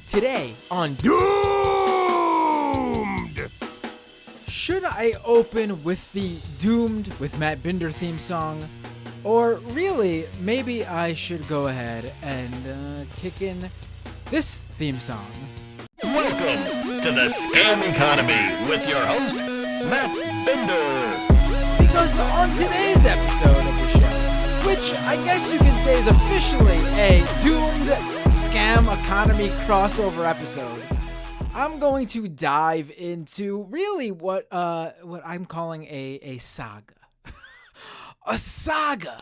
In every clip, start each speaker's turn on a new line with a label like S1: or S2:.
S1: Today on Doomed! Should I open with the Doomed with Matt Binder theme song? Or really, maybe I should go ahead and kick in this theme song.
S2: Welcome to the Scam Economy with your host, Matt Binder.
S1: Because on today's episode of the show, which I guess you can say is officially a Doomed Scam Economy crossover episode, I'm going to dive into really what I'm calling a saga. A saga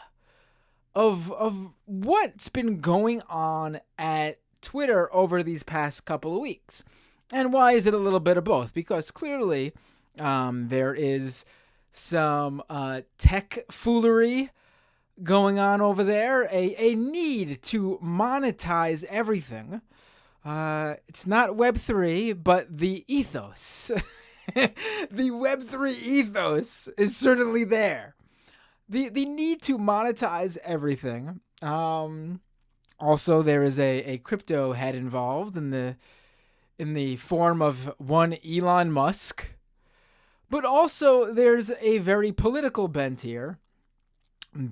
S1: of what's been going on at Twitter over these past couple of weeks. And why is it a little bit of both? Because clearly there is some tech foolery going on over there, a need to monetize everything. It's not Web3, but the ethos. The Web3 ethos is certainly there. The need to monetize everything. Also, there is a crypto head involved in the form of one Elon Musk. But also, there's a very political bent here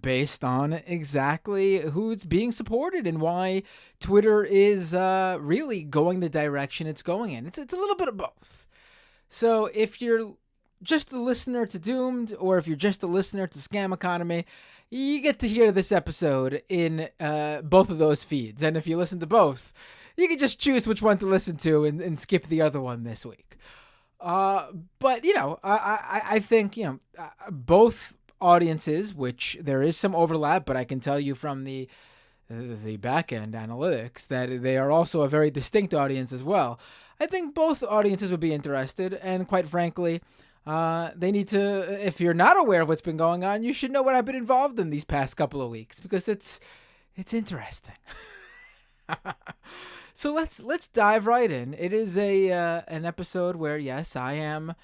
S1: based on exactly who's being supported and why Twitter is really going the direction it's going in. It's a little bit of both. So if you're just a listener to Doomed, or if you're just a listener to Scam Economy, you get to hear this episode in both of those feeds. And if you listen to both, you can just choose which one to listen to and skip the other one this week. But, I think, both audiences, which there is some overlap, but I can tell you from the back-end analytics that they are also a very distinct audience as well. I think both audiences would be interested, and quite frankly, they need to, if you're not aware of what's been going on, you should know what I've been involved in these past couple of weeks, because it's interesting. So let's dive right in. It is an episode where, yes, I am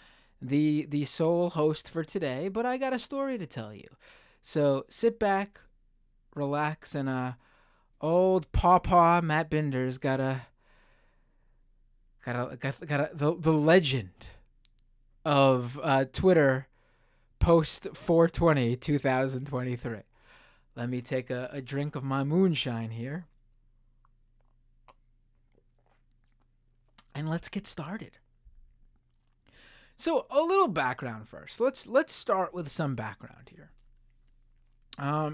S1: the sole host for today, but I got a story to tell you. So sit back, relax, and old Pawpaw Matt Binder's got the legend of Twitter post 4/20/2023. Let me take a drink of my moonshine here. And let's get started. So a little background first. Let's start with some background here.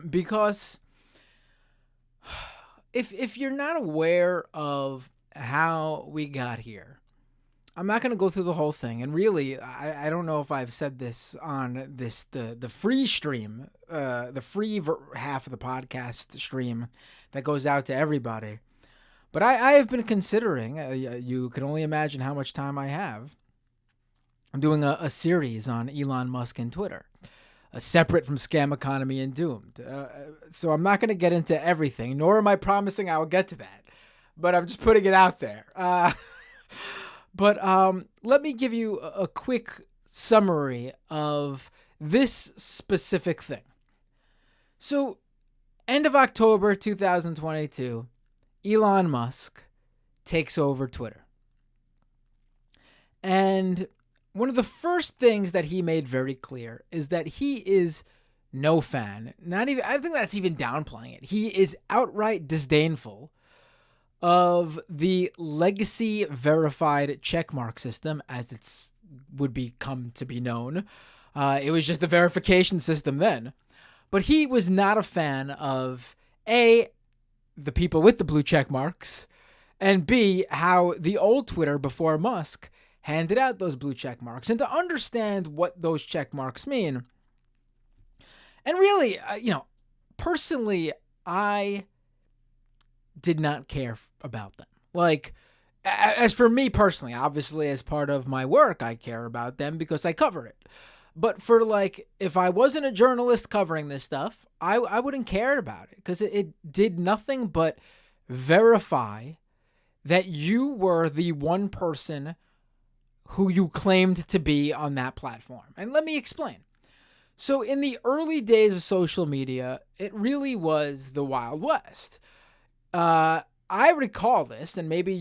S1: Because if you're not aware of how we got here, I'm not going to go through the whole thing. And really, I don't know if I've said this on the free stream, the free half of the podcast stream that goes out to everybody. But I have been considering, you can only imagine how much time I have, I'm doing a series on Elon Musk and Twitter, separate from Scam Economy and Doomed. So I'm not going to get into everything, nor am I promising I will get to that. But I'm just putting it out there. But let me give you a quick summary of this specific thing. So, end of October 2022, Elon Musk takes over Twitter. And one of the first things that he made very clear is that he is no fan. I think that's even downplaying it. He is outright disdainful of the legacy verified checkmark system, as it's would become to be known. It was just a verification system then. But he was not a fan of A, the people with the blue check marks, and B, how the old Twitter before Musk handed out those blue check marks, and to understand what those check marks mean. And really, personally, I did not care about them. Like, as for me personally, obviously as part of my work, I care about them because I cover it. But for if I wasn't a journalist covering this stuff, I wouldn't care about it, because it did nothing but verify that you were the one person who you claimed to be on that platform. And let me explain. So in the early days of social media, it really was the Wild West. I recall this, and maybe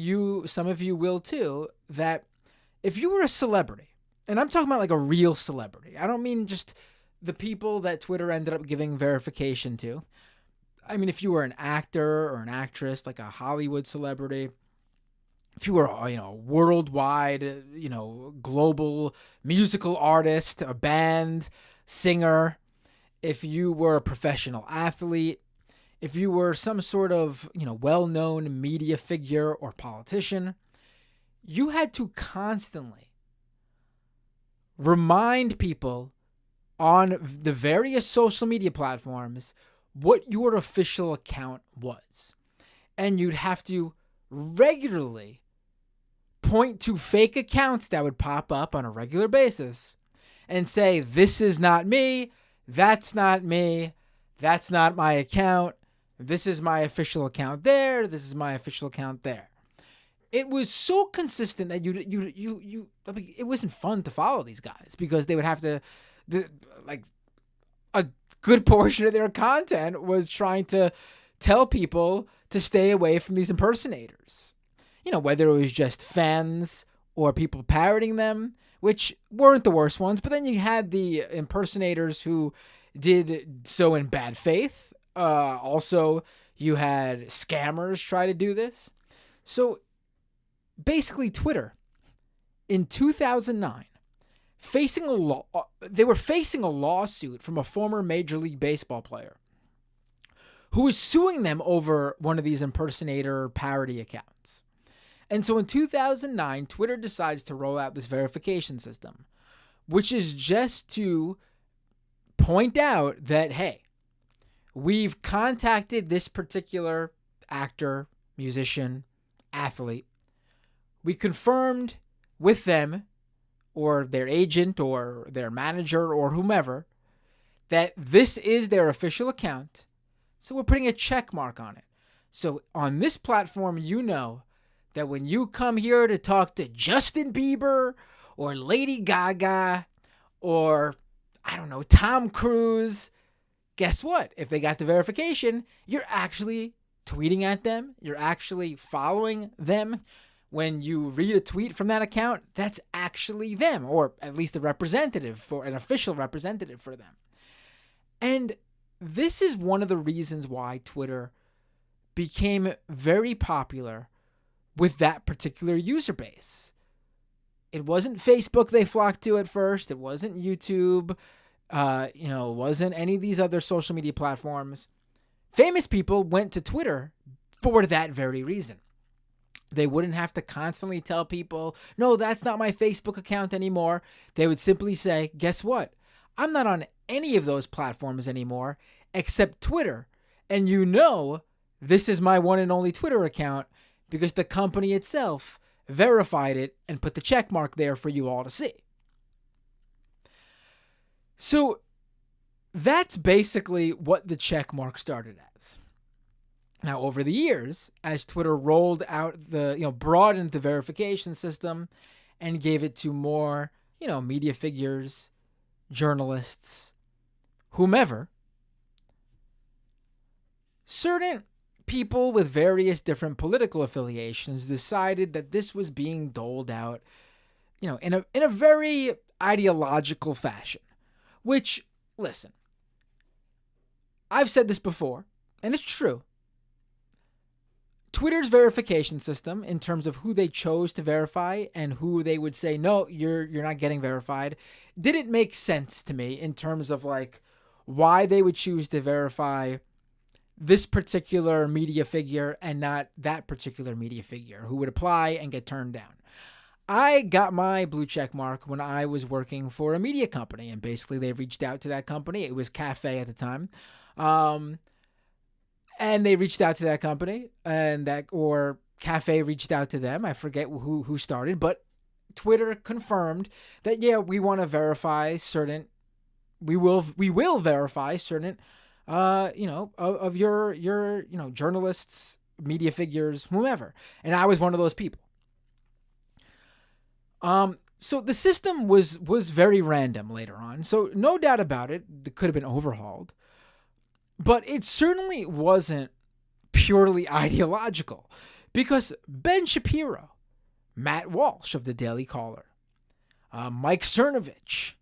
S1: some of you will too, that if you were a celebrity, and I'm talking about like a real celebrity, I don't mean just the people that Twitter ended up giving verification to. I mean, if you were an actor or an actress, like a Hollywood celebrity, if you were, worldwide, global musical artist, a band, singer, if you were a professional athlete, if you were some sort of, well-known media figure or politician, you had to constantly remind people on the various social media platforms what your official account was. And you'd have to regularly point to fake accounts that would pop up on a regular basis and say, this is not me, that's not me, that's not my account, this is my official account there, this is my official account there. It was so consistent that it wasn't fun to follow these guys because they would have to, a good portion of their content was trying to tell people to stay away from these impersonators. Whether it was just fans or people parroting them, which weren't the worst ones, but then you had the impersonators who did so in bad faith. Also, you had scammers try to do this. So basically, Twitter in 2009, they were facing a lawsuit from a former Major League Baseball player who was suing them over one of these impersonator parody accounts. And so in 2009, Twitter decides to roll out this verification system, which is just to point out that, hey, we've contacted this particular actor, musician, athlete. We confirmed with them or their agent or their manager or whomever that this is their official account. So we're putting a check mark on it. So on this platform, that when you come here to talk to Justin Bieber or Lady Gaga or, Tom Cruise, guess what? If they got the verification, you're actually tweeting at them. You're actually following them. When you read a tweet from that account, that's actually them, or at least an official representative for them. And this is one of the reasons why Twitter became very popular with that particular user base. It wasn't Facebook they flocked to at first. It wasn't YouTube. It wasn't any of these other social media platforms. Famous people went to Twitter for that very reason. They wouldn't have to constantly tell people, no, that's not my Facebook account anymore. They would simply say, guess what? I'm not on any of those platforms anymore except Twitter. And this is my one and only Twitter account because the company itself verified it and put the check mark there for you all to see. So that's basically what the check mark started as. Now, over the years, as Twitter rolled out broadened the verification system and gave it to more, media figures, journalists, whomever, certain people with various different political affiliations decided that this was being doled out, in a very ideological fashion. Which, listen, I've said this before, and it's true. Twitter's verification system, in terms of who they chose to verify and who they would say, no, you're not getting verified, didn't make sense to me in terms of why they would choose to verify this particular media figure and not that particular media figure who would apply and get turned down. I got my blue check mark when I was working for a media company, and basically they reached out to that company. It was Cafe at the time. And they reached out to that company or Cafe reached out to them. I forget who started, but Twitter confirmed that, yeah, we want to verify we will verify certain, of your journalists, media figures, whomever. And I was one of those people. So the system was very random later on. So no doubt about it, it could have been overhauled. But it certainly wasn't purely ideological, because Ben Shapiro, Matt Walsh of the Daily Caller, Mike Cernovich,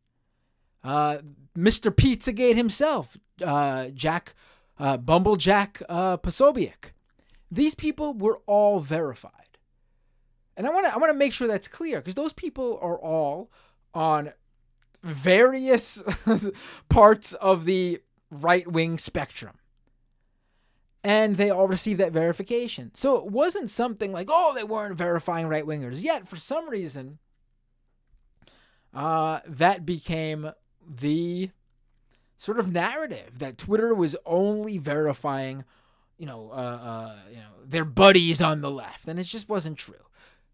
S1: Mr. Pizzagate himself, Bumblejack Posobiec. These people were all verified. And I want to make sure that's clear, because those people are all on various parts of the right-wing spectrum. And they all received that verification. So it wasn't something like, oh, they weren't verifying right-wingers. Yet, for some reason, that became the sort of narrative that Twitter was only verifying, their buddies on the left. And it just wasn't true.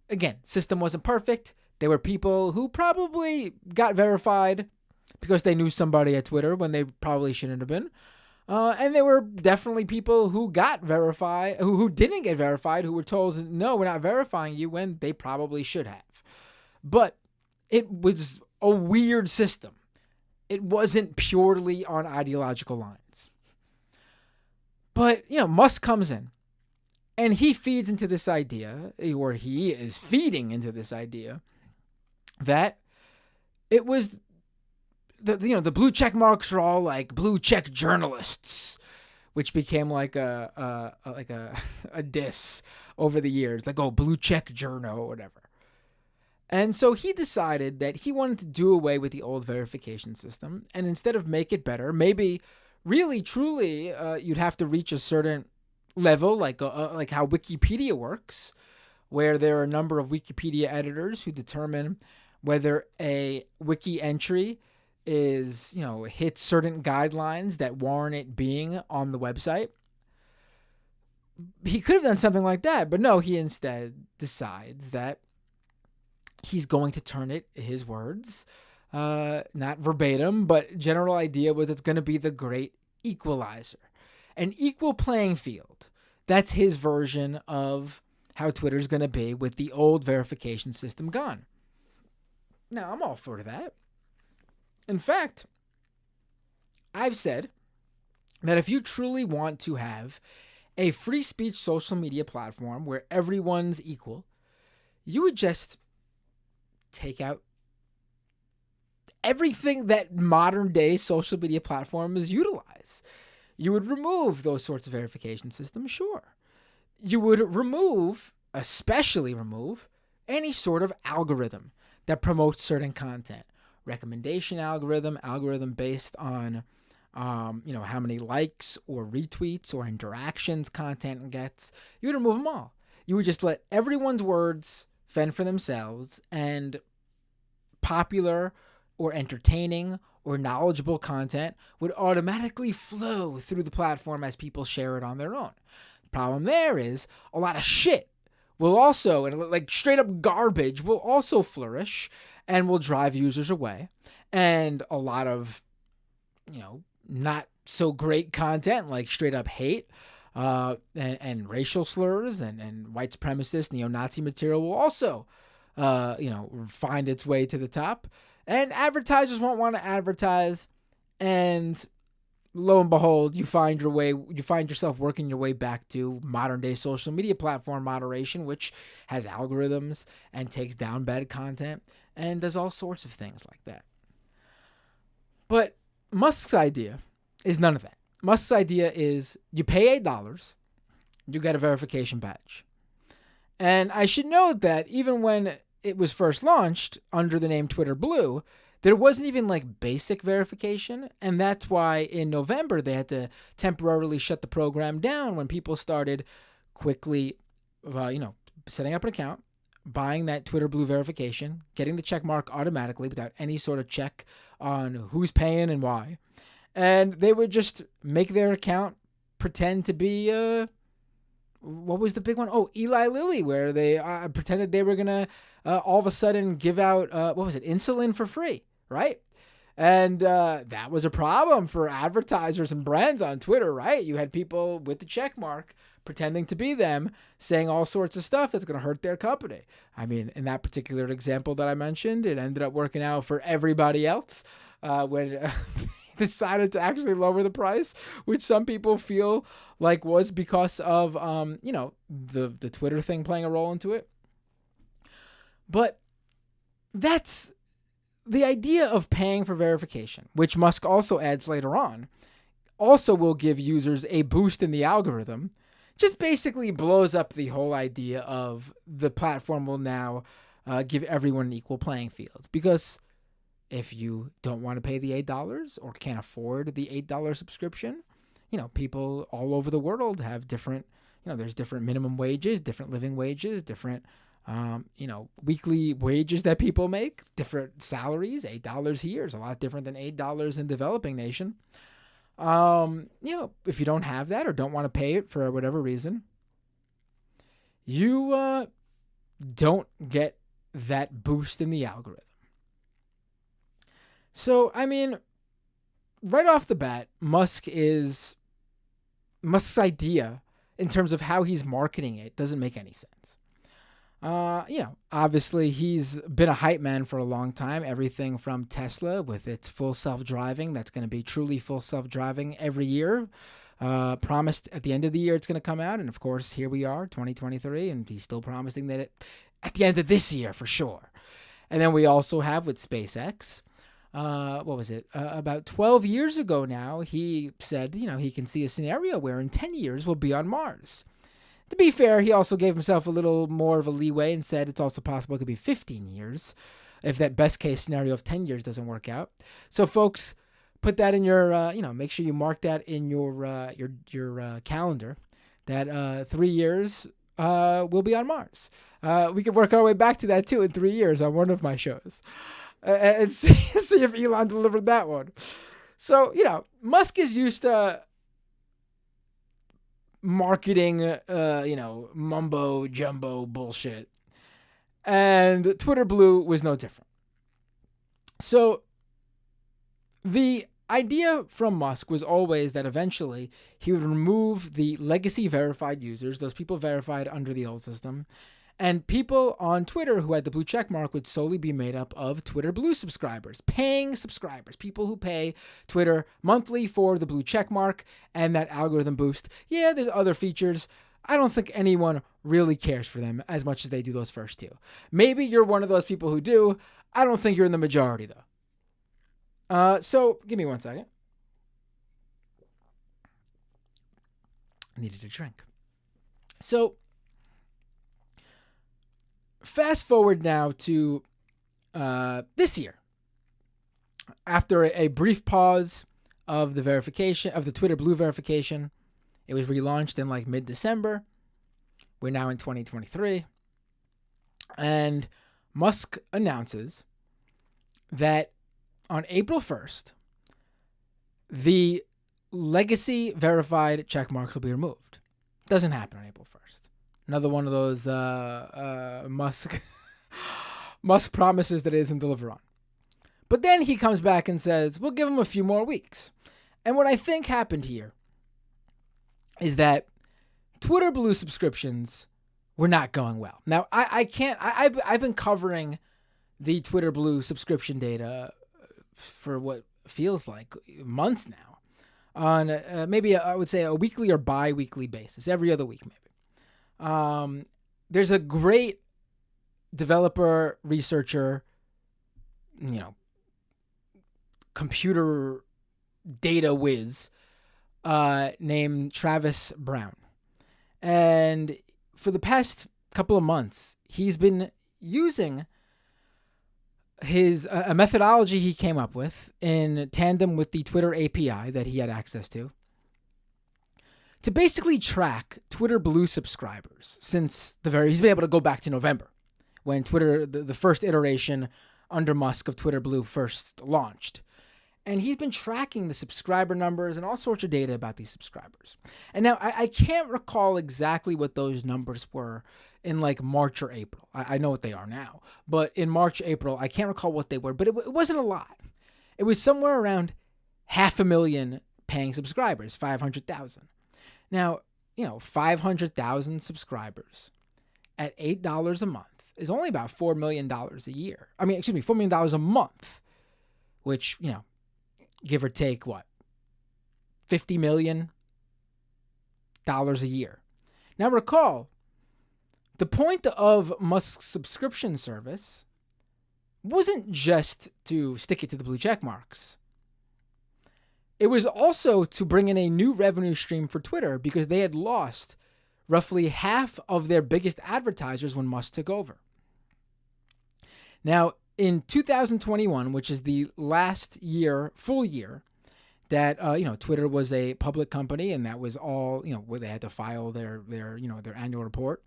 S1: Again, system wasn't perfect. There were people who probably got verified because they knew somebody at Twitter when they probably shouldn't have been. And there were definitely people who got verified, who didn't get verified, who were told, no, we're not verifying you, when they probably should have. But it was a weird system. It wasn't purely on ideological lines. But, Musk comes in and he feeds into this idea, or he is feeding into this idea, that it was the blue check marks are all like blue check journalists, which became like a diss over the years, like, oh, blue check journo or whatever. And so he decided that he wanted to do away with the old verification system, and instead of make it better, maybe really truly you'd have to reach a certain level, like how Wikipedia works, where there are a number of Wikipedia editors who determine whether a wiki entry is, hits certain guidelines that warrant it being on the website. He could have done something like that, but no, he instead decides that he's going to turn it, his words, not verbatim, but general idea was it's going to be the great equalizer, an equal playing field. That's his version of how Twitter's going to be with the old verification system gone. Now, I'm all for that. In fact, I've said that if you truly want to have a free speech social media platform where everyone's equal, you would just take out everything that modern day social media platforms utilize. You would remove those sorts of verification systems, sure. You would especially remove, any sort of algorithm that promotes certain content. Recommendation algorithm based on, how many likes or retweets or interactions content gets. You would remove them all. You would just let everyone's words fend for themselves, and popular or entertaining or knowledgeable content would automatically flow through the platform as people share it on their own. The problem there is a lot of shit will also, and like straight up garbage, will also flourish and will drive users away. And a lot of, not so great content, like straight up hate and racial slurs and white supremacist, neo-Nazi material will also, find its way to the top. And advertisers won't want to advertise. And lo and behold, you find yourself working your way back to modern day social media platform moderation, which has algorithms and takes down bad content and does all sorts of things like that. But Musk's idea is none of that. Musk's idea is you pay $8, you get a verification badge. And I should note that even when it was first launched under the name Twitter Blue, there wasn't even like basic verification. And that's why in November, they had to temporarily shut the program down when people started quickly, setting up an account, buying that Twitter Blue verification, getting the check mark automatically without any sort of check on who's paying and why. And they would just make their account pretend to be, what was the big one? Oh, Eli Lilly, where they pretended they were going to all of a sudden give out, insulin for free, right? And that was a problem for advertisers and brands on Twitter, right? You had people with the check mark pretending to be them, saying all sorts of stuff that's going to hurt their company. I mean, in that particular example that I mentioned, it ended up working out for everybody else when decided to actually lower the price, which some people feel like was because of, the Twitter thing playing a role into it. But that's the idea of paying for verification, which Musk also adds later on, also will give users a boost in the algorithm, just basically blows up the whole idea of the platform will now give everyone an equal playing field. Because if you don't want to pay the $8 or can't afford the $8 subscription, people all over the world have different, there's different minimum wages, different living wages, different, weekly wages that people make, different salaries. $8 here is a lot different than $8 in developing nation. If you don't have that or don't want to pay it for whatever reason, you don't get that boost in the algorithm. So, right off the bat, Musk's idea in terms of how he's marketing it doesn't make any sense. Obviously he's been a hype man for a long time. Everything from Tesla with its full self-driving, that's going to be truly full self-driving every year. Promised at the end of the year it's going to come out. And of course, here we are, 2023, and he's still promising that at the end of this year for sure. And then we also have with SpaceX, about 12 years ago now, he said, he can see a scenario where in 10 years we'll be on Mars. To be fair, he also gave himself a little more of a leeway and said it's also possible it could be 15 years if that best case scenario of 10 years doesn't work out. So folks, put that in your, make sure you mark that in your calendar that 3 years we'll be on Mars. We could work our way back to that too in 3 years on one of my shows and see if Elon delivered that one. So, Musk is used to marketing, mumbo jumbo bullshit. And Twitter Blue was no different. So the idea from Musk was always that eventually he would remove the legacy verified users, those people verified under the old system, and people on Twitter who had the blue check mark would solely be made up of Twitter Blue subscribers, paying subscribers, people who pay Twitter monthly for the blue check mark and that algorithm boost. Yeah, there's other features. I don't think anyone really cares for them as much as they do those first two. Maybe you're one of those people who do. I don't think you're in the majority, though. So give me 1 second. I needed a drink. So fast forward now to this year. After a brief pause of the verification, of the Twitter Blue verification, it was relaunched in like mid-December. We're now in 2023. And Musk announces that on April 1st, the legacy verified check marks will be removed. Doesn't happen on April 1st. Another one of those Musk promises that he doesn't deliver on. But then he comes back and says, we'll give him a few more weeks. And what I think happened here is that Twitter Blue subscriptions were not going well. Now, I've been covering the Twitter Blue subscription data for what feels like months now on maybe I would say a weekly or bi-weekly basis, every other week maybe. There's a great developer, researcher, computer data whiz named Travis Brown. And for the past couple of months, he's been using a methodology he came up with in tandem with the Twitter API that he had access to basically track Twitter Blue subscribers since he's been able to go back to November when Twitter, the first iteration under Musk of Twitter Blue first launched. And he's been tracking the subscriber numbers and all sorts of data about these subscribers. And now I can't recall exactly what those numbers were in like March or April. I know what they are now. But in March, April, I can't recall what they were. But it wasn't a lot. It was somewhere around 500,000 paying subscribers, 500,000. Now, 500,000 subscribers at $8 a month is only about $4 million a year. $4 million a month, which, give or take, what, $50 million a year. Now recall, the point of Musk's subscription service wasn't just to stick it to the blue check marks. It was also to bring in a new revenue stream for Twitter because they had lost roughly half of their biggest advertisers when Musk took over. Now, in 2021, which is the last year, full year, that Twitter was a public company, and that was all where they had to file their annual report.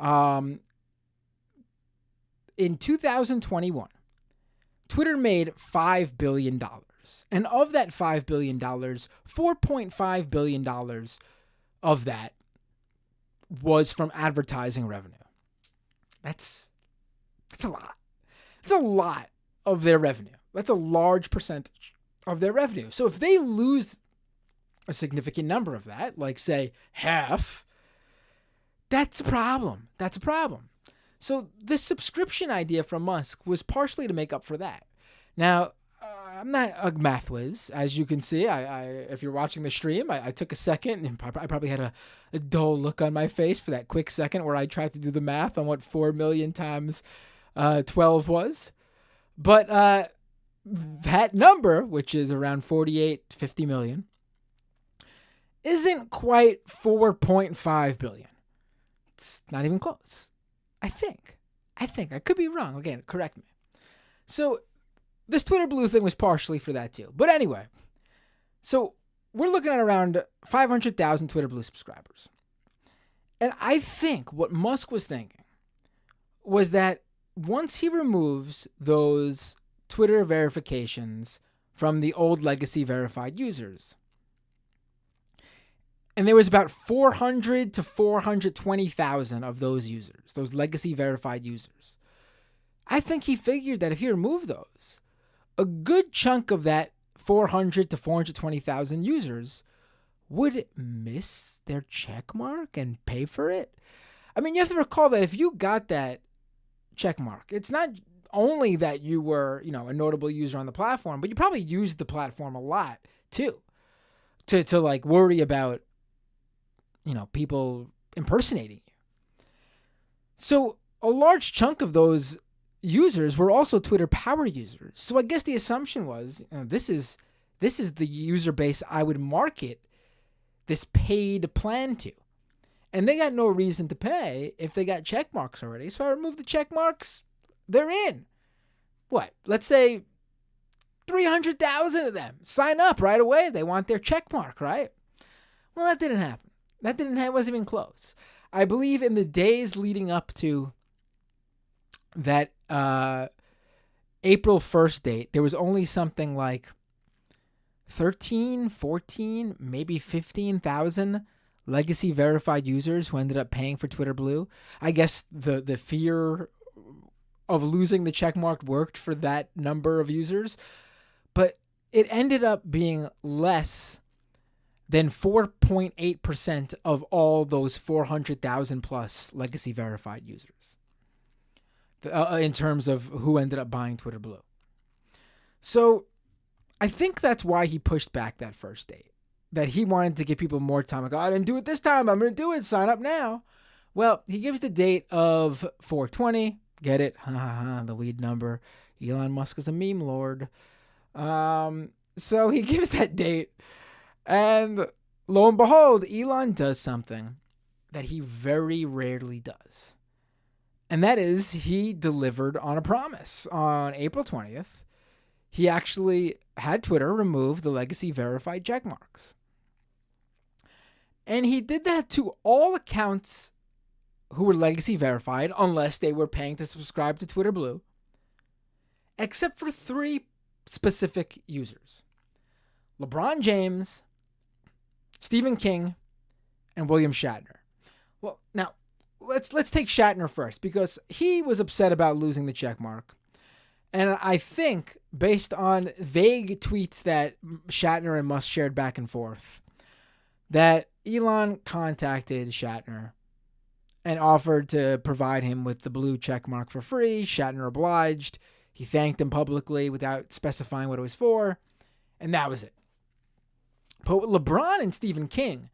S1: In 2021, Twitter made $5 billion. And of that $5 billion, $4.5 billion of that was from advertising revenue. That's a lot. That's a lot of their revenue. That's a large percentage of their revenue. So if they lose a significant number of that, like say half, that's a problem. That's a problem. So this subscription idea from Musk was partially to make up for that. Now, I'm not a math whiz, as you can see. If you're watching the stream, I took a second, and I probably had a dull look on my face for that quick second where I tried to do the math on what 4 million times 12 was. But that number, which is around 48, 50 million, isn't quite 4.5 billion. It's not even close. I think. I could be wrong. Again, correct me. So this Twitter Blue thing was partially for that too. But anyway, so we're looking at around 500,000 Twitter Blue subscribers. And I think what Musk was thinking was that once he removes those Twitter verifications from the old legacy verified users, and there was about 400 to 420,000 of those users, those legacy verified users. I think he figured that if he removed those, a good chunk of that 400 to 420,000 users would miss their check mark and pay for it. I mean, you have to recall that if you got that check mark, it's not only that you were, a notable user on the platform, but you probably used the platform a lot too, to like worry about people impersonating you. So a large chunk of those users were also Twitter power users. So I guess the assumption was, this is the user base I would market this paid plan to. And they got no reason to pay if they got check marks already. So I remove the check marks, they're in. What? Let's say 300,000 of them sign up right away. They want their check mark, right? Well, that didn't happen. Wasn't even close. I believe in the days leading up to that April 1st date, there was only something like 13, 14, maybe 15,000 legacy verified users who ended up paying for Twitter Blue. I guess the fear of losing the checkmark worked for that number of users, but it ended up being less than 4.8% of all those 400,000 plus legacy verified users in terms of who ended up buying Twitter Blue. So I think that's why he pushed back that first date, that he wanted to give people more time. Like, I didn't do it this time. I'm going to do it. Sign up now. Well, he gives the date of 4/20. Get it? The weed number. Elon Musk is a meme lord. So he gives that date. And lo and behold, Elon does something that he very rarely does. And that is he delivered on a promise. On April 20th, he actually had Twitter remove the legacy verified checkmarks. And he did that to all accounts who were legacy verified, unless they were paying to subscribe to Twitter Blue, except for 3 specific users: LeBron James, Stephen King, and William Shatner. Well, now, let's take Shatner first, because he was upset about losing the checkmark. And I think, based on vague tweets that Shatner and Musk shared back and forth, that Elon contacted Shatner and offered to provide him with the blue checkmark for free. Shatner obliged. He thanked him publicly without specifying what it was for. And that was it. But with LeBron and Stephen King,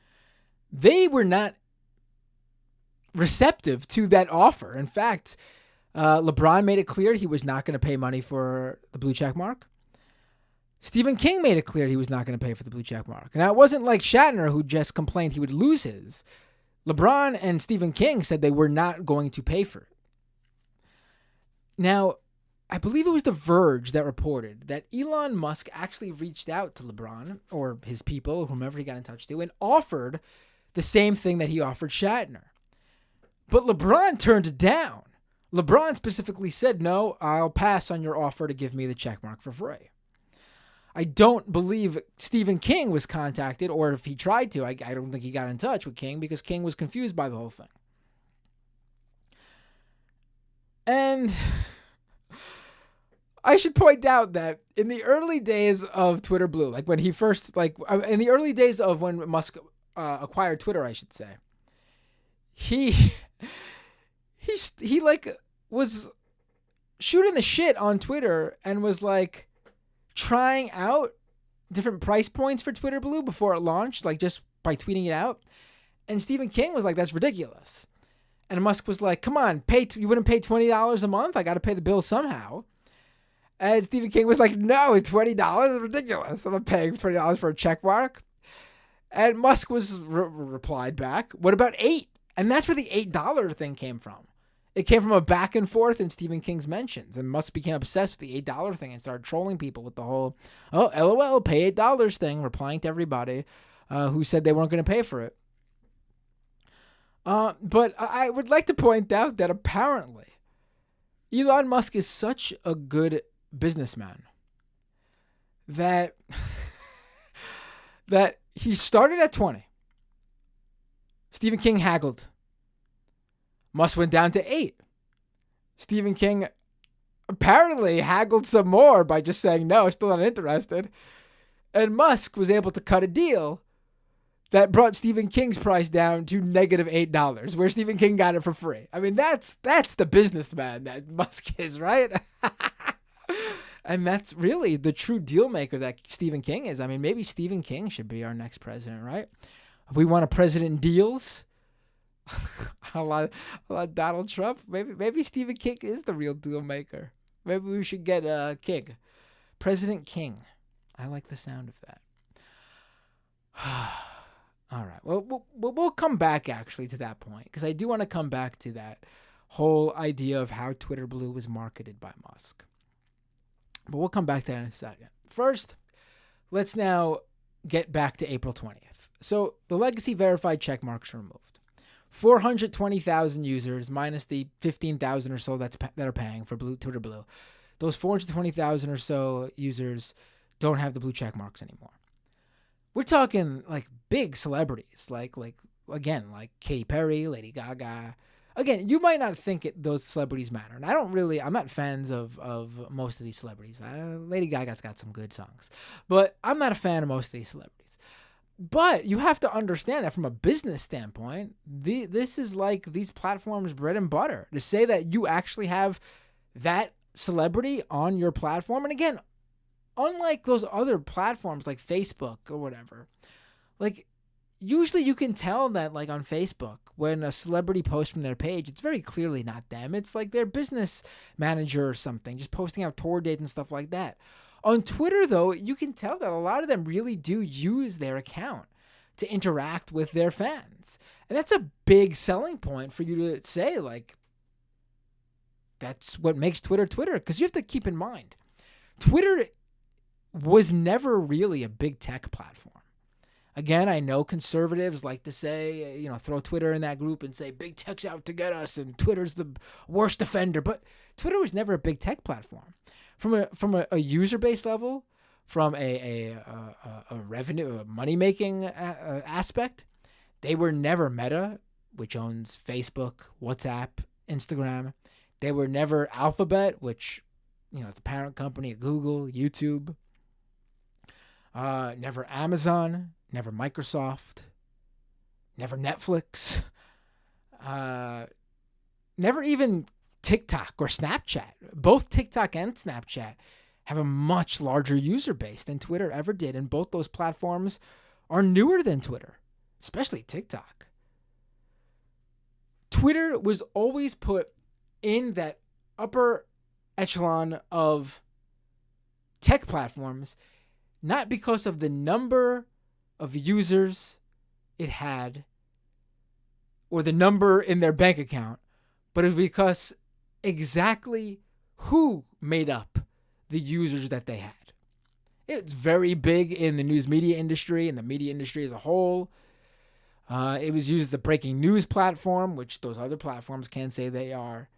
S1: they were not receptive to that offer. In fact, LeBron made it clear he was not going to pay money for the blue check mark. Stephen King made it clear he was not going to pay for the blue check mark. Now, it wasn't like Shatner who just complained he would lose his. LeBron and Stephen King said they were not going to pay for it. Now, I believe it was The Verge that reported that Elon Musk actually reached out to LeBron or his people, whomever he got in touch to, and offered the same thing that he offered Shatner. But LeBron turned it down. LeBron specifically said, no, I'll pass on your offer to give me the check mark for free. I don't believe Stephen King was contacted, or if he tried to, I don't think he got in touch with King because King was confused by the whole thing. And I should point out that in the early days of Twitter Blue, like when he first, in the early days of when Musk acquired Twitter, I should say, he was shooting the shit on Twitter and was like trying out different price points for Twitter Blue before it launched, like just by tweeting it out. And Stephen King was like, that's ridiculous. And Musk was like, come on, you wouldn't pay $20 a month? I got to pay the bill somehow. And Stephen King was like, no, $20 is ridiculous. I'm not paying $20 for a check mark. And Musk was replied back, what about $8? And that's where the $8 thing came from. It came from a back and forth in Stephen King's mentions, and Musk became obsessed with the $8 thing and started trolling people with the whole, oh, LOL, pay $8 thing, replying to everybody who said they weren't going to pay for it. But I would like to point out that apparently Elon Musk is such a good businessman that he started at 20. Stephen King haggled. Musk went down to 8. Stephen King apparently haggled some more by just saying, no, still not interested. And Musk was able to cut a deal that brought Stephen King's price down to negative $8, where Stephen King got it for free. I mean, that's the businessman that Musk is, right? And that's really the true deal maker that Stephen King is. I mean, maybe Stephen King should be our next president, right? If we want a president in deals, a lot Donald Trump. Maybe Stephen King is the real deal maker. Maybe we should get King, President King. I like the sound of that. All right. Well, we'll come back actually to that point because I do want to come back to that whole idea of how Twitter Blue was marketed by Musk. But we'll come back to that in a second. First, let's now get back to April 20th. So the legacy verified check marks are removed. 420,000 users minus the 15,000 or so that are paying for Twitter Blue. Those 420,000 or so users don't have the blue check marks anymore. We're talking like big celebrities, like Katy Perry, Lady Gaga. Again, you might not think those celebrities matter, and I'm not fans of most of these celebrities. Lady Gaga's got some good songs, but I'm not a fan of most of these celebrities. But you have to understand that from a business standpoint, this is like these platforms' bread and butter. To say that you actually have that celebrity on your platform, and again, unlike those other platforms like Facebook or whatever, like usually you can tell that like on Facebook, when a celebrity posts from their page, it's very clearly not them. It's like their business manager or something, just posting out tour dates and stuff like that. On Twitter, though, you can tell that a lot of them really do use their account to interact with their fans. And that's a big selling point for you to say, like, that's what makes Twitter Twitter. Because you have to keep in mind, Twitter was never really a big tech platform. Again, I know conservatives like to say, throw Twitter in that group and say big tech's out to get us and Twitter's the worst offender. But Twitter was never a big tech platform. From a user base level, from a revenue, a money making aspect, they were never Meta, which owns Facebook, WhatsApp, Instagram. They were never Alphabet, which is the parent company of Google, YouTube. Never Amazon, never Microsoft, never Netflix, never even TikTok or Snapchat. Both TikTok and Snapchat have a much larger user base than Twitter ever did, and both those platforms are newer than Twitter, especially TikTok. Twitter was always put in that upper echelon of tech platforms, not because of the number of users it had or the number in their bank account, but it was because exactly who made up the users that they had. It's very big in the news media industry and the media industry as a whole. It was used as a breaking news platform, which those other platforms can't say they are.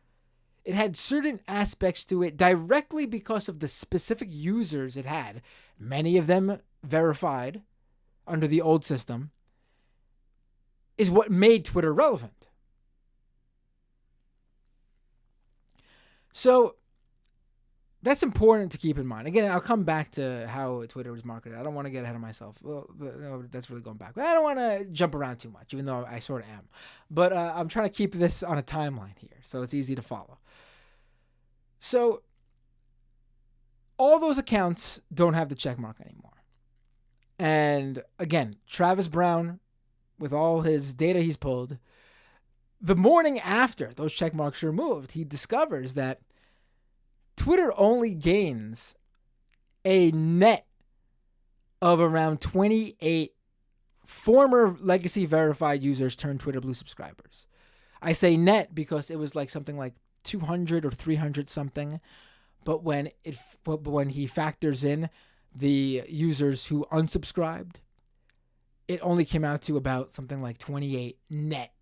S1: It had certain aspects to it directly because of the specific users it had, many of them verified under the old system, is what made Twitter relevant. So that's important to keep in mind. Again, I'll come back to how Twitter was marketed. I don't want to get ahead of myself. Well, that's really going back. I don't want to jump around too much, even though I sort of am. But I'm trying to keep this on a timeline here, so it's easy to follow. So all those accounts don't have the check mark anymore. And again, Travis Brown, with all his data he's pulled, the morning after those check marks are removed, he discovers that Twitter only gains a net of around 28 former legacy verified users turned Twitter Blue subscribers. I say net because it was like something like 200 or 300 something, but when he factors in the users who unsubscribed, it only came out to about something like 28 net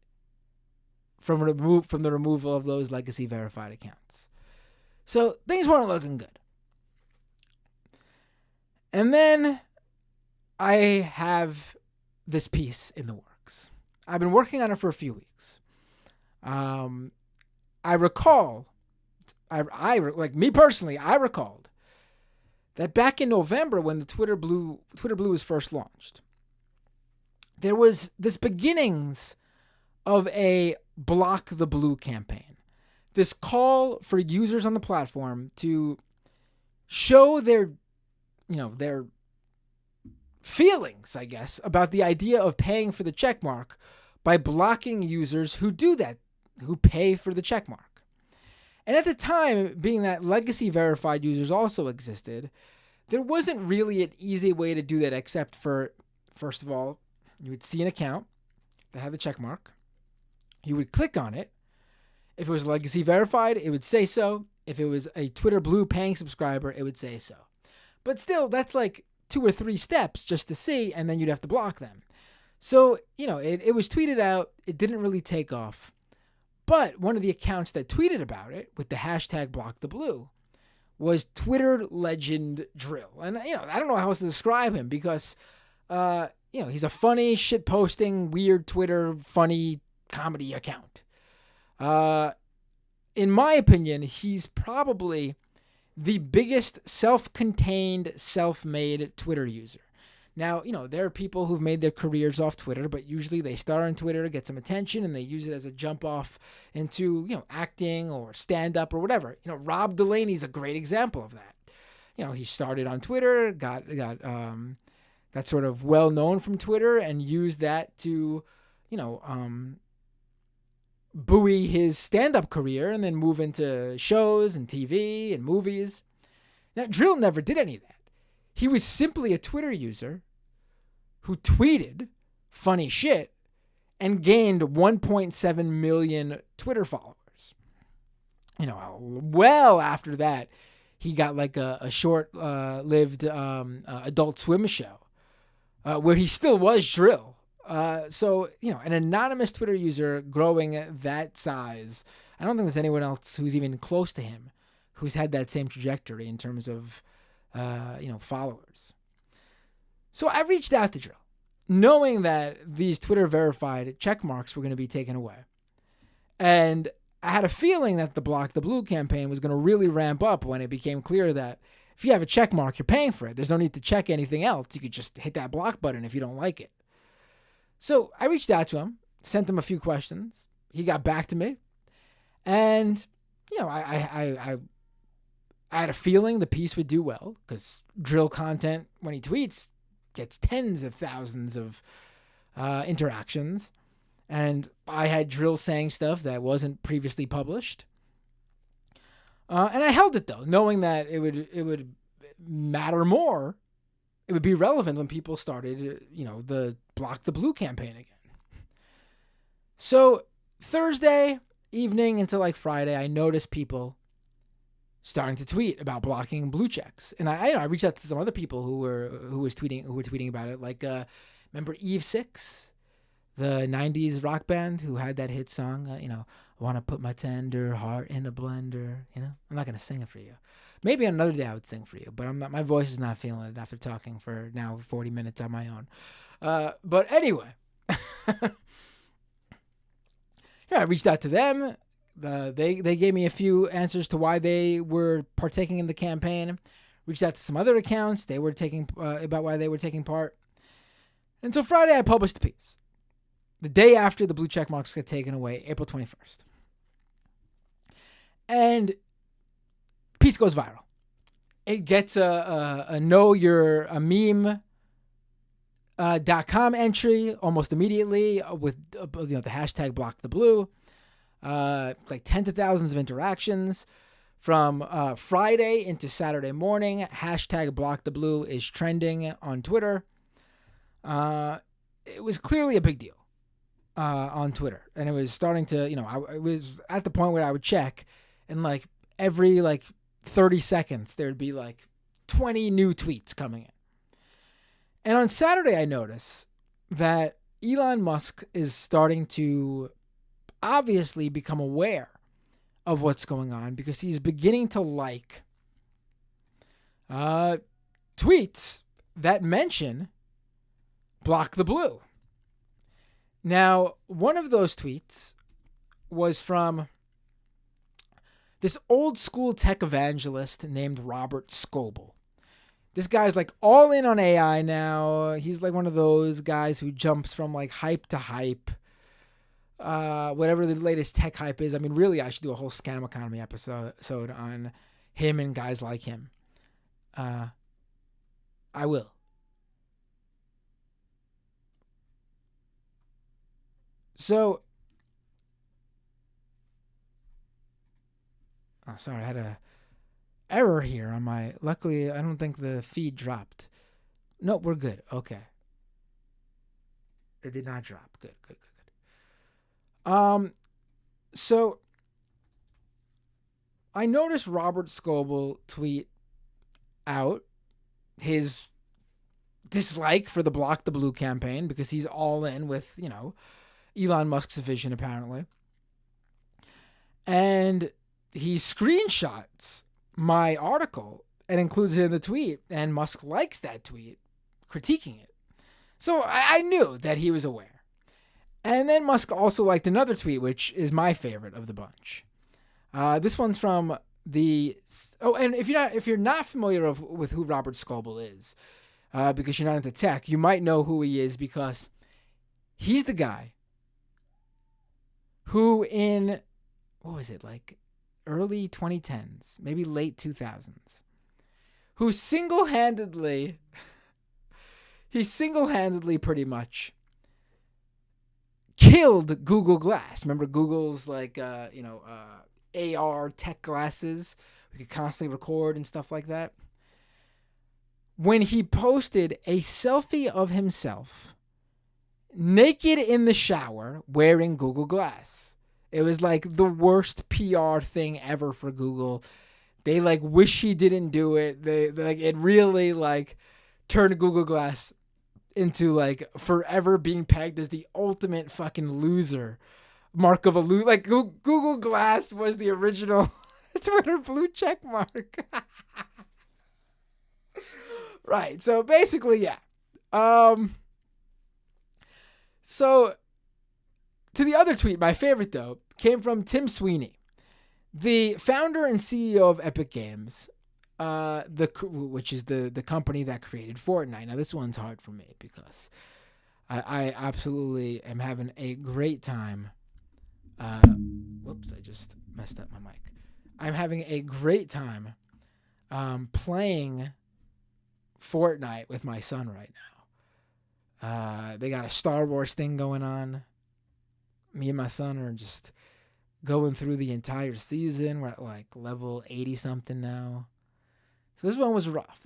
S1: from the removal of those legacy verified accounts. So things weren't looking good. And then I have this piece in the works. I've been working on it for a few weeks. I recall, like me personally, I recalled that back in November when the Twitter Blue was first launched, there was this beginnings of a Block the Blue campaign. This call for users on the platform to show their feelings, I guess, about the idea of paying for the checkmark by blocking users who do that, who pay for the checkmark. And at the time, being that legacy verified users also existed, there wasn't really an easy way to do that except for, first of all, you would see an account that had the checkmark. You would click on it. If it was legacy verified, it would say so. If it was a Twitter Blue paying subscriber, it would say so. But still, that's like 2 or 3 steps just to see, and then you'd have to block them. So, it was tweeted out. It didn't really take off. But one of the accounts that tweeted about it with the hashtag #BlockTheBlue was Twitter legend Drill. And, I don't know how else to describe him because, he's a funny, shit-posting, weird Twitter, funny comedy account. In my opinion, he's probably the biggest self-contained, self-made Twitter user. Now, there are people who've made their careers off Twitter, but usually they start on Twitter to get some attention and they use it as a jump off into, acting or stand-up or whatever. Rob Delaney's a great example of that. He started on Twitter, got sort of well known from Twitter and used that to, buoy his stand-up career and then move into shows and TV and movies. Now, Drill never did any of that. He was simply a Twitter user who tweeted funny shit and gained 1.7 million Twitter followers. Well after that, he got like a short-lived Adult Swim show where he still was Drill. So, an anonymous Twitter user growing that size, I don't think there's anyone else who's even close to him who's had that same trajectory in terms of, followers. So I reached out to Drill, knowing that these Twitter verified check marks were going to be taken away. And I had a feeling that the Block the Blue campaign was going to really ramp up when it became clear that if you have a check mark, you're paying for it. There's no need to check anything else. You could just hit that block button if you don't like it. So I reached out to him, sent him a few questions. He got back to me. And, I I had a feeling the piece would do well because drill content, when he tweets, gets tens of thousands of interactions. And I had drill saying stuff that wasn't previously published. And I held it, though, knowing that it would matter more. It would be relevant when people started, the Block the Blue campaign again. So Thursday evening into like Friday, I noticed people starting to tweet about blocking blue checks, and I reached out to some other people who were tweeting about it. Like, remember Eve 6, the '90s rock band who had that hit song, "Want to put my tender heart in a blender." I'm not gonna sing it for you. Maybe another day I would sing for you, but I'm not. My voice is not feeling it after talking for now 40 minutes on my own. But anyway, I reached out to them. They gave me a few answers to why they were partaking in the campaign. Reached out to some other accounts. They were about why they were taking part. And so Friday I published a piece. The day after the blue check marks got taken away, April 21st. And piece goes viral. It gets a know you're a meme .com entry almost immediately with the hashtag block the blue. Like tens of thousands of interactions from Friday into Saturday morning. Hashtag block the blue is trending on Twitter. It was clearly a big deal on Twitter, and it was starting to, it was at the point where I would check, and like every 30 seconds there'd be like 20 new tweets coming in. And on Saturday, I noticed that Elon Musk is starting to obviously become aware of what's going on because he's beginning to like tweets that mention block the blue. Now, one of those tweets was from this old school tech evangelist named Robert Scoble. This guy's like all in on AI now. He's like one of those guys who jumps from like hype to hype. Whatever the latest tech hype is. I mean, really, I should do a whole scam economy episode on him and guys like him. I will. So, sorry, I had a error here on my. Luckily, I don't think the feed dropped. No, we're good. Okay. It did not drop. Good. So I noticed Robert Scoble tweet out his dislike for the Block the Blue campaign because he's all in with, Elon Musk's vision, apparently. And he screenshots my article and includes it in the tweet, and Musk likes that tweet, critiquing it. So I knew that he was aware. And then Musk also liked another tweet, which is my favorite of the bunch. This one's from the... Oh, and if you're not familiar with who Robert Scoble is, because you're not into tech, you might know who he is because he's the guy who in, what was it, like early 2010s, maybe late 2000s, who single-handedly pretty much killed Google Glass. Remember Google's AR tech glasses? We could constantly record and stuff like that. When he posted a selfie of himself naked in the shower wearing Google Glass. It was like the worst PR thing ever for Google. They wish he didn't do it. They it really turned Google Glass into forever being pegged as the ultimate fucking loser. Mark of a loser. Google Glass was the original Twitter blue check mark. Right. So basically, yeah. So to the other tweet, my favorite though, came from Tim Sweeney, the founder and CEO of Epic Games, which is the company that created Fortnite. Now this one's hard for me because I absolutely am having a great time. Whoops, I just messed up my mic. I'm having a great time playing Fortnite with my son right now. They got a Star Wars thing going on. Me and my son are just going through the entire season. We're at like level 80 something now. So this one was rough.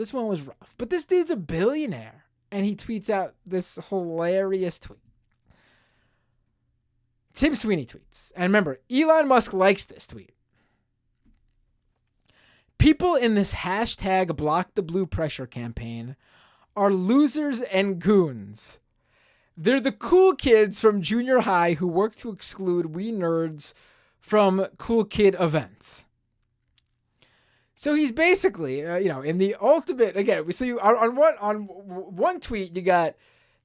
S1: But this dude's a billionaire. And he tweets out this hilarious tweet. Tim Sweeney tweets. And remember, Elon Musk likes this tweet. People in this hashtag Block the Blue Pressure campaign are losers and goons. They're the cool kids from junior high who work to exclude we nerds from cool kid events. So he's basically, in the ultimate, again, so you on one tweet, you got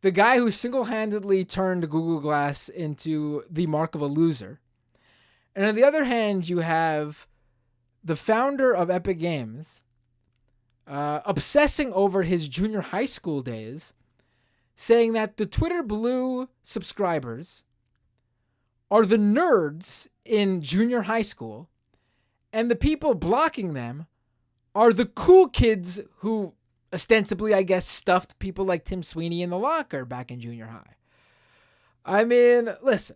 S1: the guy who single-handedly turned Google Glass into the mark of a loser. And on the other hand, you have the founder of Epic Games obsessing over his junior high school days, saying that the Twitter Blue subscribers are the nerds in junior high school, and the people blocking them are the cool kids who ostensibly, I guess, stuffed people like Tim Sweeney in the locker back in junior high. I mean, listen,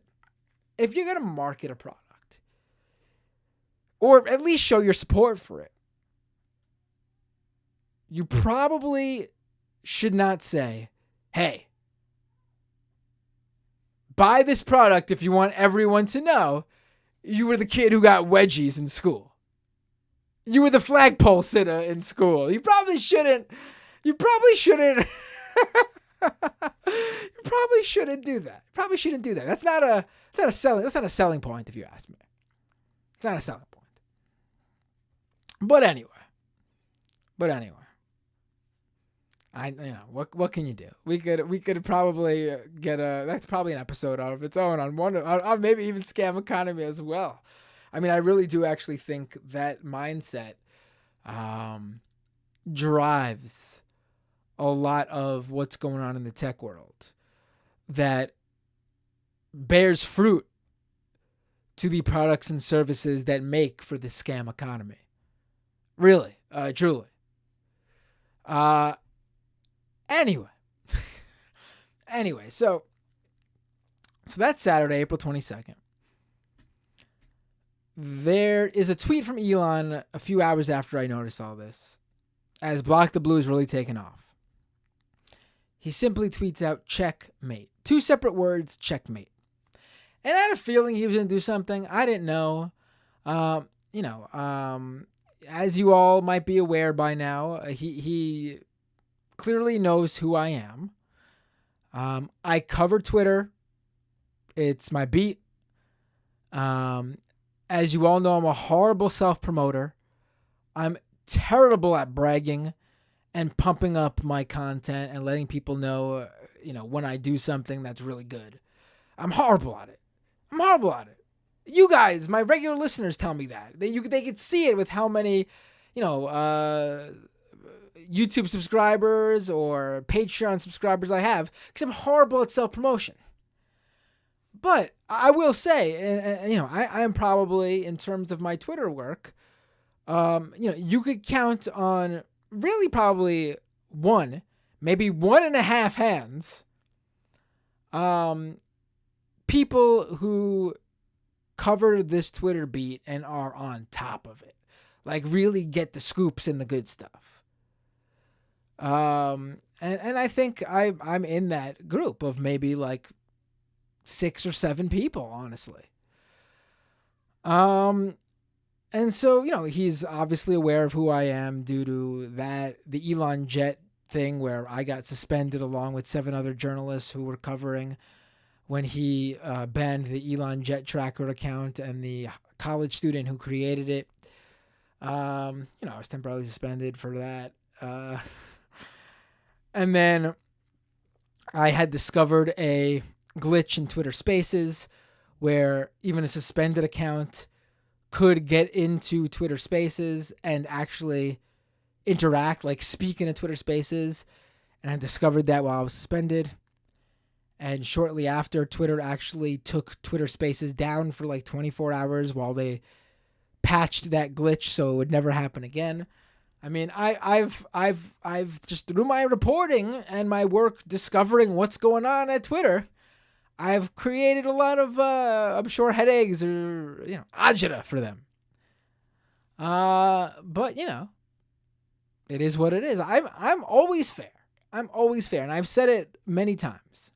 S1: if you're going to market a product, or at least show your support for it, you probably should not say, hey, buy this product if you want everyone to know you were the kid who got wedgies in school. You were the flagpole sitter in school. You probably shouldn't. You probably shouldn't do that. That's not a selling point if you ask me. It's not a selling point. But anyway. What can you do? We could probably get that's probably an episode out of its own on maybe even Scam Economy as well. I mean, I really do actually think that mindset drives a lot of what's going on in the tech world that bears fruit to the products and services that make for the scam economy. Really, truly. Anyway, so that's Saturday, April 22nd. There is a tweet from Elon a few hours after I noticed all this, as Block the Blue is really taken off. He simply tweets out, checkmate. 2 separate words, checkmate. And I had a feeling he was going to do something. I didn't know. As you all might be aware by now, he clearly knows who I am. I cover Twitter. It's my beat. As you all know, I'm a horrible self-promoter. I'm terrible at bragging and pumping up my content and letting people know, when I do something that's really good. I'm horrible at it. You guys, my regular listeners, tell me that. They could see it with how many, YouTube subscribers or Patreon subscribers I have, because I'm horrible at self-promotion. But I will say, I am probably, in terms of my Twitter work, you could count on really probably one, maybe 1.5 hands, people who cover this Twitter beat and are on top of it, like really get the scoops and the good stuff. And I think I'm in that group of maybe like 6 or 7 people, honestly. And so, he's obviously aware of who I am due to the Elon Jet thing where I got suspended along with 7 other journalists who were covering when he banned the Elon Jet Tracker account and the college student who created it. I was temporarily suspended for that. And then I had discovered a glitch in Twitter Spaces where even a suspended account could get into Twitter Spaces and actually interact, like speak in a Twitter Spaces. And I discovered that while I was suspended. And shortly after, Twitter actually took Twitter Spaces down for like 24 hours while they patched that glitch so it would never happen again. I mean, I've just through my reporting and my work discovering what's going on at Twitter, I've created a lot of, I'm sure, headaches or, agita for them. But, it is what it is. I'm always fair. I'm always fair. And I've said it many times.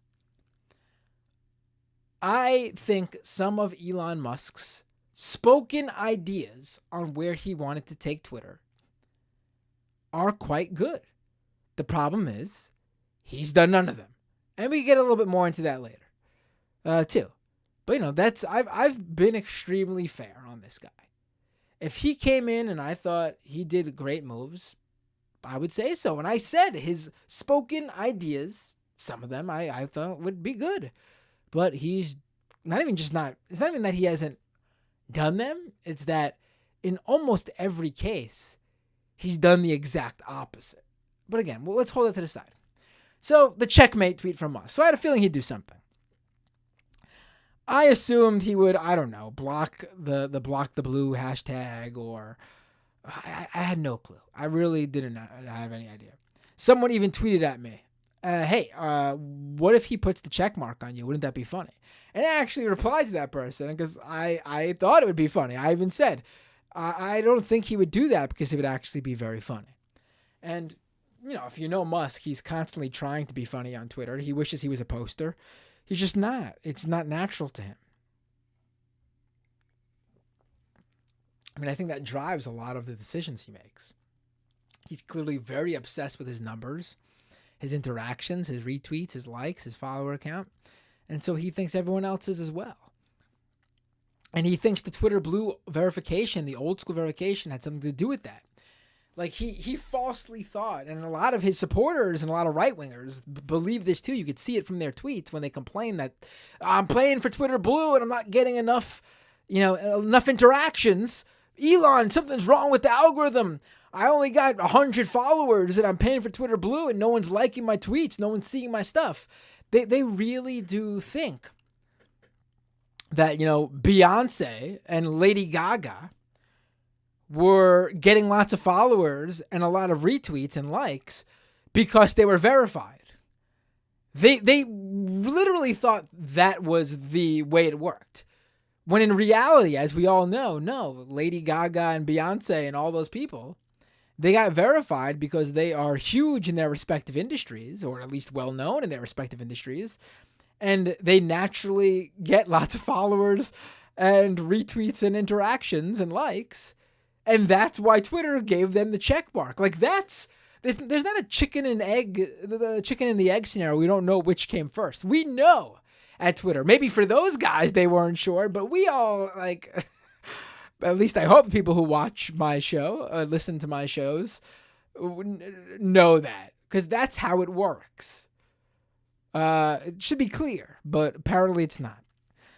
S1: I think some of Elon Musk's spoken ideas on where he wanted to take Twitter are quite good. The problem is he's done none of them. And we get a little bit more into that later, too. But, I've been extremely fair on this guy. If he came in and I thought he did great moves, I would say so. And I said his spoken ideas, some of them I thought would be good. But he's not even it's not even that he hasn't done them. It's that in almost every case, he's done the exact opposite. But again, let's hold it to the side. So the checkmate tweet from us. So I had a feeling he'd do something. I assumed he would, I don't know, block the block the blue hashtag, or I had no clue. I really didn't have any idea. Someone even tweeted at me, hey, what if he puts the check mark on you? Wouldn't that be funny? And I actually replied to that person because I thought it would be funny. I even said, I don't think he would do that because it would actually be very funny. And, if you know Musk, he's constantly trying to be funny on Twitter. He wishes he was a poster. He's just not. It's not natural to him. I mean, I think that drives a lot of the decisions he makes. He's clearly very obsessed with his numbers, his interactions, his retweets, his likes, his follower count. And so he thinks everyone else is as well. And he thinks the Twitter Blue verification, the old school verification, had something to do with that. Like he falsely thought, and a lot of his supporters and a lot of right-wingers believe this too. You could see it from their tweets when they complain that I'm playing for Twitter Blue and I'm not getting enough interactions. Elon, something's wrong with the algorithm. I only got 100 followers and I'm paying for Twitter Blue and no one's liking my tweets. No one's seeing my stuff. They really do think that, Beyonce and Lady Gaga were getting lots of followers and a lot of retweets and likes because they were verified. They literally thought that was the way it worked. When in reality, as we all know, no, Lady Gaga and Beyonce and all those people, they got verified because they are huge in their respective industries, or at least well-known in their respective industries. And they naturally get lots of followers and retweets and interactions and likes. And that's why Twitter gave them the check mark. Like there's not a chicken and egg, the chicken and the egg scenario. We don't know which came first. We know at Twitter. Maybe for those guys, they weren't sure, but we all at least I hope people who watch my show, listen to my shows, know that, because that's how it works. It should be clear, but apparently it's not.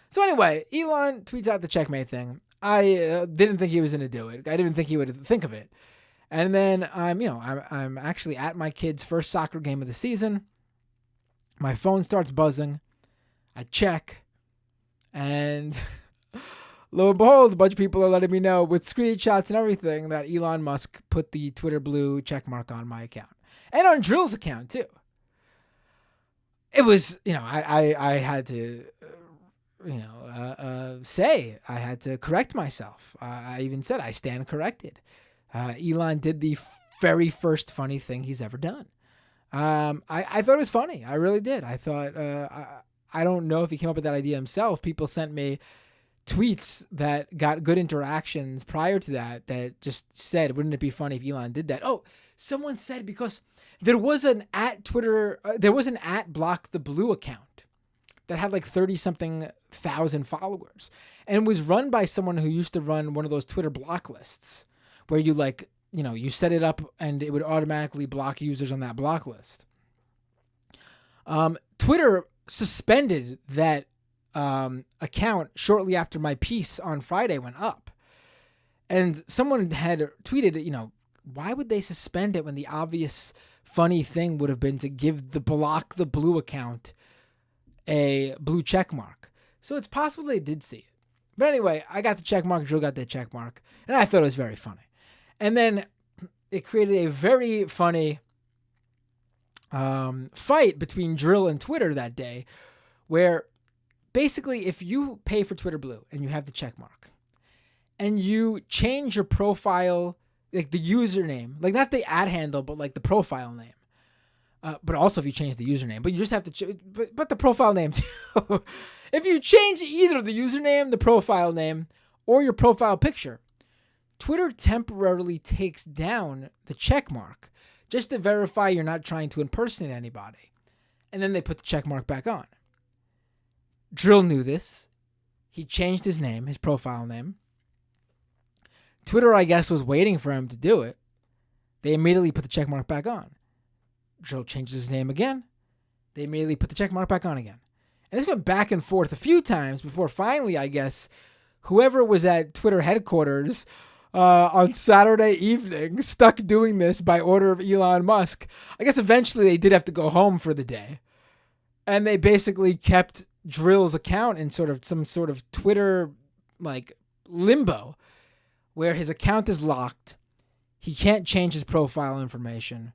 S1: So anyway, Elon tweets out the checkmate thing. I didn't think he was going to do it. I didn't think he would think of it. And then I'm actually at my kid's first soccer game of the season. My phone starts buzzing. I check, and lo and behold, a bunch of people are letting me know with screenshots and everything that Elon Musk put the Twitter Blue checkmark on my account and on Drill's account too. It was, I had to, say I had to correct myself. I even said I stand corrected. Elon did the very first funny thing he's ever done. I thought it was funny. I really did. I thought, I don't know if he came up with that idea himself. People sent me tweets that got good interactions prior to that just said, wouldn't it be funny if Elon did that? Oh, someone said because there was an at block the blue account that had like 30-something thousand followers and was run by someone who used to run one of those Twitter block lists where you you set it up and it would automatically block users on that block list. Twitter suspended that account shortly after my piece on Friday went up. And someone had tweeted, why would they suspend it when the obvious funny thing would have been to give the block the blue account a blue check mark? So it's possible they did see it. But anyway, I got the check mark, Joe got the check mark, and I thought it was very funny. And then, it created a very funny fight between Drill and Twitter that day, where basically if you pay for Twitter Blue and you have the check mark and you change your profile, like the username, like not the ad handle, but like the profile name. But also if you change the username, but you just have to, but the profile name too. If you change either the username, the profile name, or your profile picture, Twitter temporarily takes down the check mark just to verify you're not trying to impersonate anybody. And then they put the check mark back on. Drill knew this. He changed his name, his profile name. Twitter, I guess, was waiting for him to do it. They immediately put the check mark back on. Drill changed his name again. They immediately put the check mark back on again. And this went back and forth a few times before finally, I guess, whoever was at Twitter headquarters on Saturday evening stuck doing this by order of Elon Musk. I guess eventually they did have to go home for the day. And they basically kept Drill's account in some sort of Twitter like limbo where his account is locked. He can't change his profile information.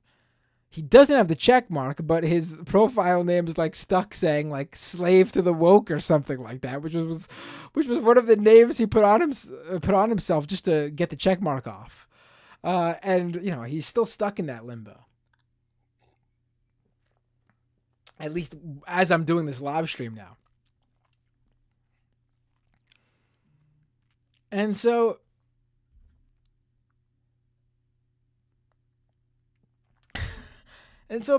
S1: He doesn't have the check mark, but his profile name is like stuck saying like slave to the woke or something like that, which was one of the names he put on himself just to get the check mark off. And he's still stuck in that limbo. At least as I'm doing this live stream now. And so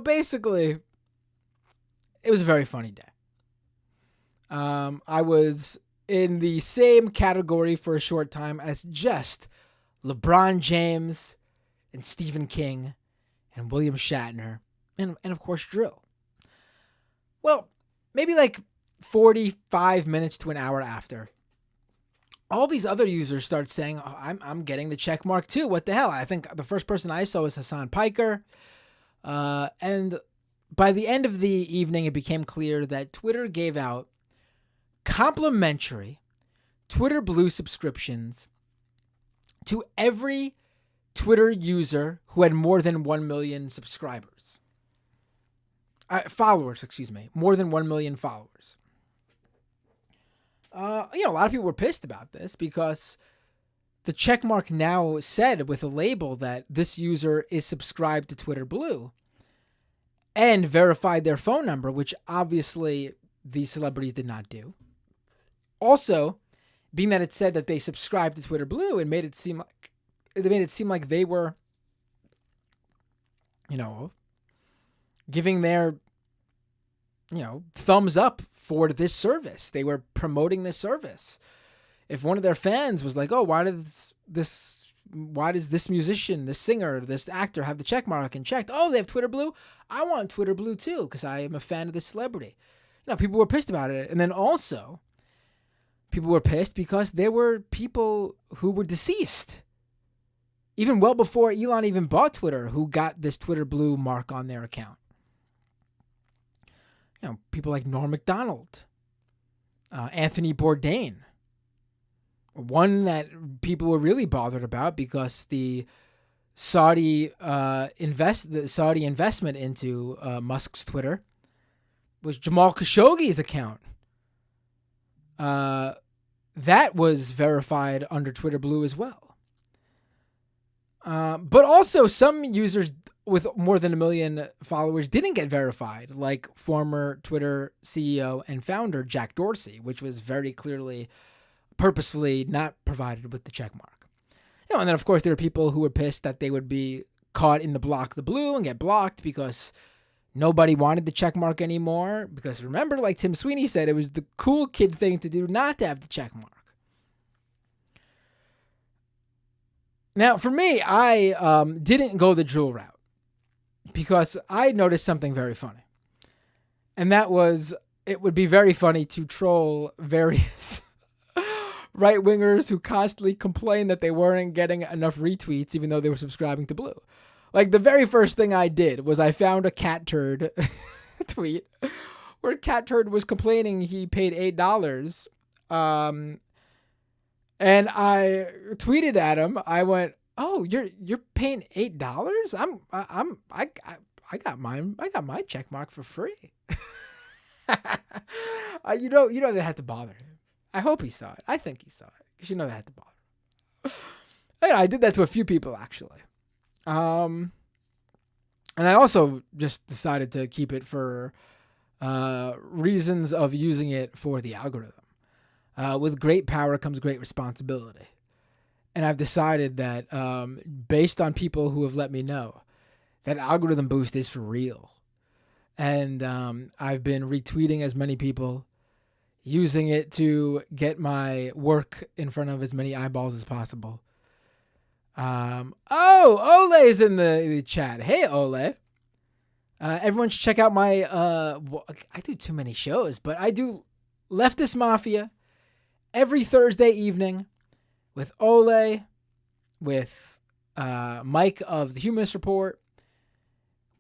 S1: basically, it was a very funny day. I was in the same category for a short time as just LeBron James and Stephen King and William Shatner and of course Drill. Well, maybe like 45 minutes to an hour after, all these other users start saying, oh, I'm getting the check mark too. What the hell? I think the first person I saw was Hassan Piker. And by the end of the evening, it became clear that Twitter gave out complimentary Twitter Blue subscriptions to every Twitter user who had more than 1 million subscribers. Followers, excuse me. More than 1 million followers. A lot of people were pissed about this because the checkmark now said with a label that this user is subscribed to Twitter Blue and verified their phone number, which obviously these celebrities did not do. Also, being that it said that they subscribed to Twitter Blue, it made it seem like they were, giving their, thumbs up for this service. They were promoting this service. If one of their fans was like, oh, why does this musician, this singer, this actor have the check mark and checked? Oh, they have Twitter Blue. I want Twitter Blue too because I am a fan of this celebrity. People were pissed about it. And then also, people were pissed because there were people who were deceased, even well before Elon even bought Twitter, who got this Twitter Blue mark on their account. People like Norm Macdonald, Anthony Bourdain. One that people were really bothered about because the Saudi investment into Musk's Twitter was Jamal Khashoggi's account. That was verified under Twitter Blue as well. But also some users with more than 1 million followers didn't get verified, like former Twitter CEO and founder Jack Dorsey, which was very clearly purposefully not provided with the check mark. And then of course there were people who were pissed that they would be caught in the block the blue and get blocked because nobody wanted the check mark anymore. Because remember, like Tim Sweeney said, it was the cool kid thing to do not to have the check mark. Now, for me, I didn't go the Drill route because I noticed something very funny. And that was, it would be very funny to troll various right-wingers who constantly complain that they weren't getting enough retweets even though they were subscribing to Blue. Like, the very first thing I did was I found a Cat Turd tweet where Cat Turd was complaining he paid $8. And I tweeted at him. I went, Oh, you're paying $8? I got mine. I got my check mark for free. You know they had to bother him. I hope he saw it. I think he saw it because they had to bother him. I did that to a few people actually. And I also just decided to keep it for reasons of using it for the algorithm. With great power comes great responsibility. And I've decided that based on people who have let me know, that algorithm boost is for real. And I've been retweeting as many people, using it to get my work in front of as many eyeballs as possible. Ole's in the chat. Hey, Ole. Everyone should check out my, I do too many shows, but I do Leftist Mafia every Thursday evening with Ole, with Mike of the Humanist Report,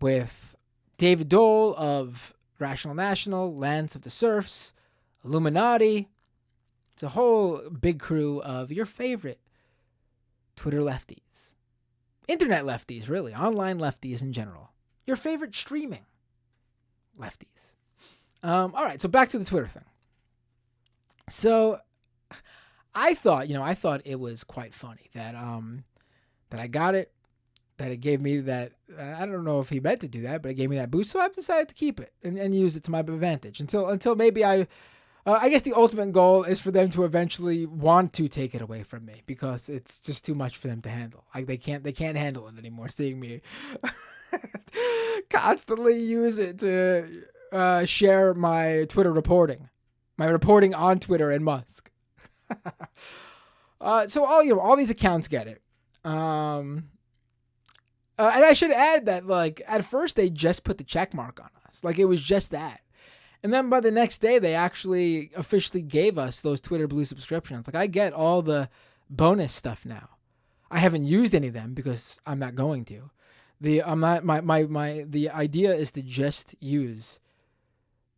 S1: with David Dole of Rational National, Lance of the Serfs, Illuminati. It's a whole big crew of your favorite Twitter lefties. Internet lefties, really. Online lefties in general. Your favorite streaming lefties. All right, so back to the Twitter thing. So I thought it was quite funny that I got it, that it gave me that, I don't know if he meant to do that, but it gave me that boost. So I've decided to keep it and use it to my advantage until maybe I guess the ultimate goal is for them to eventually want to take it away from me because it's just too much for them to handle. Like they can't handle it anymore. Seeing me constantly use it to share my Twitter reporting, my reporting on Twitter and Musk. So all these accounts get it. And I should add that, like, at first they just put the check mark on us. Like, it was just that. And then by the next day, they actually officially gave us those Twitter Blue subscriptions. Like, I get all the bonus stuff now. I haven't used any of them because I'm not going to. The idea is to just use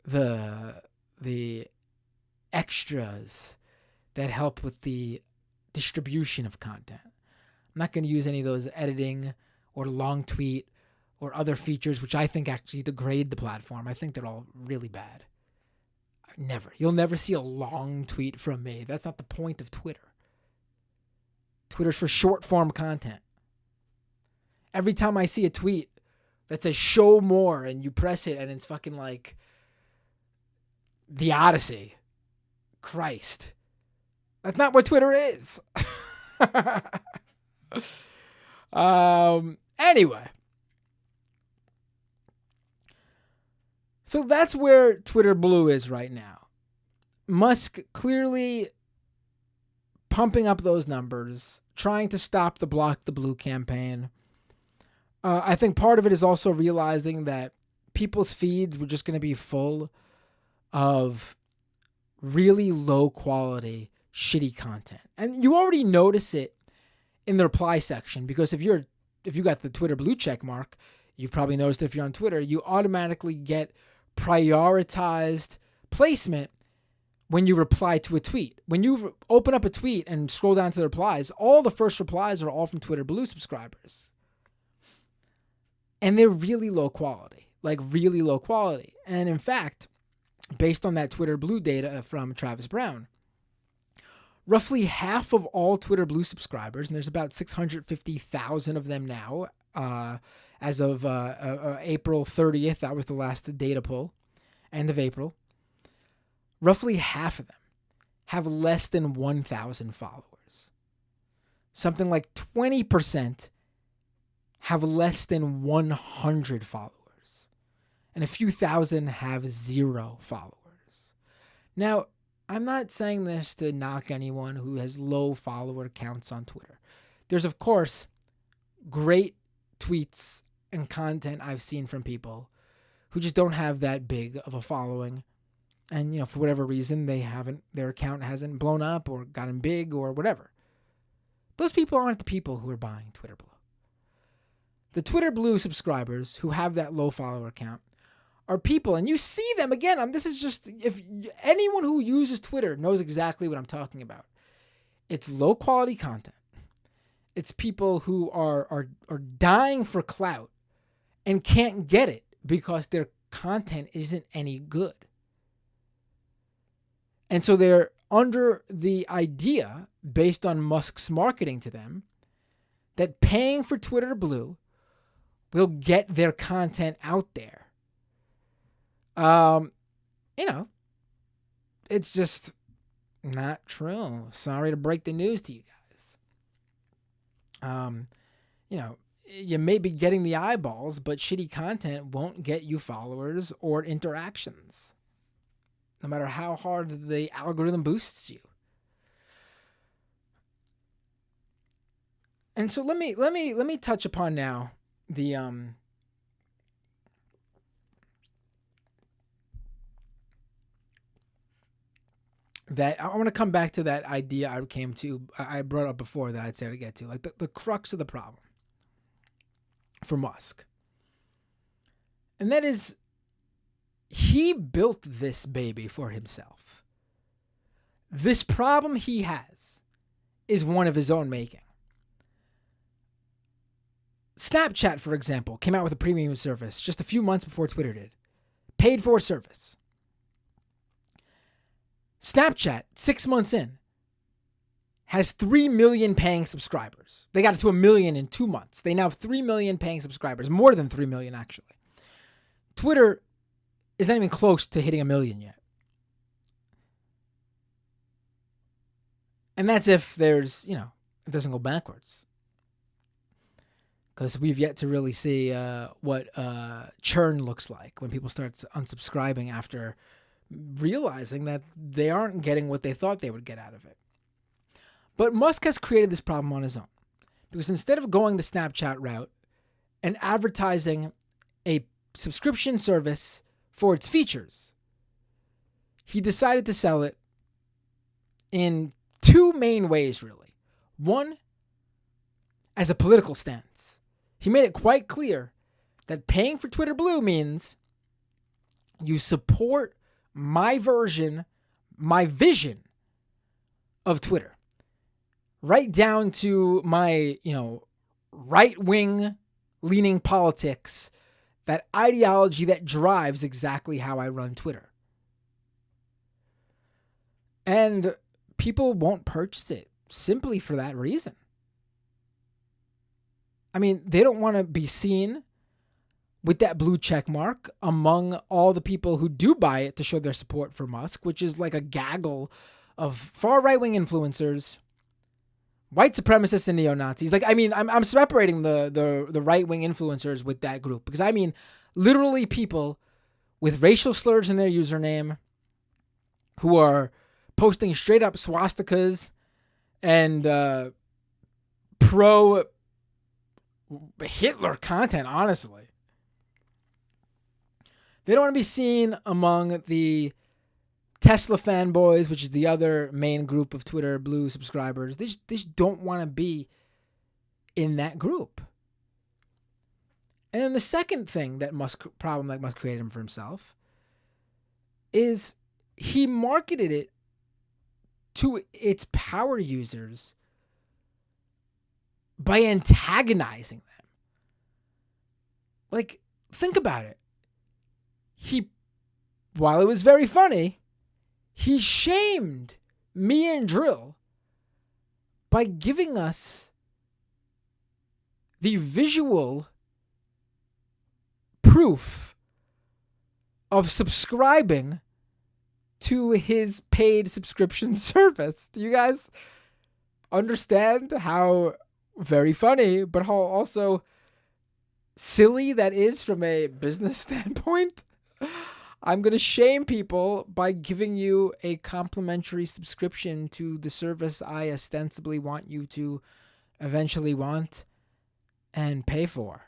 S1: the extras that help with the distribution of content. I'm not going to use any of those editing or long tweet or other features, which I think actually degrade the platform. I think they're all really bad. You'll never see a long tweet from me. That's not the point of Twitter. Twitter's for short form content. Every time I see a tweet that says show more and you press it and it's fucking like the Odyssey. Christ. That's not what Twitter is. Anyway. So that's where Twitter Blue is right now. Musk clearly pumping up those numbers, trying to stop the Block the Blue campaign. I think part of it is also realizing that people's feeds were just going to be full of really low quality, shitty content. And you already notice it in the reply section because if you got the Twitter Blue check mark, you've probably noticed if you're on Twitter, you automatically get prioritized placement when you reply to a tweet. When you open up a tweet and scroll down to the replies, all the first replies are all from Twitter Blue subscribers. And they're really low quality, like really low quality. And in fact, based on that Twitter Blue data from Travis Brown, roughly half of all Twitter Blue subscribers, and there's about 650,000 of them now, as of April 30th, that was the last data pull, end of April, roughly half of them have less than 1,000 followers. Something like 20% have less than 100 followers. And a few thousand have 0 followers. Now, I'm not saying this to knock anyone who has low follower counts on Twitter. There's, of course, great tweets and content I've seen from people who just don't have that big of a following. And, for whatever reason, their account hasn't blown up or gotten big or whatever. Those people aren't the people who are buying Twitter Blue. The Twitter Blue subscribers who have that low follower count are people, and you see them again. This is just, if anyone who uses Twitter knows exactly what I'm talking about. It's low quality content. It's people who are dying for clout and can't get it because their content isn't any good. And so they're under the idea, based on Musk's marketing to them, that paying for Twitter Blue will get their content out there. It's just not true. Sorry to break the news to you guys. You may be getting the eyeballs, but shitty content won't get you followers or interactions, no matter how hard the algorithm boosts you. And so let me touch upon now the that I want to come back to that idea I brought up before that I'd say to get to, like the crux of the problem for Musk. And that is, he built this baby for himself. This problem he has is one of his own making. Snapchat, for example, came out with a premium service just a few months before Twitter did. Paid for service. Snapchat, 6 months in, has 3 million paying subscribers. They got it to 1 million in 2 months. They now have 3 million paying subscribers, more than 3 million actually. Twitter is not even close to hitting 1 million yet. And that's if there's, it doesn't go backwards. Because we've yet to really see what churn looks like when people start unsubscribing after realizing that they aren't getting what they thought they would get out of it. But Musk has created this problem on his own. Because instead of going the Snapchat route and advertising a subscription service for its features, he decided to sell it in two main ways, really. One, as a political stance. He made it quite clear that paying for Twitter Blue means you support my vision of Twitter. Right down to my, right-wing leaning politics, that ideology that drives exactly how I run Twitter. And people won't purchase it simply for that reason. I mean, they don't want to be seen with that blue check mark among all the people who do buy it to show their support for Musk, which is like a gaggle of far right-wing influencers, white supremacists and neo-Nazis. I'm separating the right-wing influencers with that group, because I mean literally people with racial slurs in their username who are posting straight up swastikas and pro Hitler content, honestly. They don't want to be seen among the Tesla fanboys, which is the other main group of Twitter Blue subscribers. They just don't want to be in that group. And then the second thing that Musk created for himself is he marketed it to its power users by antagonizing them. Like, think about it. While it was very funny, he shamed me and Drill by giving us the visual proof of subscribing to his paid subscription service. Do you guys understand how very funny, but how also silly that is from a business standpoint? I'm going to shame people by giving you a complimentary subscription to the service I ostensibly want you to eventually want and pay for.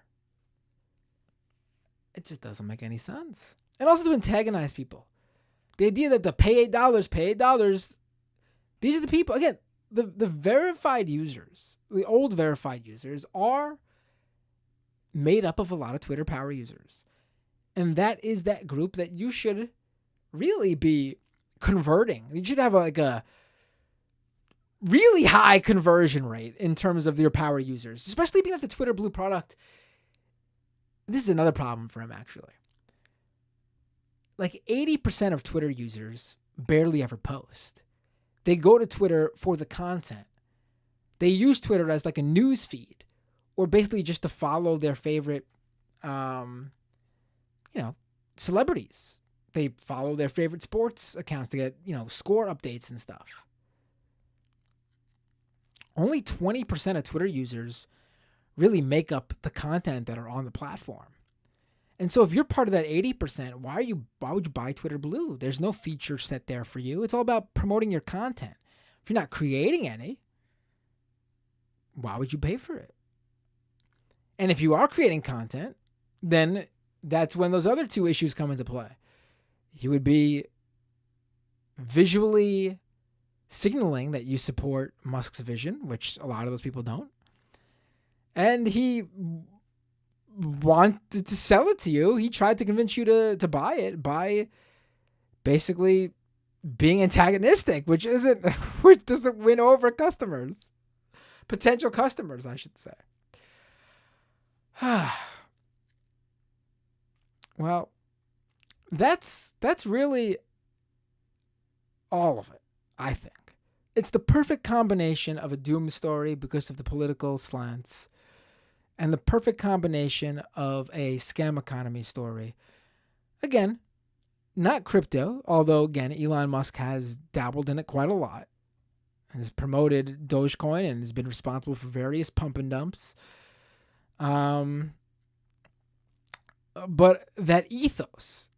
S1: It just doesn't make any sense. And also to antagonize people. The idea that the pay $8, these are the people, again, the verified users, the old verified users are made up of a lot of Twitter power users. And that is that group that you should really be converting. You should have a really high conversion rate in terms of their power users, especially being that the Twitter Blue product. This is another problem for him, actually. Like 80% of Twitter users barely ever post. They go to Twitter for the content. They use Twitter as like a news feed, or basically just to follow their favorite, celebrities. They follow their favorite sports accounts to get, score updates and stuff. Only 20% of Twitter users really make up the content that are on the platform. And so if you're part of that 80%, why would you buy Twitter Blue? There's no feature set there for you. It's all about promoting your content. If you're not creating any, why would you pay for it? And if you are creating content, then that's when those other two issues come into play. You would be visually signaling that you support Musk's vision, which a lot of those people don't. And he wanted to sell it to you. He tried to convince you to buy it by basically being antagonistic, which doesn't win over customers. Potential customers, I should say. Well, that's really all of it, I think. It's the perfect combination of a doom story because of the political slants, and the perfect combination of a scam economy story. Again, not crypto, although, again, Elon Musk has dabbled in it quite a lot, has promoted Dogecoin and has been responsible for various pump and dumps. But that ethos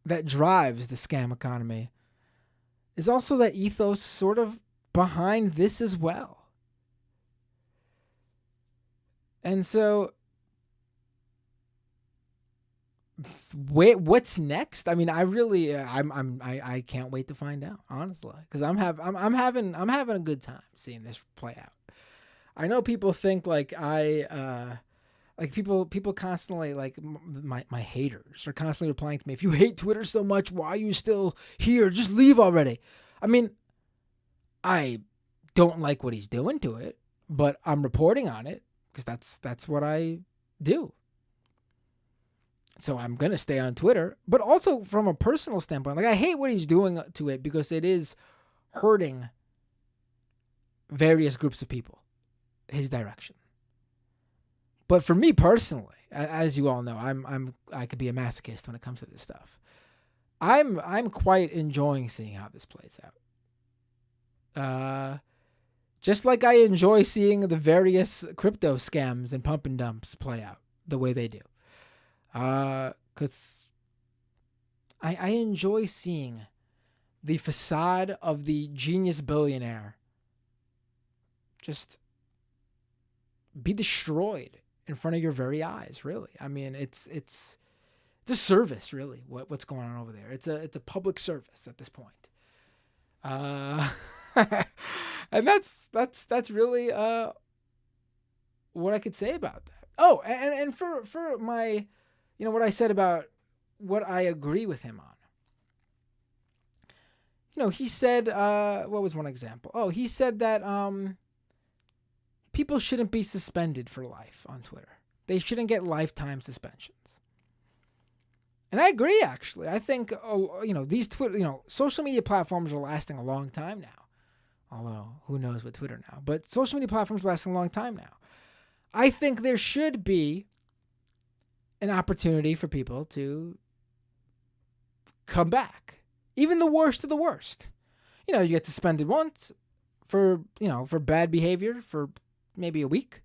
S1: that drives the scam economy is also that ethos sort of behind this as well. And so, what's next? I mean, I can't wait to find out, honestly, because I'm having a good time seeing this play out. I know people think people constantly, like my haters are constantly replying to me, if you hate Twitter so much, why are you still here? Just leave already. I mean, I don't like what he's doing to it, but I'm reporting on it because that's what I do. So I'm going to stay on Twitter, but also from a personal standpoint, like I hate what he's doing to it because it is hurting various groups of people, his direction. But for me personally, as you all know, I could be a masochist when it comes to this stuff. I'm quite enjoying seeing how this plays out. Just like I enjoy seeing the various crypto scams and pump and dumps play out the way they do. Because I enjoy seeing the facade of the genius billionaire just be destroyed in front of your very eyes, really. I mean, it's a service, really, what's going on over there. It's a public service at this point. And that's really what I could say about that. Oh, and for my, what I said about what I agree with him on. He said, what was one example? Oh, he said that people shouldn't be suspended for life on Twitter. They shouldn't get lifetime suspensions. And I agree, actually. I think, these Twitter, social media platforms are lasting a long time now. Although, who knows with Twitter now. But social media platforms are lasting a long time now. I think there should be an opportunity for people to come back. Even the worst of the worst. You get suspended once for bad behavior for maybe a week.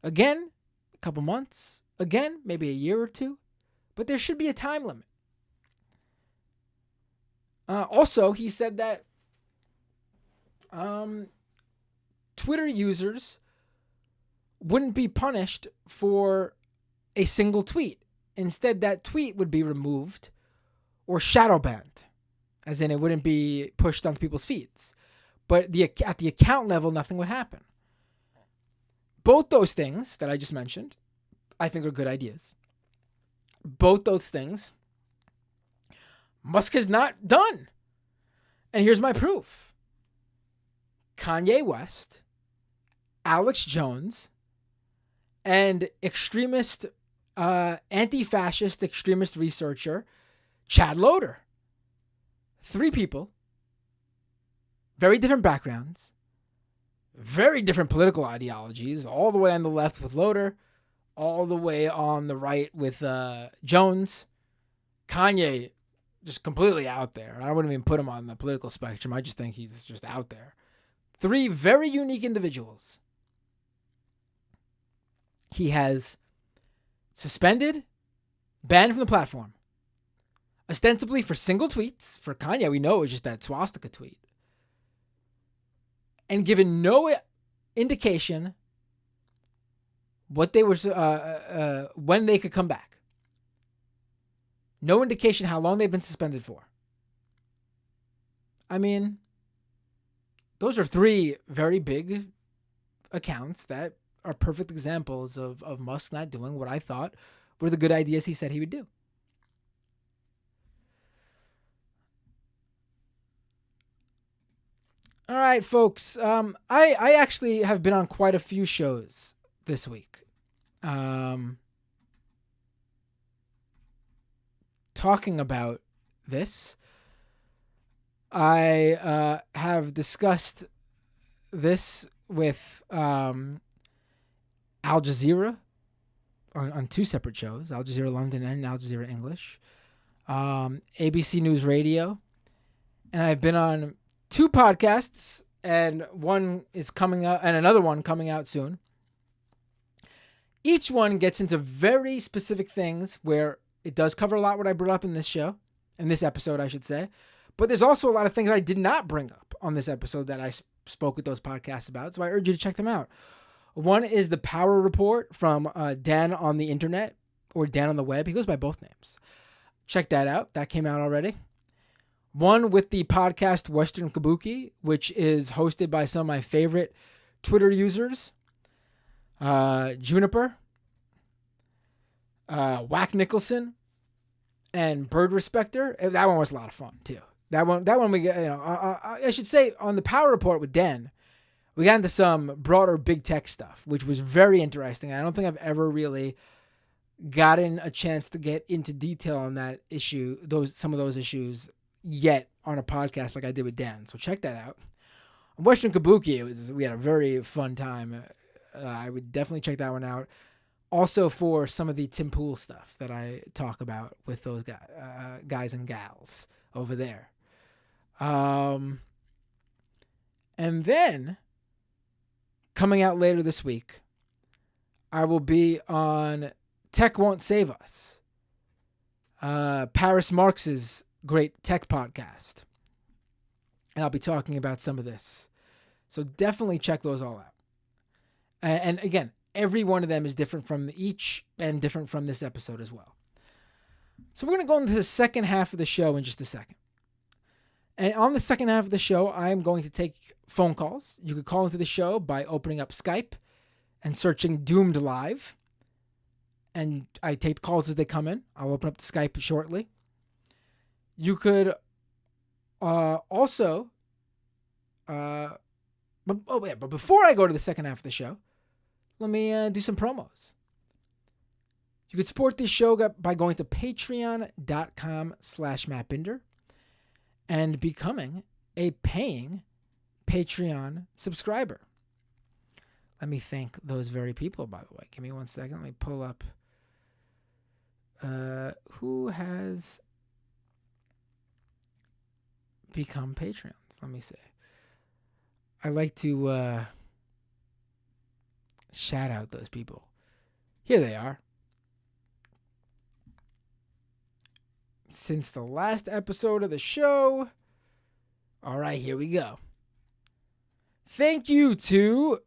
S1: Again, a couple months. Again, maybe a year or two. But there should be a time limit. Also, he said that Twitter users wouldn't be punished for a single tweet. Instead, that tweet would be removed or shadow banned, as in it wouldn't be pushed onto people's feeds. But at the account level, nothing would happen. Both those things that I just mentioned, I think are good ideas. Both those things, Musk has not done. And here's my proof. Kanye West, Alex Jones, and extremist, anti-fascist extremist researcher Chad Loder. 3 people, very different backgrounds, very different political ideologies, all the way on the left with Loder, all the way on the right with Jones. Kanye, just completely out there. I wouldn't even put him on the political spectrum. I just think he's just out there. 3 very unique individuals. He has suspended, banned from the platform, ostensibly for single tweets. For Kanye, we know it was just that swastika tweet. And given no indication what they were, when they could come back. No indication how long they've been suspended for. I mean, those are 3 very big accounts that are perfect examples of Musk not doing what I thought were the good ideas he said he would do. All right, folks. I actually have been on quite a few shows this week. Talking about this. I have discussed this with Al Jazeera on 2 separate shows, Al Jazeera London and Al Jazeera English, ABC News Radio, and I've been on 2 podcasts, and one is coming out, and another one coming out soon. Each one gets into very specific things where it does cover a lot what I brought up in this show, in this episode, I should say. But there's also a lot of things I did not bring up on this episode that I spoke with those podcasts about. So I urge you to check them out. One is the Power Report from Dan on the internet, or Dan on the web. He goes by both names. Check that out. That came out already. One with the podcast Western Kabuki, which is hosted by some of my favorite Twitter users. Juniper, Whack Nicholson, and Bird Respecter. That one was a lot of fun too. That one we got, I should say on the Power Report with Dan, we got into some broader big tech stuff, which was very interesting. I don't think I've ever really gotten a chance to get into detail on that issue, some of those issues yet on a podcast like I did with Dan. So check that out. On Western Kabuki, we had a very fun time. I would definitely check that one out. Also for some of the Tim Pool stuff that I talk about with those guys and gals over there. And then coming out later this week, I will be on Tech Won't Save Us, Paris Marx's great tech podcast. And I'll be talking about some of this. So definitely check those all out. And again, every one of them is different from each and different from this episode as well. So we're going to go into the second half of the show in just a second. And on the second half of the show, I'm going to take phone calls. You could call into the show by opening up Skype and searching Doomed Live. And I take the calls as they come in. I'll open up the Skype shortly. You could also... But before I go to the second half of the show, let me do some promos. You could support this show by going to patreon.com/MattBinder and becoming a paying Patreon subscriber. Let me thank those very people, by the way. Give me 1 second. Let me pull up who has become Patreons. Let me see. I like to shout out those people. Here they are. Since the last episode of the show. All right, here we go. Thank you to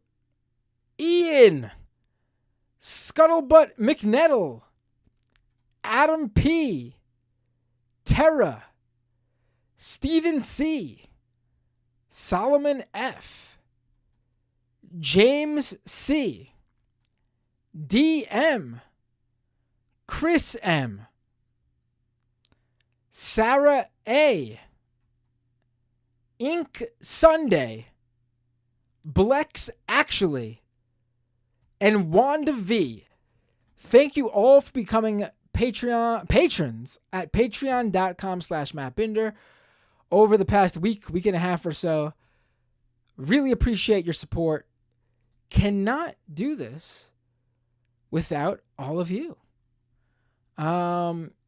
S1: Ian, Scuttlebutt McNettle, Adam P, Tara, Stephen C, Solomon F, James C, DM, Chris M, Sarah A, Ink Sunday, Blex Actually, and Wanda V. Thank you all for becoming patrons at patreon.com/MattBinder over the past week and a half or so. Really appreciate your support. Cannot do this without all of you.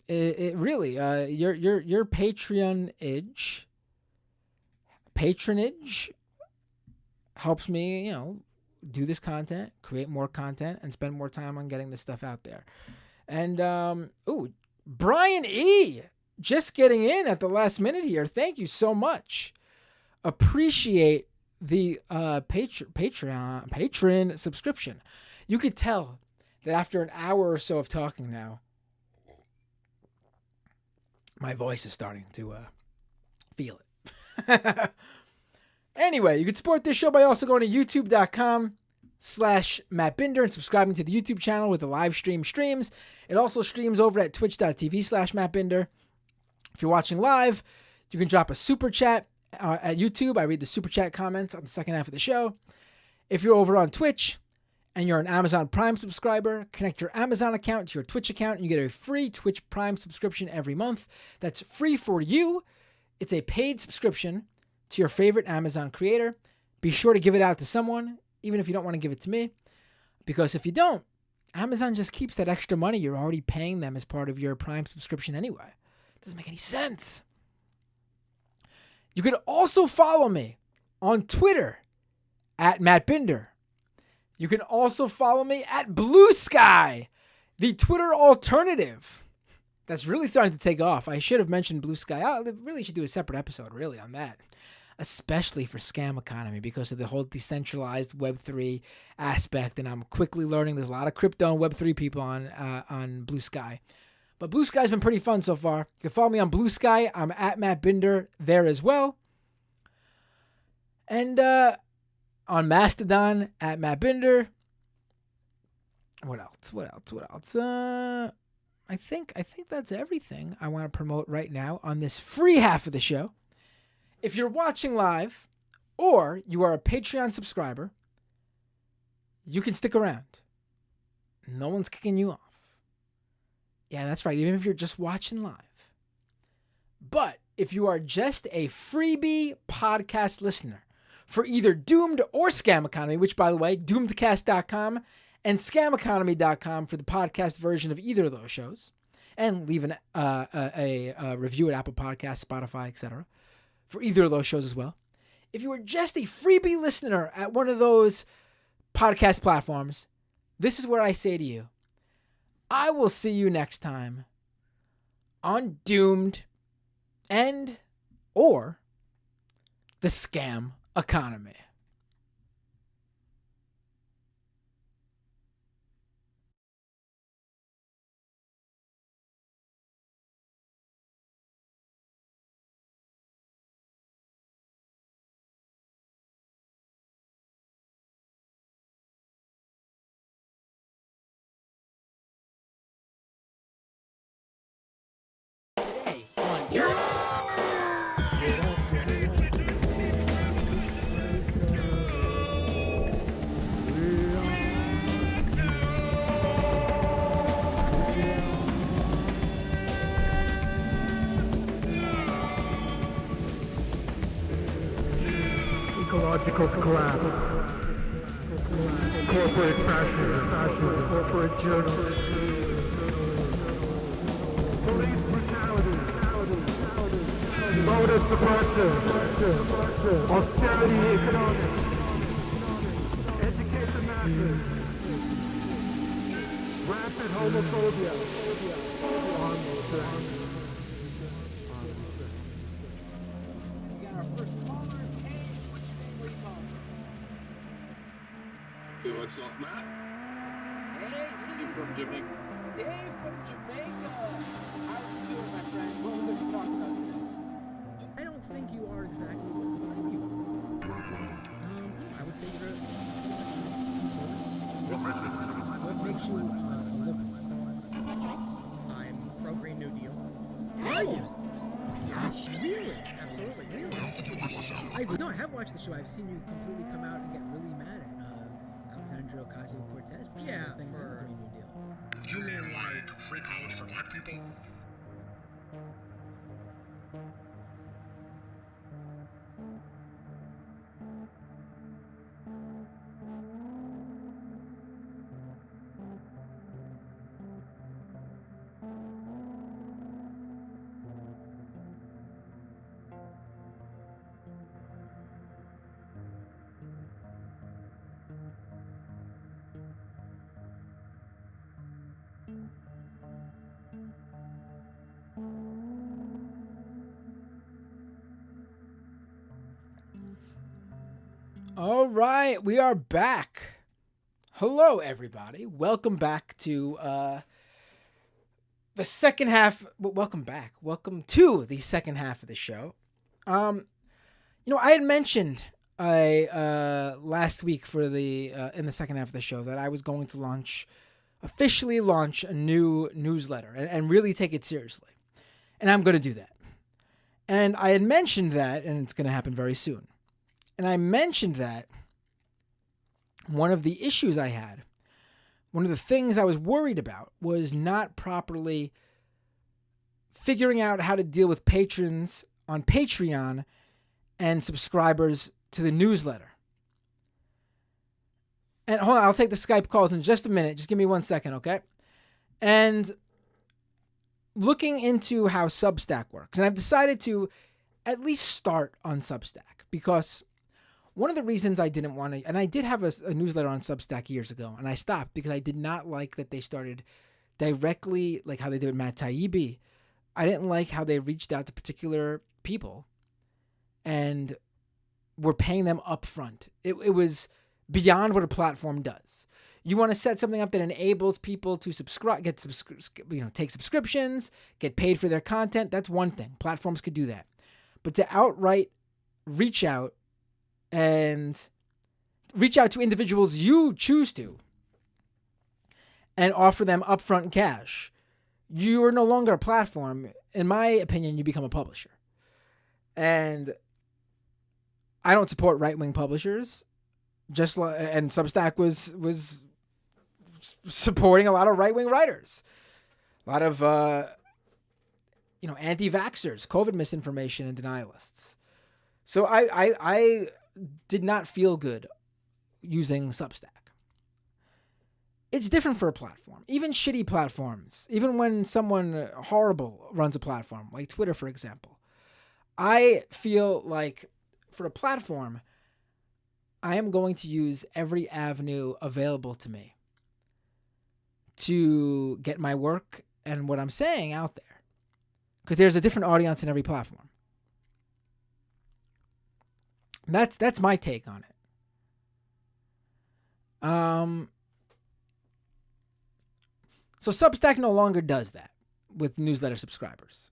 S1: It really, your patronage helps me, do this content, create more content, and spend more time on getting this stuff out there. And, Brian E. just getting in at the last minute here. Thank you so much. Appreciate the patron subscription. You could tell that after an hour or so of talking now, my voice is starting to feel it. Anyway, you can support this show by also going to youtube.com/MattBinder and subscribing to the YouTube channel with the live streams. It also streams over at twitch.tv/MattBinder. If you're watching live, you can drop a super chat at YouTube. I read the super chat comments on the second half of the show. If you're over on Twitch and you're an Amazon Prime subscriber, connect your Amazon account to your Twitch account and you get a free Twitch Prime subscription every month. That's free for you. It's a paid subscription to your favorite Amazon creator. Be sure to give it out to someone, even if you don't want to give it to me, because if you don't, Amazon just keeps that extra money you're already paying them as part of your Prime subscription anyway. It doesn't make any sense. You could also follow me on Twitter at MattBinder. You can also follow me at Blue Sky, the Twitter alternative. That's really starting to take off. I should have mentioned Blue Sky. I really should do a separate episode really on that, especially for scam economy because of the whole decentralized Web3 aspect. And I'm quickly learning there's a lot of crypto and Web3 people on Blue Sky. But Blue Sky's been pretty fun so far. You can follow me on Blue Sky. I'm at MattBinder there as well. And on Mastodon at MattBinder. What else? I think that's everything I want to promote right now on this free half of the show. If you're watching live or you are a Patreon subscriber, you can stick around. No one's kicking you off. Yeah, that's right. Even if you're just watching live. But if you are just a freebie podcast listener for either Doomed or Scam Economy, which, by the way, doomedcast.com and scameconomy.com for the podcast version of either of those shows, and leave a review at Apple Podcasts, Spotify, etc. for either of those shows as well. If you are just a freebie listener at one of those podcast platforms, this is where I say to you, I will see you next time on Doomed and or the Scam Economy.
S3: Ecological collapse, corporate fascism, corporate journalism, police brutality, voter suppression, austerity economics, educate the masses, rampant homophobia,
S4: What's up, Matt?
S1: Hey,
S4: You from Jamaica?
S1: Dave from Jamaica. How are you doing, my friend? What are we going to talk about today? I don't think you are exactly what you claim you are. I would say you're a conservative. What makes you a liberal?
S5: I'm pro-Green New Deal.
S1: Are you?
S5: Yes, really, absolutely. No, I have watched the show. I've seen you completely come out and get really mad at Alexandria Ocasio-Cortez for some of the things in the Green New Deal.
S6: You mean like free college for black people?
S1: All right, we are back. Hello, everybody. Welcome back to the second half. Welcome back. Welcome to the second half of the show. I had mentioned last week for the in the second half of the show that I was going to officially launch a new newsletter and really take it seriously, and I'm going to do that. And I had mentioned that, and it's going to happen very soon. And I mentioned that one of the issues I had, one of the things I was worried about was not properly figuring out how to deal with patrons on Patreon and subscribers to the newsletter. And hold on, I'll take the Skype calls in just a minute. Just give me 1 second, okay? And looking into how Substack works, and I've decided to at least start on Substack because one of the reasons I didn't want to, and I did have a newsletter on Substack years ago, and I stopped because I did not like that they started directly, like how they did with Matt Taibbi. I didn't like how they reached out to particular people and were paying them up front. It was beyond what a platform does. You want to set something up that enables people to subscribe, take subscriptions, get paid for their content. That's one thing. Platforms could do that. But to outright reach out to individuals you choose to and offer them upfront cash, you are no longer a platform. In my opinion, you become a publisher. And I don't support right-wing publishers. And Substack was supporting a lot of right-wing writers, a lot of anti-vaxxers, COVID misinformation, and denialists. So I did not feel good using Substack. It's different for a platform. Even shitty platforms, even when someone horrible runs a platform, like Twitter, for example, I feel like for a platform, I am going to use every avenue available to me to get my work and what I'm saying out there. Because there's a different audience in every platform. That's my take on it. So Substack no longer does that with newsletter subscribers.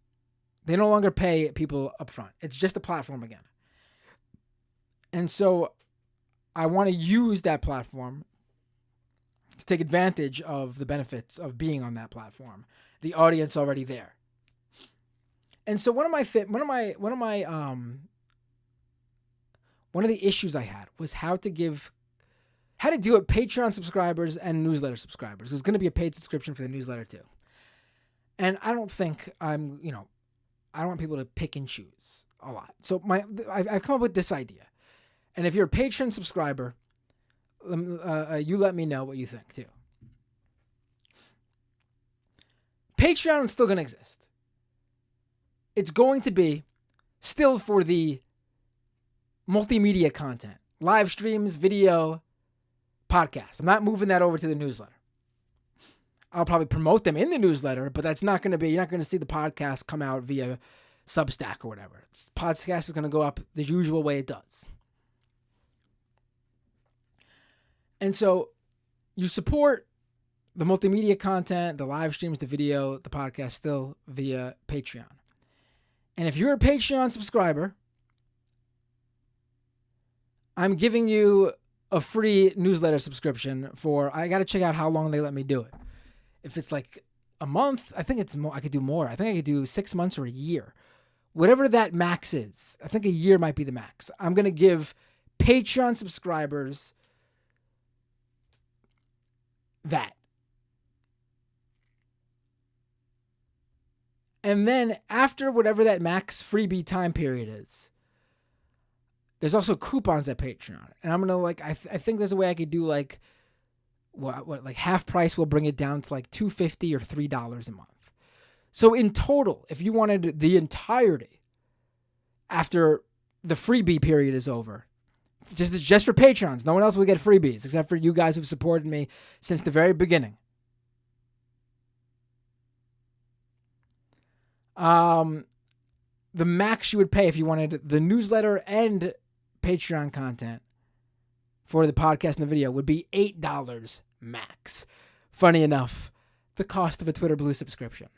S1: They no longer pay people up front. It's just a platform again. And so I want to use that platform to take advantage of the benefits of being on that platform. The audience already there. And so one of the issues I had was how to deal with Patreon subscribers and newsletter subscribers. There's going to be a paid subscription for the newsletter too. And I don't think I don't want people to pick and choose a lot. So I've come up with this idea. And if you're a Patreon subscriber, you let me know what you think too. Patreon is still going to exist. It's going to be still for the multimedia content, live streams, video, podcast. I'm not moving that over to the newsletter. I'll probably promote them in the newsletter, but that's not going to be, you're not going to see the podcast come out via Substack or whatever. Podcast is going to go up the usual way it does. And so you support the multimedia content, the live streams, the video, the podcast still via Patreon. And if you're a Patreon subscriber, I'm giving you a free newsletter subscription I got to check out how long they let me do it. If it's like a month, I think it's more, I could do more. I think I could do 6 months or a year whatever that max is, I think a year might be the max. I'm going to give Patreon subscribers that. And then after whatever that max freebie time period is, there's also coupons at Patreon. And I'm going to I think there's a way I could do like half price will bring it down to like $2.50 or $3 a month. So in total, if you wanted the entirety after the freebie period is over, just for Patrons, no one else will get freebies except for you guys who've supported me since the very beginning. The max you would pay if you wanted the newsletter and Patreon content for the podcast and the video would be $8 max. Funny enough, the cost of a Twitter Blue subscription.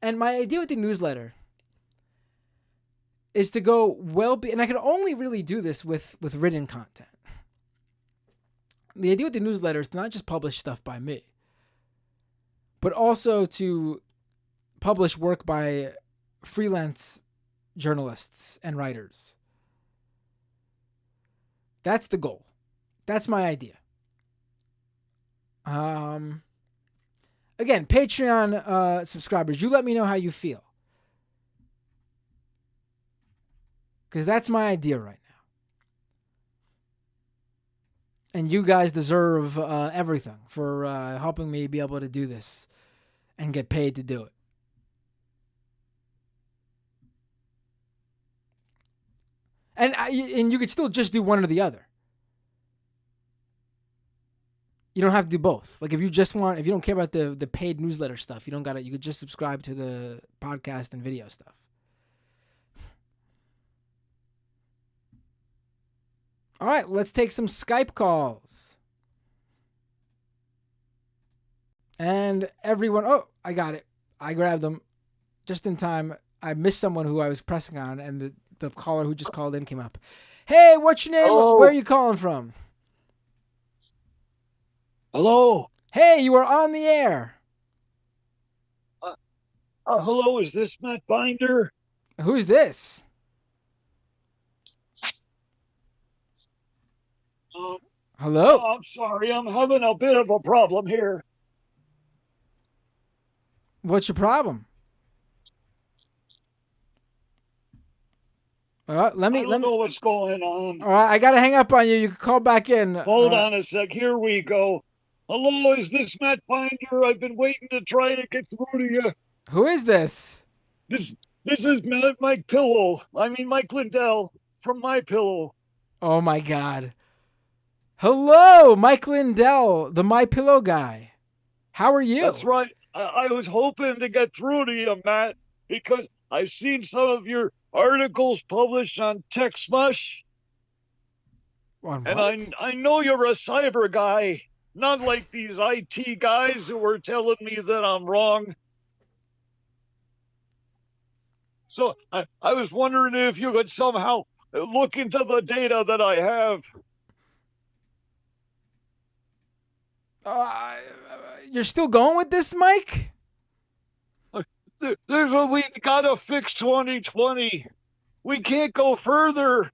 S1: And my idea with the newsletter is to go and I can only really do this with written content. The idea with the newsletter is to not just publish stuff by me, but also to publish work by freelance journalists and writers. That's the goal. That's my idea. Again, Patreon subscribers, you let me know how you feel. Because that's my idea right now. And you guys deserve everything for helping me be able to do this and get paid to do it. And you could still just do one or the other. You don't have to do both. Like if you don't care about the paid newsletter stuff, you could just subscribe to the podcast and video stuff. All right, let's take some Skype calls. And everyone, I got it. I grabbed them just in time. I missed someone who I was pressing on, and the caller who just called in came up. Hey, what's your name?
S7: Hello.
S1: Where are you calling from?
S7: Hello.
S1: Hey, you are on the air.
S7: Hello, is this Matt Binder?
S1: Who's this? Hello?
S7: I'm sorry, I'm having a bit of a problem here.
S1: What's your problem? Let me
S7: know what's going on.
S1: All right, I got to hang up on you. You can call back in.
S7: Hold on a sec. Here we go. Hello, is this Matt Binder? I've been waiting to try to get through to you.
S1: Who is this?
S7: This is Mike Lindell from My Pillow.
S1: Oh my God. Hello, Mike Lindell, the My Pillow guy. How are you?
S7: That's right. I was hoping to get through to you, Matt, because I've seen some of your articles published on Tech Smush.
S1: On
S7: and
S1: what?
S7: I know you're a cyber guy, not like these IT guys who were telling me that I'm wrong. So I was wondering if you could somehow look into the data that I have.
S1: You're still going with this, Mike?
S7: We gotta fix 2020. We can't go further.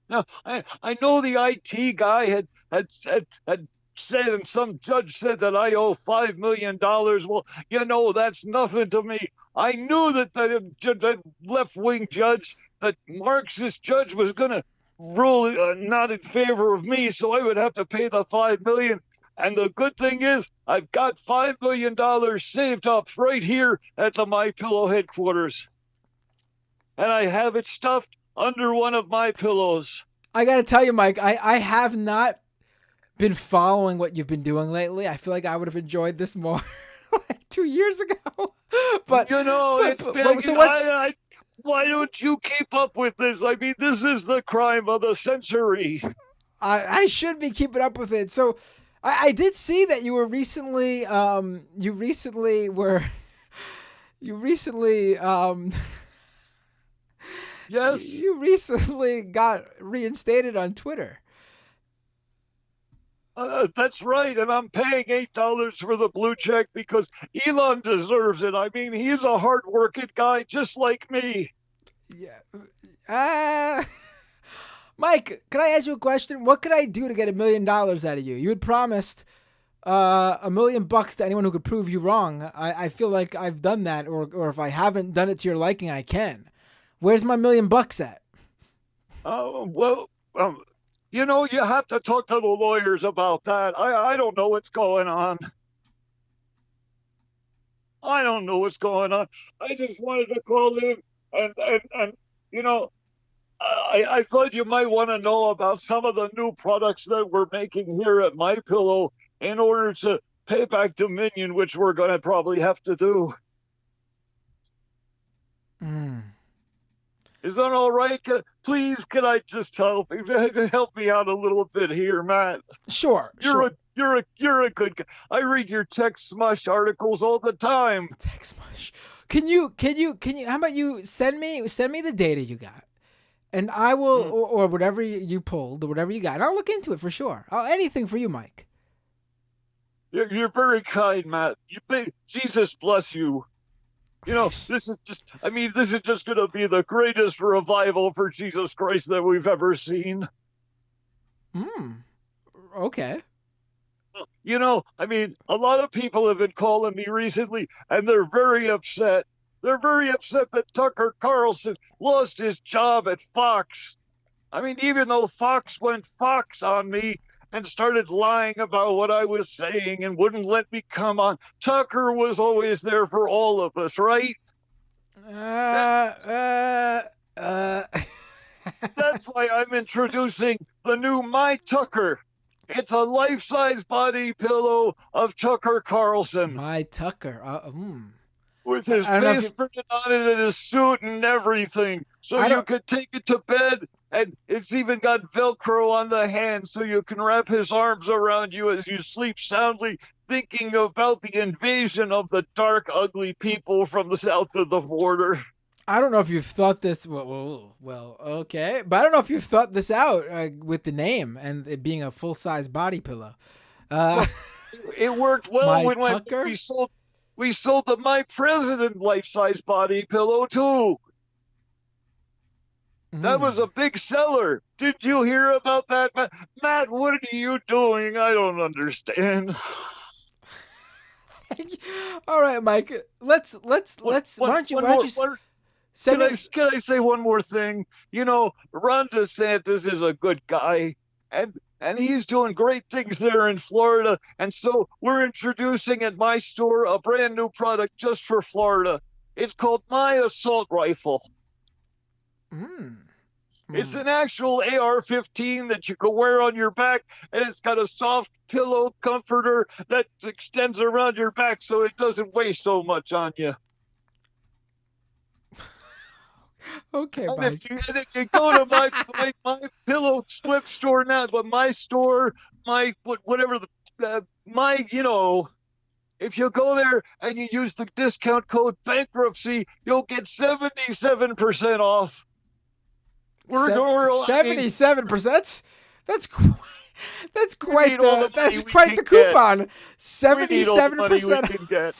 S7: Now, I know the IT guy had said, and some judge said that I owe $5 million. Well, that's nothing to me. I knew that the left-wing judge, that Marxist judge, was going to rule not in favor of me, so I would have to pay the $5 million. And the good thing is, I've got $5 million saved up right here at the My Pillow headquarters, and I have it stuffed under one of my pillows.
S1: I got to tell you, Mike, I have not been following what you've been doing lately. I feel like I would have enjoyed this more like 2 years ago. But
S7: why don't you keep up with this? I mean, this is the crime of the century.
S1: I should be keeping up with it. So I did see that you were recently
S7: Yes.
S1: You recently got reinstated on Twitter.
S7: That's right, and I'm paying $8 for the blue check because Elon deserves it. I mean, he's a hard-working guy just like me.
S1: Yeah. Mike, can I ask you a question? What could I do to get $1 million out of you? You had promised $1 million to anyone who could prove you wrong. I feel like I've done that, or if I haven't done it to your liking, I can. Where's my $1 million at?
S7: Well, you know, you have to talk to the lawyers about that. I don't know what's going on. I don't know what's going on. I just wanted to call in and you know, I thought you might want to know about some of the new products that we're making here at My Pillow in order to pay back Dominion, which we're going to probably have to do. Is that all right? Please, can I just help me out a little bit here, Matt?
S1: Sure.
S7: You're a good guy. I read your Tech Smush articles all the time.
S1: Tech Smush. Can you? How about you send me the data you got, and I will, or whatever you pulled, or whatever you got, and I'll look into it for sure. Anything for you, Mike.
S7: You're very kind, Matt. Jesus bless you. You know, this is just going to be the greatest revival for Jesus Christ that we've ever seen.
S1: Okay.
S7: You know, I mean, a lot of people have been calling me recently, and they're very upset. They're very upset that Tucker Carlson lost his job at Fox. I mean, even though Fox went Fox on me and started lying about what I was saying and wouldn't let me come on, Tucker was always there for all of us, right? That's why I'm introducing the new My Tucker. It's a life-size body pillow of Tucker Carlson.
S1: My Tucker.
S7: With his face printed on it and his suit and everything. So you could take it to bed, and it's even got Velcro on the hand so you can wrap his arms around you as you sleep soundly, thinking about the invasion of the dark, ugly people from the south of the border.
S1: I don't know if you've thought this. Well, okay, but I don't know if you've thought this out with the name and it being a full-size body pillow.
S7: It worked well when
S1: Tucker?
S7: we sold the My President life-size body pillow too. That was a big seller. Did you hear about that, Matt? What are you doing? I don't understand.
S1: All right, Mike. Let's. Why don't you?
S7: Can I say one more thing? You know, Ron DeSantis is a good guy, and he's doing great things there in Florida. And so we're introducing at my store a brand new product just for Florida. It's called My Assault Rifle. It's an actual AR-15 that you can wear on your back, and it's got a soft pillow comforter that extends around your back so it doesn't weigh so much on you.
S1: Okay,
S7: and
S1: Mike.
S7: if you go to my pillow flip store now, but my store, whatever if you go there and you use the discount code bankruptcy, you'll get 77% off.
S1: 77%. That's quite the coupon. 77%.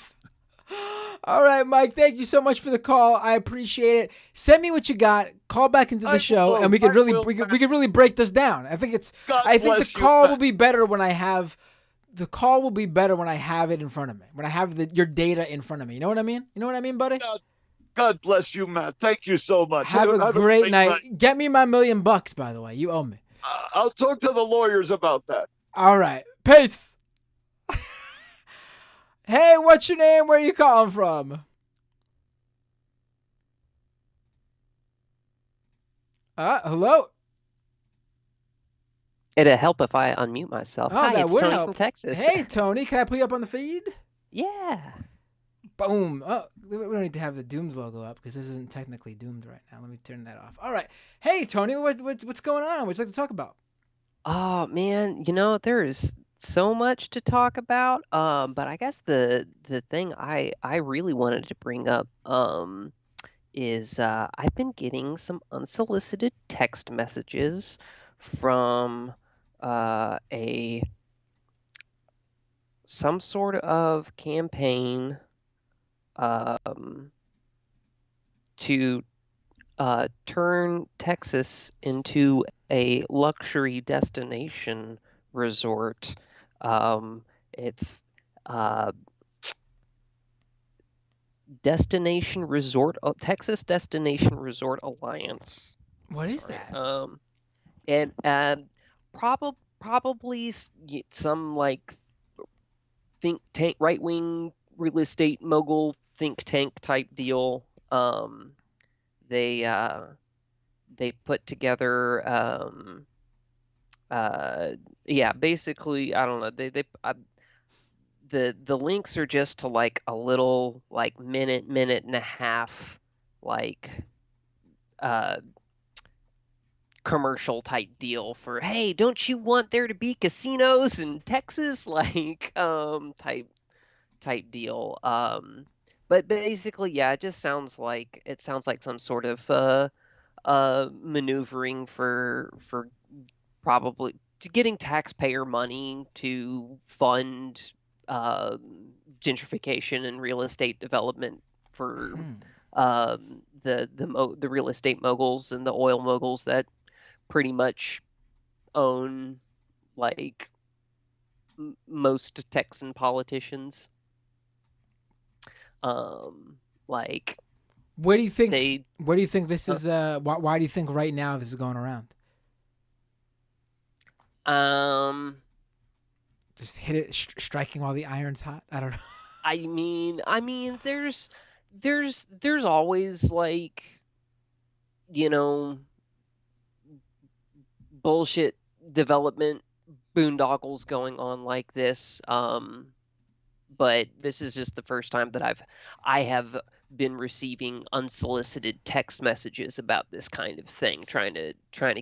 S1: All right, Mike. Thank you so much for the call. I appreciate it. Send me what you got. Call back into the show, and we could really break this down. I think the call will be better when I have it in front of me. When I have your data in front of me. You know what I mean? You know what I mean, buddy?
S7: God bless you, Matt. Thank you so much.
S1: Have a great night. Get me my $1 million, by the way. You owe me.
S7: I'll talk to the lawyers about that.
S1: All right. Peace. Hey, what's your name? Where are you calling from? Hello?
S8: It'd help if I unmute myself.
S1: Oh,
S8: Hi,
S1: that
S8: it's
S1: would
S8: Tony
S1: help.
S8: from Texas.
S1: Hey, Tony. Can I put you up on the feed?
S8: Yeah.
S1: Boom. Oh, we don't need to have the Doomed logo up because this isn't technically Doomed right now. Let me turn that off. All right. Hey, Tony, what's going on? What'd you like to talk about?
S8: Oh, man, there is so much to talk about. But I guess the thing I really wanted to bring up is I've been getting some unsolicited text messages from a some sort of campaign um, to turn Texas into a luxury destination resort. It's uh, Destination Resort, Texas Destination Resort Alliance.
S1: What is
S8: Sorry.
S1: that?
S8: And probably some like think tank, right wing real estate mogul think tank type deal. They put together yeah, basically I don't know, the links are just to like a little like minute and a half like uh commercial type deal for, hey, don't you want there to be casinos in Texas, like type deal. But basically, yeah, it sounds like some sort of maneuvering for probably getting taxpayer money to fund uh, gentrification and real estate development for the real estate moguls and the oil moguls that pretty much own like most Texan politicians. Like
S1: Where do you think?
S8: they
S1: Where do you think this is? Why do you think right now this is going around?
S8: um
S1: Just hit it, striking while the iron's hot. I don't know.
S8: there's always like, you know, bullshit development boondoggles going on like this. But this is just the first time that I have been receiving unsolicited text messages about this kind of thing, trying to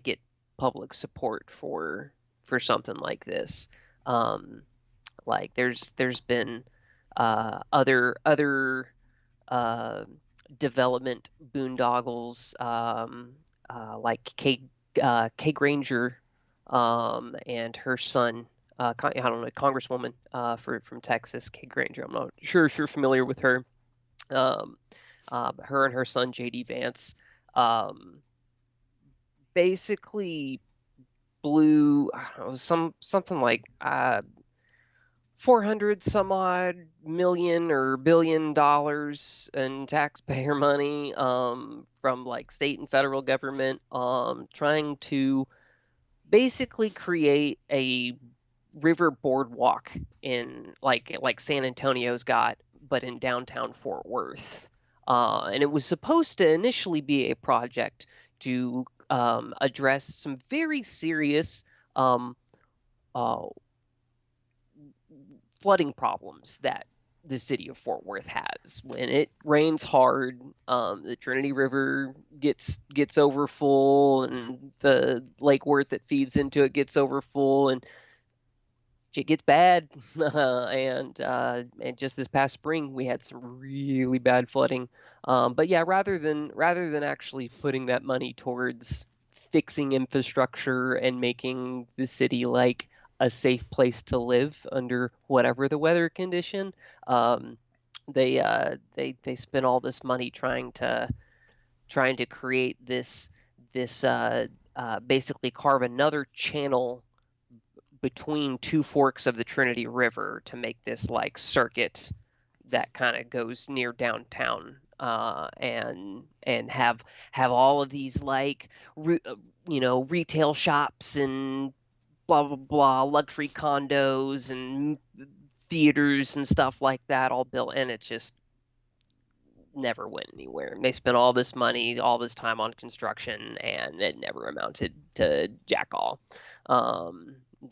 S8: get public support for something like this. Like there's been other development boondoggles, like Kay Granger and her son, I don't know, Congresswoman from Texas, Kay Granger. I'm not sure if you're familiar with her. Um, Her and her son JD Vance um, basically blew, I don't know, something like 400 some odd million or $1 billion in taxpayer money from like state and federal government, trying to basically create a river boardwalk in like San Antonio's got, but in downtown Fort Worth. And it was supposed to initially be a project to address some very serious uh, flooding problems that the city of Fort Worth has. When it rains hard, the Trinity River gets over full, and the Lake Worth that feeds into it gets over full, and it gets bad. And just this past spring, we had some really bad flooding. But yeah, rather than actually putting that money towards fixing infrastructure and making the city like a safe place to live under whatever the weather condition, they spent all this money trying to create this basically carve another channel between two forks of the Trinity River to make this like circuit that kind of goes near downtown, and have all of these like retail shops and blah blah blah, luxury condos and theaters and stuff like that all built, and it just never went anywhere. They spent all this money, all this time on construction, and it never amounted to jack all.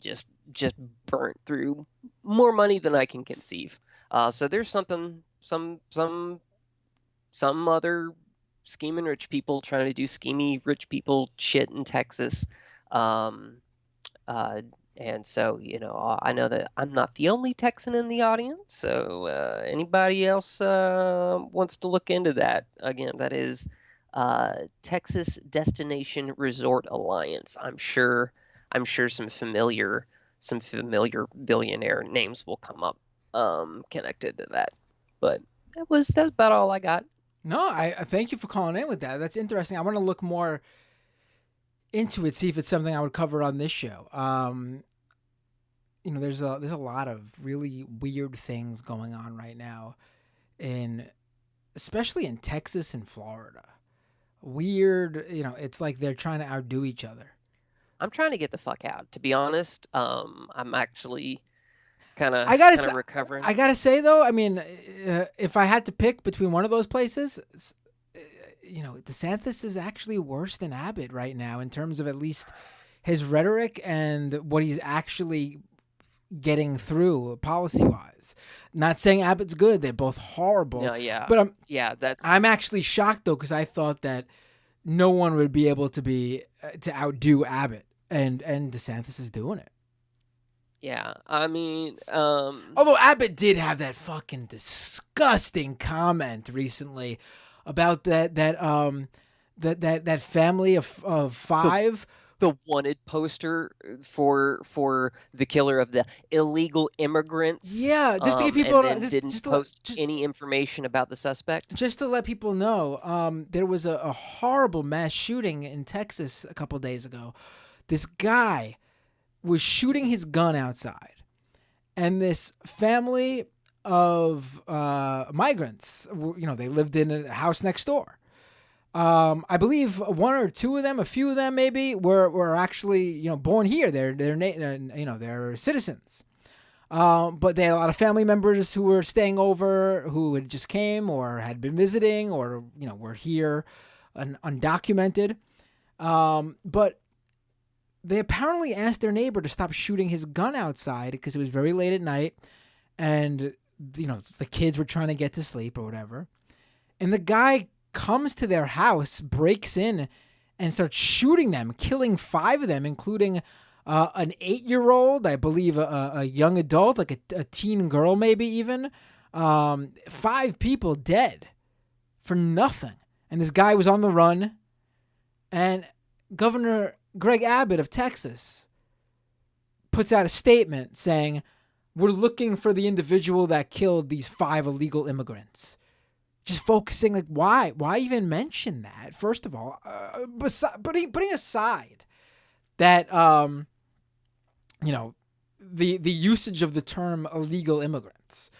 S8: Just burnt through more money than I can conceive. So there's some other scheming rich people trying to do schemy rich people shit in Texas. And so, I know that I'm not the only Texan in the audience. So anybody else wants to look into that, again, that is Texas Destination Resort Alliance. I'm sure some familiar billionaire names will come up connected to that. But that's about all I got.
S1: No, I thank you for calling in with that. That's interesting. I want to look more into it, see if it's something I would cover on this show. There's a lot of really weird things going on right now, especially in Texas and Florida. Weird, it's like they're trying to outdo each other.
S8: I'm trying to get the fuck out. To be honest, I'm actually kind
S1: I
S8: of
S1: gotta
S8: recovering.
S1: I gotta say though, I mean, if I had to pick between one of those places, DeSantis is actually worse than Abbott right now in terms of at least his rhetoric and what he's actually getting through policy wise. Not saying Abbott's good; they're both horrible.
S8: No, yeah,
S1: but
S8: that's.
S1: I'm actually shocked though because I thought that no one would be able to outdo Abbott, and DeSantis is doing it.
S8: Yeah, I mean,
S1: although Abbott did have that fucking disgusting comment recently about that family of five.
S8: The wanted poster for the killer of the illegal immigrants.
S1: Yeah, just to get people
S8: and then didn't post any information about the suspect.
S1: Just to let people know, there was a horrible mass shooting in Texas a couple days ago. This guy was shooting his gun outside, and this family of migrants, they lived in a house next door. I believe one or two of them, a few of them maybe, were actually born here. They're citizens. But they had a lot of family members who were staying over, who had just came or had been visiting, or were here, undocumented. But they apparently asked their neighbor to stop shooting his gun outside because it was very late at night, and the kids were trying to get to sleep or whatever. And the guy comes to their house, breaks in, and starts shooting them, killing 5 of them, including an 8-year-old, I believe a young adult, like a teen girl maybe even. 5 people dead for nothing. And this guy was on the run. And Governor Greg Abbott of Texas puts out a statement saying, we're looking for the individual that killed these 5 illegal immigrants. Just focusing, like, why even mention that? First of all, putting aside that, the usage of the term illegal immigrants,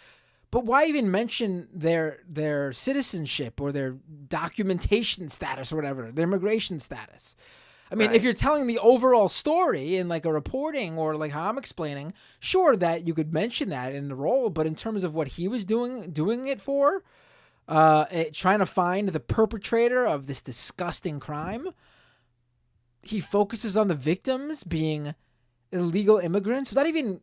S1: but why even mention their citizenship or their documentation status or whatever, their immigration status? I mean, if you're telling the overall story in like a reporting or like how I'm explaining, sure that you could mention that in the role, but in terms of what he was doing it for, trying to find the perpetrator of this disgusting crime, he focuses on the victims being illegal immigrants without even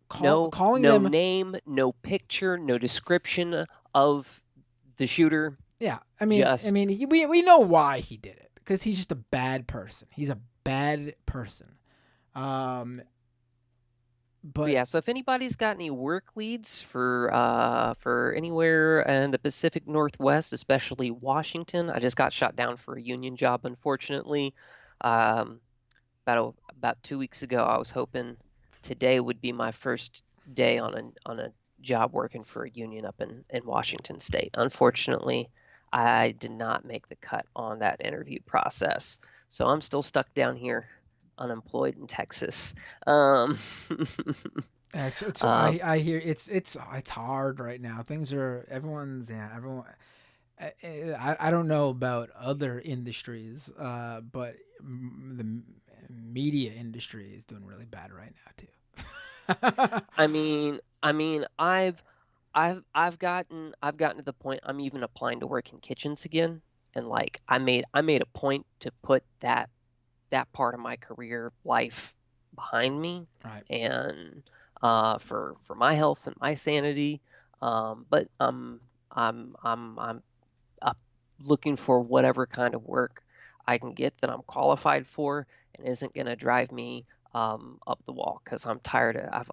S1: calling them.
S8: No name, no picture, no description of the shooter.
S1: Yeah, I mean, we know why he did it, because he's just a bad person. He's a bad person. But
S8: yeah, so if anybody's got any work leads for anywhere in the Pacific Northwest, especially Washington, I just got shot down for a union job, unfortunately. About 2 weeks ago, I was hoping today would be my first day on a job working for a union up in Washington State. Unfortunately, I did not make the cut on that interview process, so I'm still stuck down here, unemployed in Texas.
S1: I hear it's hard right now. Everyone. I don't know about other industries, but the media industry is doing really bad right now too.
S8: I mean, I've gotten to the point I'm even applying to work in kitchens again, and like I made a point to put that part of my career life behind me,
S1: right?
S8: And for my health and my sanity, but I'm looking for whatever kind of work I can get that I'm qualified for and isn't going to drive me up the wall, because I'm tired of.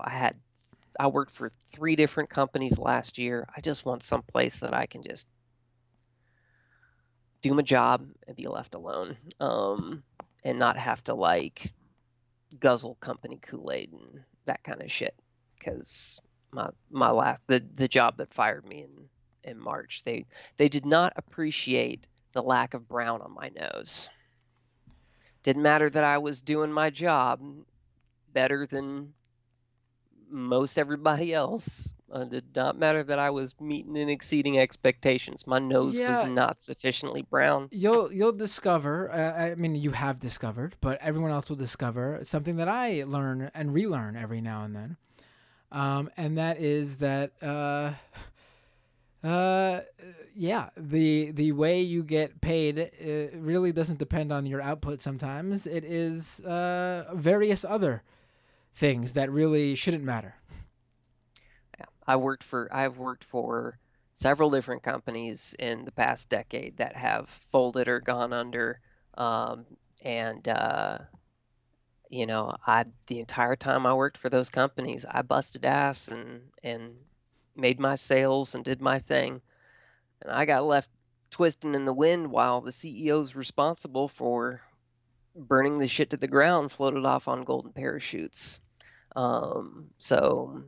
S8: I worked for 3 different companies last year. I just want some place that I can just do my job and be left alone, and not have to like guzzle company Kool-Aid and that kind of shit, because the job that fired me in March. They did not appreciate the lack of brown on my nose. Didn't matter that I was doing my job better than most everybody else. It did not matter that I was meeting and exceeding expectations. My nose was
S1: Yeah,
S8: not sufficiently brown.
S1: you'll discover. I mean, you have discovered, but everyone else will discover something that I learn and relearn every now and then. And that is that yeah, the way you get paid really doesn't depend on your output. Sometimes it is various other things that really shouldn't matter.
S8: Yeah, I've worked for several different companies in the past decade that have folded or gone under, and the entire time I worked for those companies, I busted ass and made my sales and did my thing, and I got left twisting in the wind while the CEO's responsible for burning the shit to the ground floated off on golden parachutes. So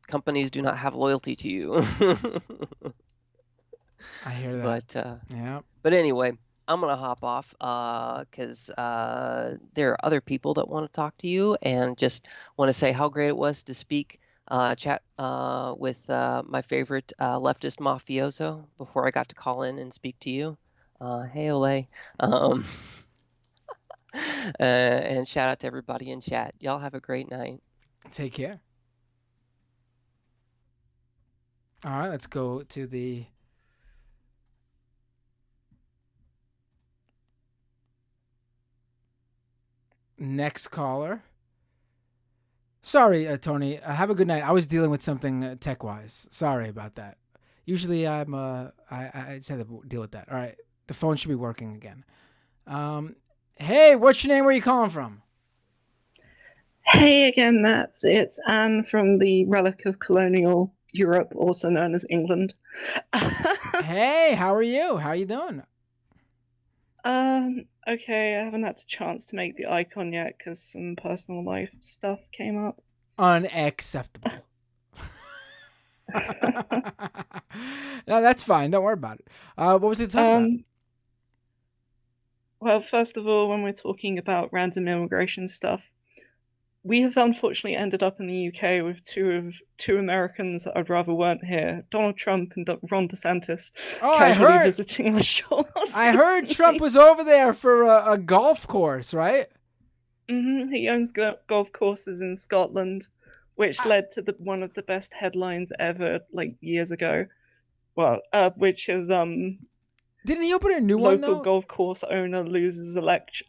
S8: companies do not have loyalty to you.
S1: I hear that.
S8: But
S1: Yeah.
S8: anyway, I'm gonna hop off because there are other people that want to talk to you and just want to say how great it was to chat with my favorite leftist mafioso before I got to call in and speak to you. Hey, Ole. Um, and shout out to everybody in chat. Y'all have a great night.
S1: Take care. All right, let's go to the next caller. Sorry, Tony. Have a good night. I was dealing with something tech-wise. Sorry about that. Usually I just had to deal with that. All right, the phone should be working again. Hey, what's your name? Where are you calling from?
S9: Hey again, Matt. It's Anne from the relic of colonial Europe, also known as England.
S1: Hey, how are you? How you doing?
S9: Okay, I haven't had the chance to make the icon yet because some personal life stuff came up.
S1: Unacceptable. No, that's fine. Don't worry about it. What was it talking about?
S9: Well, first of all, when we're talking about random immigration stuff, we have unfortunately ended up in the UK with two Americans that I'd rather weren't here: Donald Trump and Ron DeSantis.
S1: Oh,
S9: casually visiting my shores.
S1: I heard Trump was over there for a golf course, right?
S9: He owns golf courses in Scotland, which led to one of the best headlines ever, like years ago. Well, which is
S1: Didn't he open a new one though?
S9: Local golf course owner loses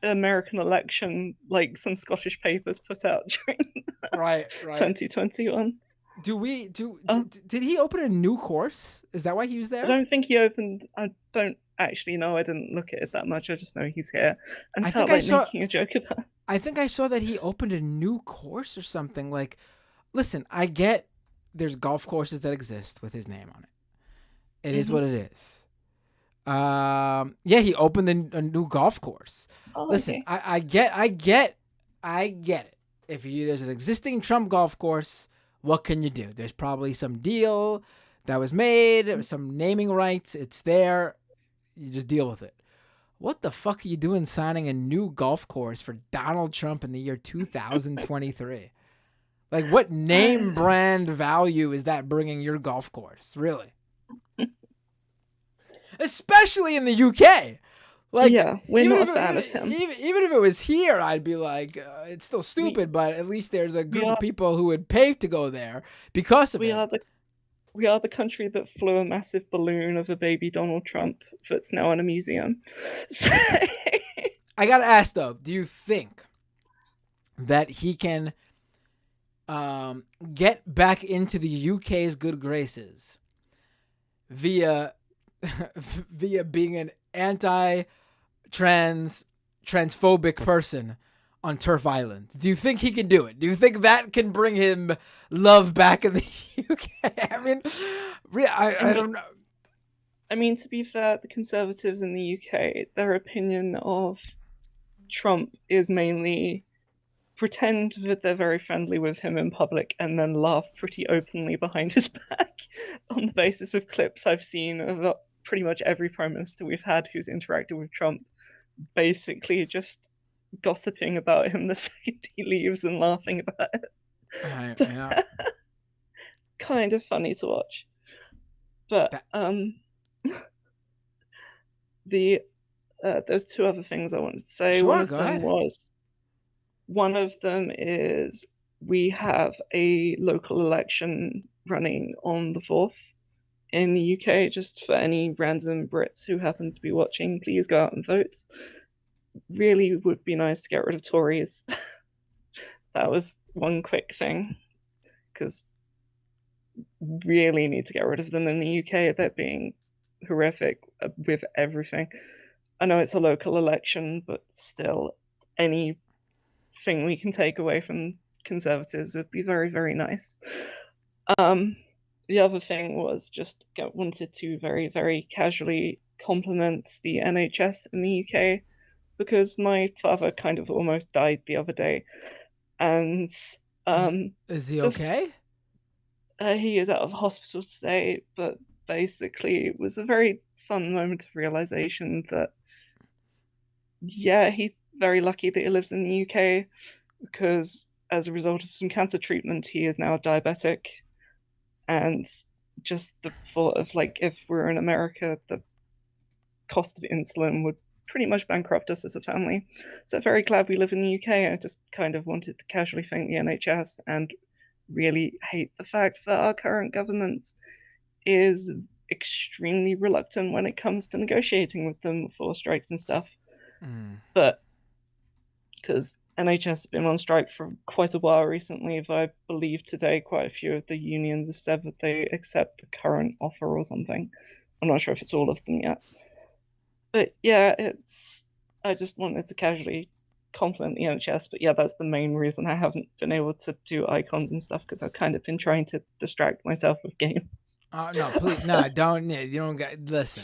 S9: American election, like some Scottish papers put out during
S1: right
S9: 2021.
S1: Did he open a new course? Is that why he was there?
S9: I don't think he opened. I don't actually know. I didn't look at it that much. I just know he's here and felt like making a joke about it.
S1: I think I saw that he opened a new course or something. Like, listen, I get there's golf courses that exist with his name on it. It is what it is. Yeah, he opened a new golf course.
S9: Oh,
S1: listen,
S9: okay.
S1: I get it. If there's an existing Trump golf course, what can you do? There's probably some deal that was made, some naming rights. It's there. You just deal with it. What the fuck are you doing signing a new golf course for Donald Trump in the year 2023? Like, what name brand value is that bringing your golf course? Really? Especially in the UK. Like,
S9: yeah, we're not a fan of him.
S1: Even if it was here, I'd be like, it's still stupid, but at least there's a group of people who would pay to go there because of it.
S9: We are the country that flew a massive balloon of a baby Donald Trump that's now in a museum. So...
S1: I gotta ask though, do you think that he can get back into the UK's good graces via being an transphobic person on Turf Island? Do you think he can do it? Do you think that can bring him love back in the UK? I mean, I don't know.
S9: I mean, to be fair, the Conservatives in the UK, their opinion of Trump is mainly pretend that they're very friendly with him in public and then laugh pretty openly behind his back on the basis of clips I've seen of pretty much every prime minister we've had who's interacted with Trump, basically just gossiping about him the second he leaves and laughing about it.
S1: Yeah.
S9: Kind of funny to watch. But there's two other things I wanted to say.
S1: Sure,
S9: One of
S1: go
S9: them
S1: ahead.
S9: one of them is we have a local election running on the 4th in the UK. Just for any random Brits who happen to be watching, please go out and vote. Really would be nice to get rid of Tories. That was one quick thing, because really need to get rid of them in the UK. They're being horrific with everything. I know it's a local election, but still, anything we can take away from Conservatives would be very, very nice. The other thing was just wanted to very, very casually compliment the NHS in the UK, because my father kind of almost died the other day, and
S1: is he okay?
S9: He is out of hospital today, but basically it was a very fun moment of realization that, yeah, he's very lucky that he lives in the UK, because as a result of some cancer treatment, he is now diabetic. And just the thought of, like, if we were in America, the cost of insulin would pretty much bankrupt us as a family. So very glad we live in the UK. I just kind of wanted to casually thank the NHS and really hate the fact that our current government is extremely reluctant when it comes to negotiating with them for strikes and stuff. But because NHS has been on strike for quite a while recently, if I believe today quite a few of the unions have said that they accept the current offer or something. I'm not sure if it's all of them yet. But yeah, I just wanted to casually compliment the NHS, but yeah, that's the main reason I haven't been able to do icons and stuff, because I've kind of been trying to distract myself with games.
S1: No, please, no, don't. You don't. Listen.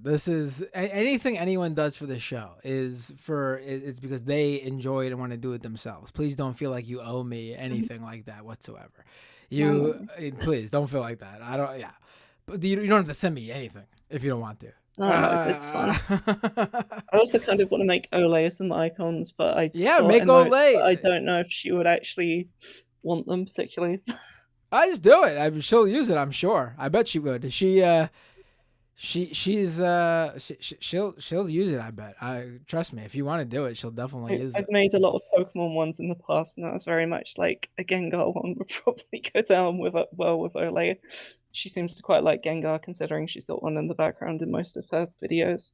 S1: This is anything anyone does for this show it's because they enjoy it and want to do it themselves. Please don't feel like you owe me anything like that whatsoever. Please don't feel like that. I don't. Yeah, but you don't have to send me anything if you don't want to.
S9: No, it's fun. I also kind of want to make Ole some icons, but
S1: make Ole.
S9: I don't know if she would actually want them particularly.
S1: I just do it. She'll use it. I'm sure. I bet she would. She'll use it. I bet. Trust me. If you want to do it, she'll definitely use it.
S9: I've made a lot of Pokemon ones in the past, and that was very much like a Gengar one would probably go down with Ole. She seems to quite like Gengar, considering she's got one in the background in most of her videos.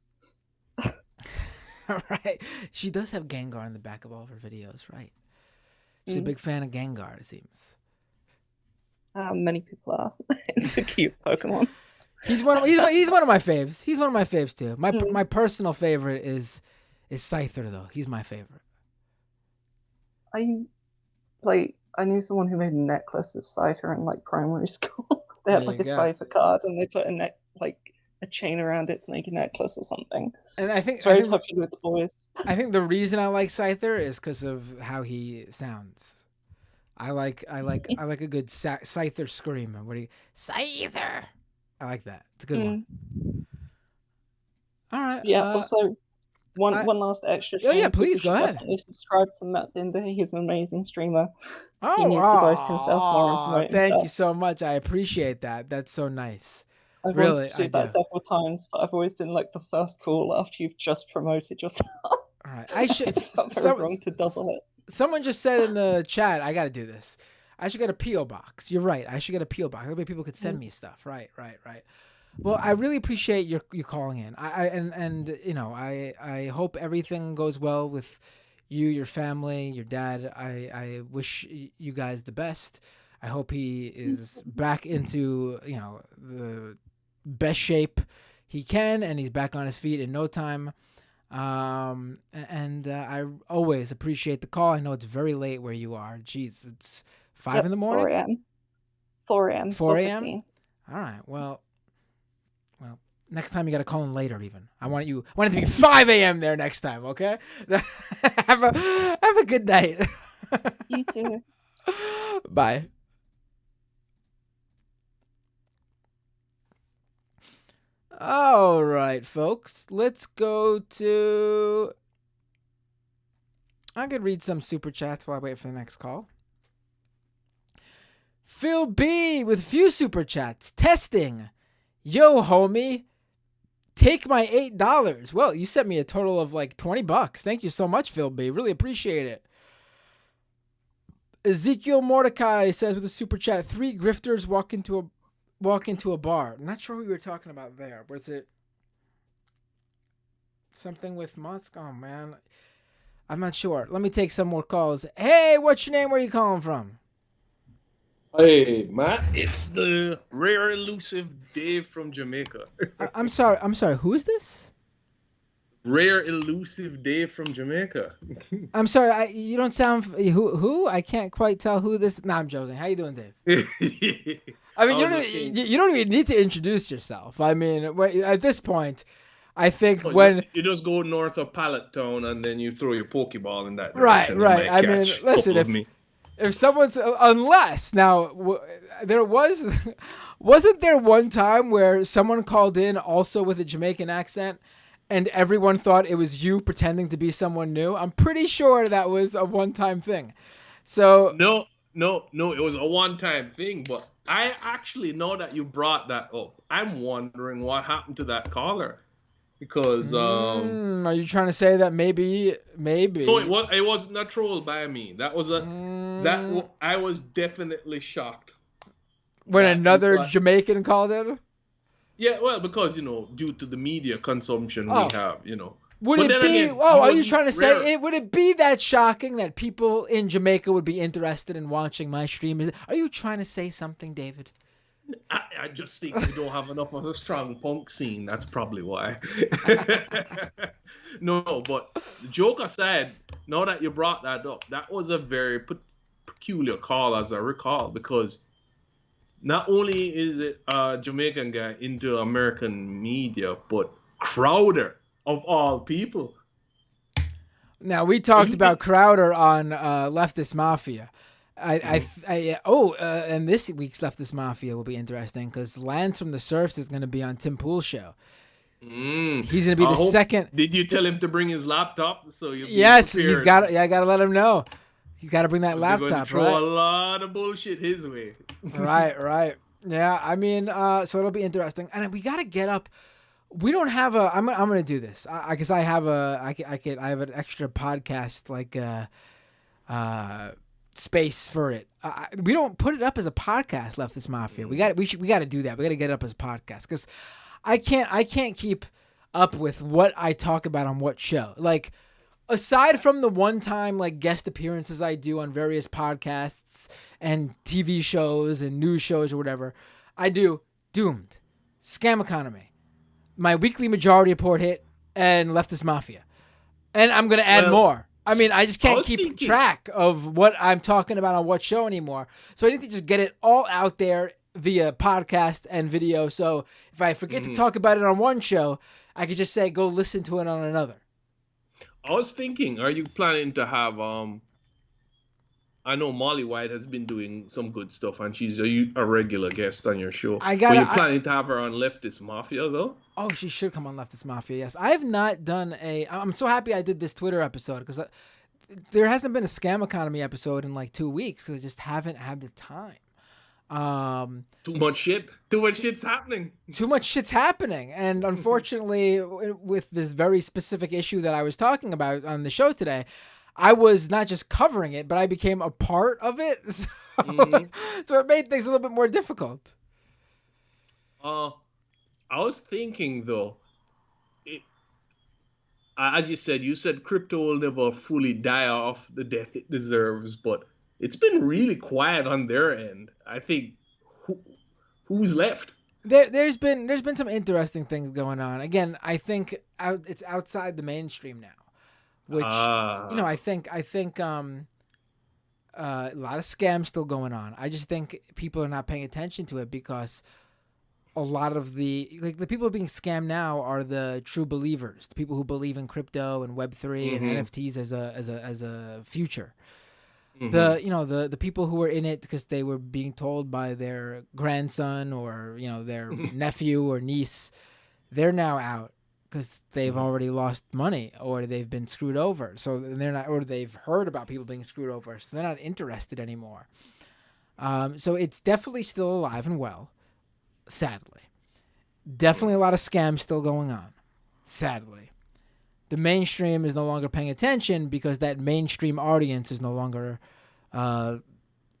S1: Right. She does have Gengar in the back of all of her videos, right? She's a big fan of Gengar, it seems.
S9: Many people are. It's a cute Pokemon.
S1: He's one of my faves. He's one of my faves too. My personal favorite is Scyther, though. He's my favorite.
S9: I knew someone who made a necklace of Scyther in like primary school. They had like a Scyther card, and they put a chain around it to make a necklace or something.
S1: And I think
S9: it's very popular with the boys.
S1: I think the reason I like Scyther is because of how he sounds. I like a good Scyther scream. Scyther? I like that. It's a good one. All right.
S9: Yeah. Also, one last extra.
S1: Oh yeah, please go ahead.
S9: Subscribe to Matt Lindell. He's an amazing streamer.
S1: Oh,
S9: he needs to boast himself more and promote
S1: thank
S9: himself.
S1: you so much. I appreciate that. That's so nice.
S9: I've wanted to do that several times, but I've always been like the first call after you've just promoted yourself.
S1: All right. I should.
S9: It's wrong to double it.
S1: Someone just said in the chat, I got to do this. I should get a P.O. box. You're right. I should get a P.O. box. That way people could send me stuff. Right. Well, I really appreciate you calling in. I hope everything goes well with you, your family, your dad. I wish you guys the best. I hope he is back into the best shape he can, and he's back on his feet in no time. I always appreciate the call. I know it's very late where you are. Jeez, it's 5 in the morning.
S9: 4 a.m.
S1: 4 a.m. All right. Well, Next time you got to call in later. Even I want it to be 5 a.m. there next time. Okay. have a good night.
S9: You too.
S1: Bye. All right, folks. Let's go to. I could read some super chats while I wait for the next call. Phil B with few super chats. Testing. Yo, homie. Take my $8. Well, you sent me a total of like $20. Thank you so much, Phil B. Really appreciate it. Ezekiel Mordecai says with a super chat, 3 grifters walk into a bar. I'm not sure who you were talking about there. Was it something with Musk? Oh, man. I'm not sure. Let me take some more calls. Hey, what's your name? Where are you calling from?
S4: Hey, Matt, it's the rare elusive Dave from Jamaica.
S1: I'm sorry. Who is this?
S4: Rare elusive Dave from Jamaica.
S1: I'm sorry. You don't sound who? I can't quite tell who this. No, I'm joking. How you doing, Dave? I mean, you don't even need to introduce yourself. I mean, at this point, I think when
S4: you just go north of Pallet Town and then you throw your Pokeball in that
S1: direction. Right. I mean, listen, if someone's unless now there wasn't there one time where someone called in also with a Jamaican accent and everyone thought it was you pretending to be someone new? I'm pretty sure that was a one-time thing. So
S4: no, it was a one-time thing, but I actually know that you brought that up. I'm wondering what happened to that caller. Because
S1: are you trying to say that maybe
S4: no, it wasn't a troll by me. That was I was definitely shocked
S1: when another Jamaican called in.
S4: Yeah, well, because due to the media consumption we have,
S1: Would it be? Are you trying to say would it be that shocking that people in Jamaica would be interested in watching my stream? Are you trying to say something, David?
S4: I just think we don't have enough of a strong punk scene. That's probably why. No, but joke aside, now that you brought that up, that was a very peculiar call, as I recall, because not only is it a Jamaican guy into American media, but Crowder, of all people.
S1: Now, we talked about Crowder on Leftist Mafia. And this week's Leftist Mafia will be interesting because Lance from the Surfs is going to be on Tim Pool's show. He's going to be the second.
S4: Did you tell him to bring his laptop so you'll be
S1: Yes,
S4: prepared?
S1: he's got. Yeah, I got to let him know. He's got to bring that laptop.
S4: Going to throw a lot of bullshit his way.
S1: Right. Yeah, I mean, so it'll be interesting, and we got to get up. We don't have a. I'm going to do this because I have I have an extra podcast space for it. We don't put it up as a podcast, Leftist Mafia. We got to do that. We got to get it up as a podcast because I can't keep up with what I talk about on what show. Like, aside from the one-time like guest appearances I do on various podcasts and TV shows and news shows or whatever, I do Doomed, Scam Economy, my weekly Majority Report hit, and Leftist Mafia, and I'm gonna add more. I mean, I just can't keep track of what I'm talking about on what show anymore. So I need to just get it all out there via podcast and video. So if I forget to talk about it on one show, I could just say, go listen to it on another.
S4: I was thinking, are you planning to have, I know Molly White has been doing some good stuff and she's a regular guest on your show. Are you planning to have her on Leftist Mafia though?
S1: Oh, she should come on Leftist Mafia, yes. I have not done I'm so happy I did this Twitter episode because there hasn't been a Scam Economy episode in like 2 weeks because I just haven't had the time.
S4: Too much shit's happening.
S1: Too much shit's happening. And unfortunately, with this very specific issue that I was talking about on the show today, I was not just covering it, but I became a part of it. So, so it made things a little bit more difficult.
S4: I was thinking though, as you said crypto will never fully die off the death it deserves, but it's been really quiet on their end. I think who's left?
S1: There's been some interesting things going on. Again, I think it's outside the mainstream now, which I think a lot of scams still going on. I just think people are not paying attention to it because a lot of the people being scammed now are the true believers, the people who believe in crypto and Web3 and NFTs as a future. The people who were in it because they were being told by their grandson or their nephew or niece, they're now out because they've already lost money or they've been screwed over. So they're not, or they've heard about people being screwed over, so they're not interested anymore. So it's definitely still alive and well, sadly. Definitely a lot of scams still going on, sadly. The mainstream is no longer paying attention because that mainstream audience is no longer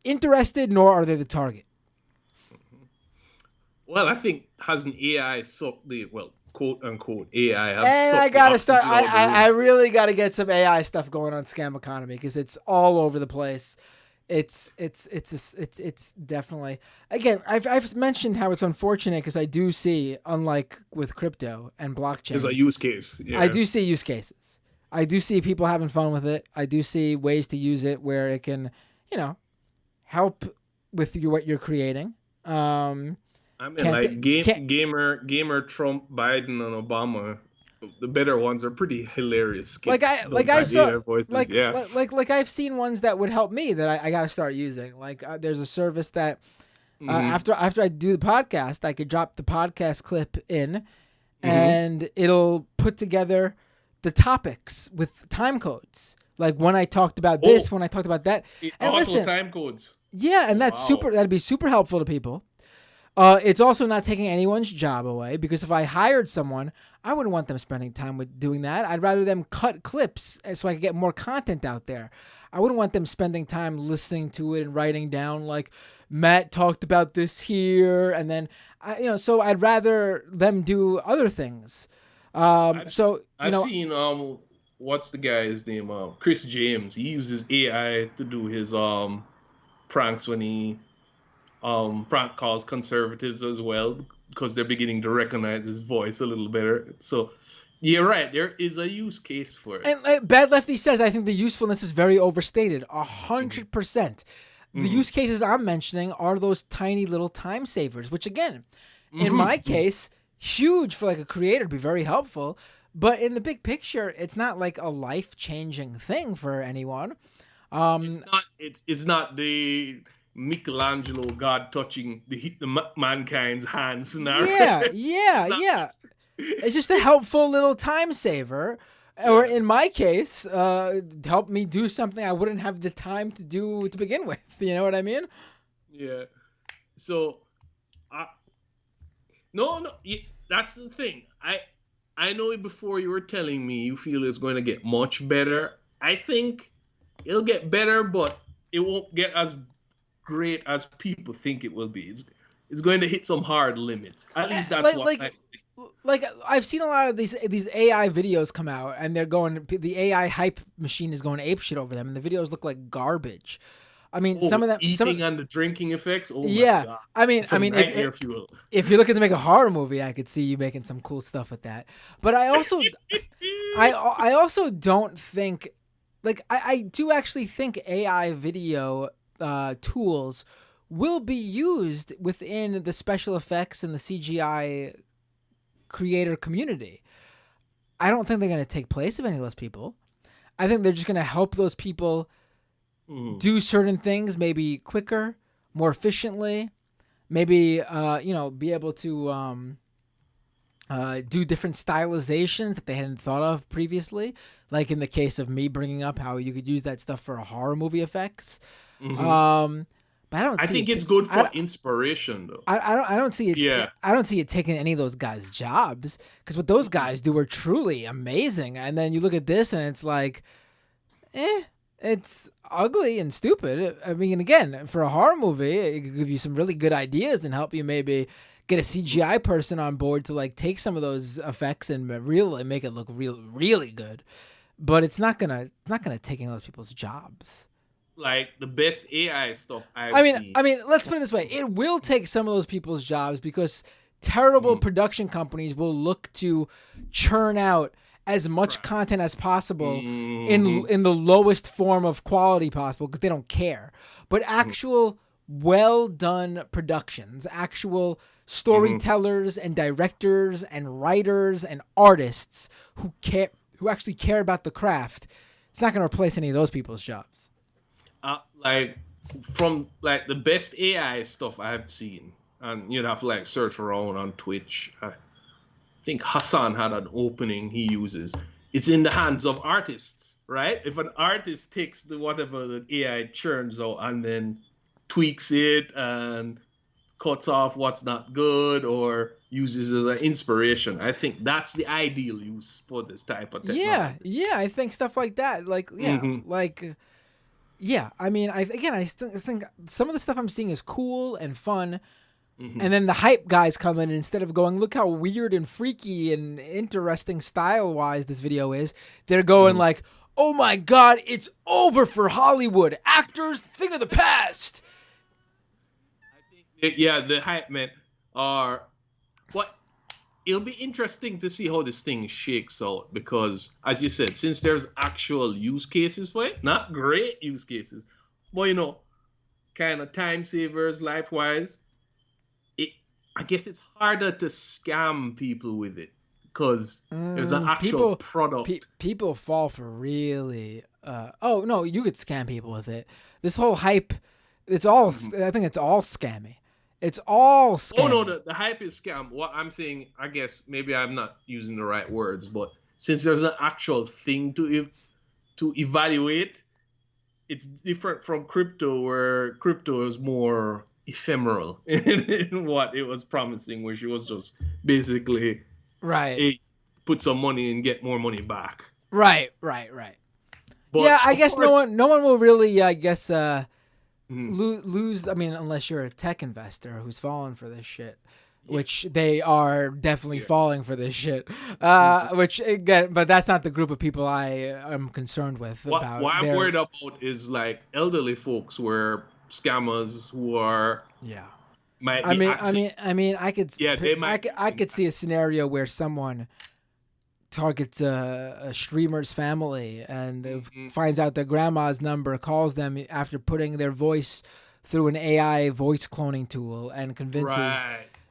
S1: interested, nor are they the target.
S4: Well, I think hasn't AI sucked the, quote unquote AI have
S1: And
S4: sucked
S1: I gotta
S4: the
S1: start.
S4: oxygen out of the
S1: I
S4: room.
S1: really gotta get some AI stuff going on Scam Economy because it's all over the place. It's definitely, again, I've mentioned how it's unfortunate because I do see, unlike with crypto and blockchain,
S4: There's a use case. Yeah.
S1: I do see use cases. I do see people having fun with it. I do see ways to use it where it can, help with what you're creating.
S4: I mean, gamer Trump, Biden, and Obama. The better ones are pretty hilarious. Skits.
S1: I saw
S4: voices.
S1: like I've seen ones that would help me that I got to start using. Like there's a service that after I do the podcast, I could drop the podcast clip in, and it'll put together the topics with time codes. Like when I talked about this, when I talked about that, and listen,
S4: time codes.
S1: Yeah, and that's that'd be super helpful to people. It's also not taking anyone's job away because if I hired someone, I wouldn't want them spending time with doing that. I'd rather them cut clips so I could get more content out there. I wouldn't want them spending time listening to it and writing down like Matt talked about this here, and then so I'd rather them do other things. I've
S4: seen what's the guy's name? Chris James. He uses AI to do his pranks when he prank calls conservatives as well because they're beginning to recognize his voice a little better. So you're right, there is a use case for it.
S1: And Bad Lefty says I think the usefulness is very overstated. 100%. The use cases I'm mentioning are those tiny little time savers, which again, in my case, huge for like a creator, be very helpful. But in the big picture, it's not like a life-changing thing for anyone.
S4: It's not the Michelangelo God touching the mankind's hands scenario.
S1: Yeah. It's just a helpful little time saver. Or in my case, help me do something I wouldn't have the time to do to begin with. You know what I mean?
S4: Yeah. So, no, that's the thing. I know before you were telling me you feel it's going to get much better. I think it'll get better, but it won't get as great as people think it will be. It's going to hit some hard limits. At least that's I think.
S1: Like I've seen a lot of these AI videos come out, and the AI hype machine is going apeshit over them, and the videos look like garbage. I mean, some of them
S4: eating and the drinking effects. Oh
S1: yeah,
S4: my God.
S1: I mean, if you're looking to make a horror movie, I could see you making some cool stuff with that. But I also, I also don't think, like, I do actually think AI video tools will be used within the special effects and the CGI creator community. I don't think they're going to take place of any of those people. I think they're just going to help those people do certain things maybe quicker, more efficiently, maybe be able to do different stylizations that they hadn't thought of previously, like in the case of me bringing up how you could use that stuff for horror movie effects. But I
S4: think it's good for inspiration, though.
S1: I don't see it. Yeah. I don't see it taking any of those guys' jobs, because what those guys do are truly amazing. And then you look at this, and it's like, it's ugly and stupid. I mean, again, for a horror movie, it could give you some really good ideas and help you maybe get a CGI person on board to like take some of those effects and really make it look really good. But it's not gonna take any of those people's jobs.
S4: Like the best AI stuff I've seen.
S1: I mean, let's put it this way: it will take some of those people's jobs because terrible production companies will look to churn out as much content as possible in the lowest form of quality possible because they don't care. But actual well done productions, actual storytellers and directors and writers and artists who actually care about the craft, it's not going to replace any of those people's jobs.
S4: Like from like the best AI stuff I've seen, and you'd have to like search around on Twitch. I think Hassan had an opening he uses. It's in the hands of artists, right? If an artist takes whatever the AI churns out and then tweaks it and cuts off what's not good or uses it as an inspiration, I think that's the ideal use for this type of technology.
S1: Yeah, I think stuff like that. I mean, I think some of the stuff I'm seeing is cool and fun. And then the hype guys come in, and instead of going, look how weird and freaky and interesting style-wise this video is, they're going like, oh my God, it's over for Hollywood. Actors, thing of the past.
S4: Yeah, the hype men are what. It'll be interesting to see how this thing shakes out because, as you said, since there's actual use cases for it, not great use cases, but you know, kind of time savers life-wise. I guess it's harder to scam people with it because there's an actual product.
S1: People fall for really. Oh no, you could scam people with it. This whole hype, it's all. I think it's all scammy. It's all scammy.
S4: Oh no, the hype is scam. What I'm saying, I guess maybe I'm not using the right words, but since there's an actual thing to evaluate, it's different from crypto, where crypto is more ephemeral in what it was promising, which it was just basically put some money and get more money back. Right.
S1: But yeah, I guess no one will really, lose. I mean, unless you're a tech investor who's falling for this shit, which they are definitely falling for this shit. Which again, but that's not the group of people I am concerned with.
S4: What I'm worried about is like elderly folks where scammers who are
S1: I could see a scenario where someone targets a streamer's family and finds out their grandma's number, calls them after putting their voice through an AI voice cloning tool and convinces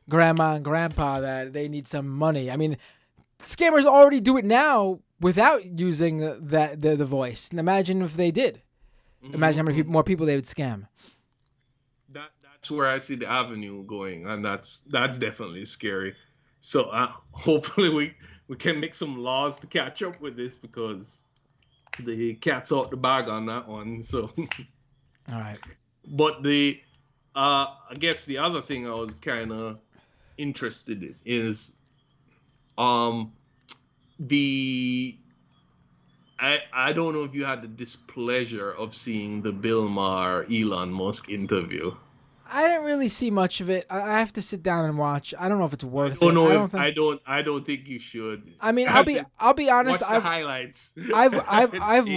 S1: grandma and grandpa that they need some money. I mean, scammers already do it now without using the voice. And imagine if they did. Imagine how many more people they would scam.
S4: That's where I see the avenue going, and that's definitely scary. So hopefully we can make some laws to catch up with this because the cat's out the bag on that one. So,
S1: all right.
S4: But I guess the other thing I was kind of interested in is I don't know if you had the displeasure of seeing the Bill Maher Elon Musk interview.
S1: I didn't really see much of it. I have to sit down and watch. I don't know if it's worth it.
S4: I don't think you should.
S1: I mean, I'll be honest.
S4: Watch the highlights.
S1: I've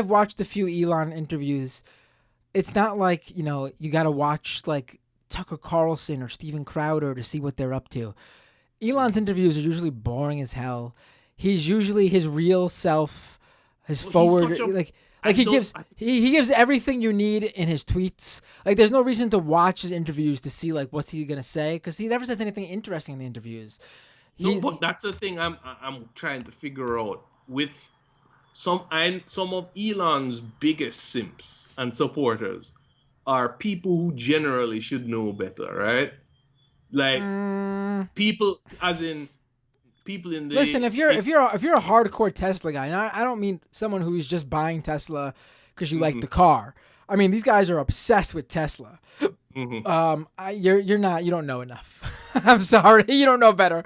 S1: watched a few Elon interviews. It's not like, you got to watch like Tucker Carlson or Steven Crowder to see what they're up to. Elon's interviews are usually boring as hell. He's usually his real self, he gives everything you need in his tweets. Like, there's no reason to watch his interviews to see like what's he gonna say, because he never says anything interesting in the interviews.
S4: But that's the thing I'm trying to figure out with some of Elon's biggest simps and supporters are people who generally should know better, right? Like people in the
S1: listen. If you're a hardcore Tesla guy, and I don't mean someone who's just buying Tesla because you like the car. I mean, these guys are obsessed with Tesla. You don't know enough. I'm sorry, you don't know better.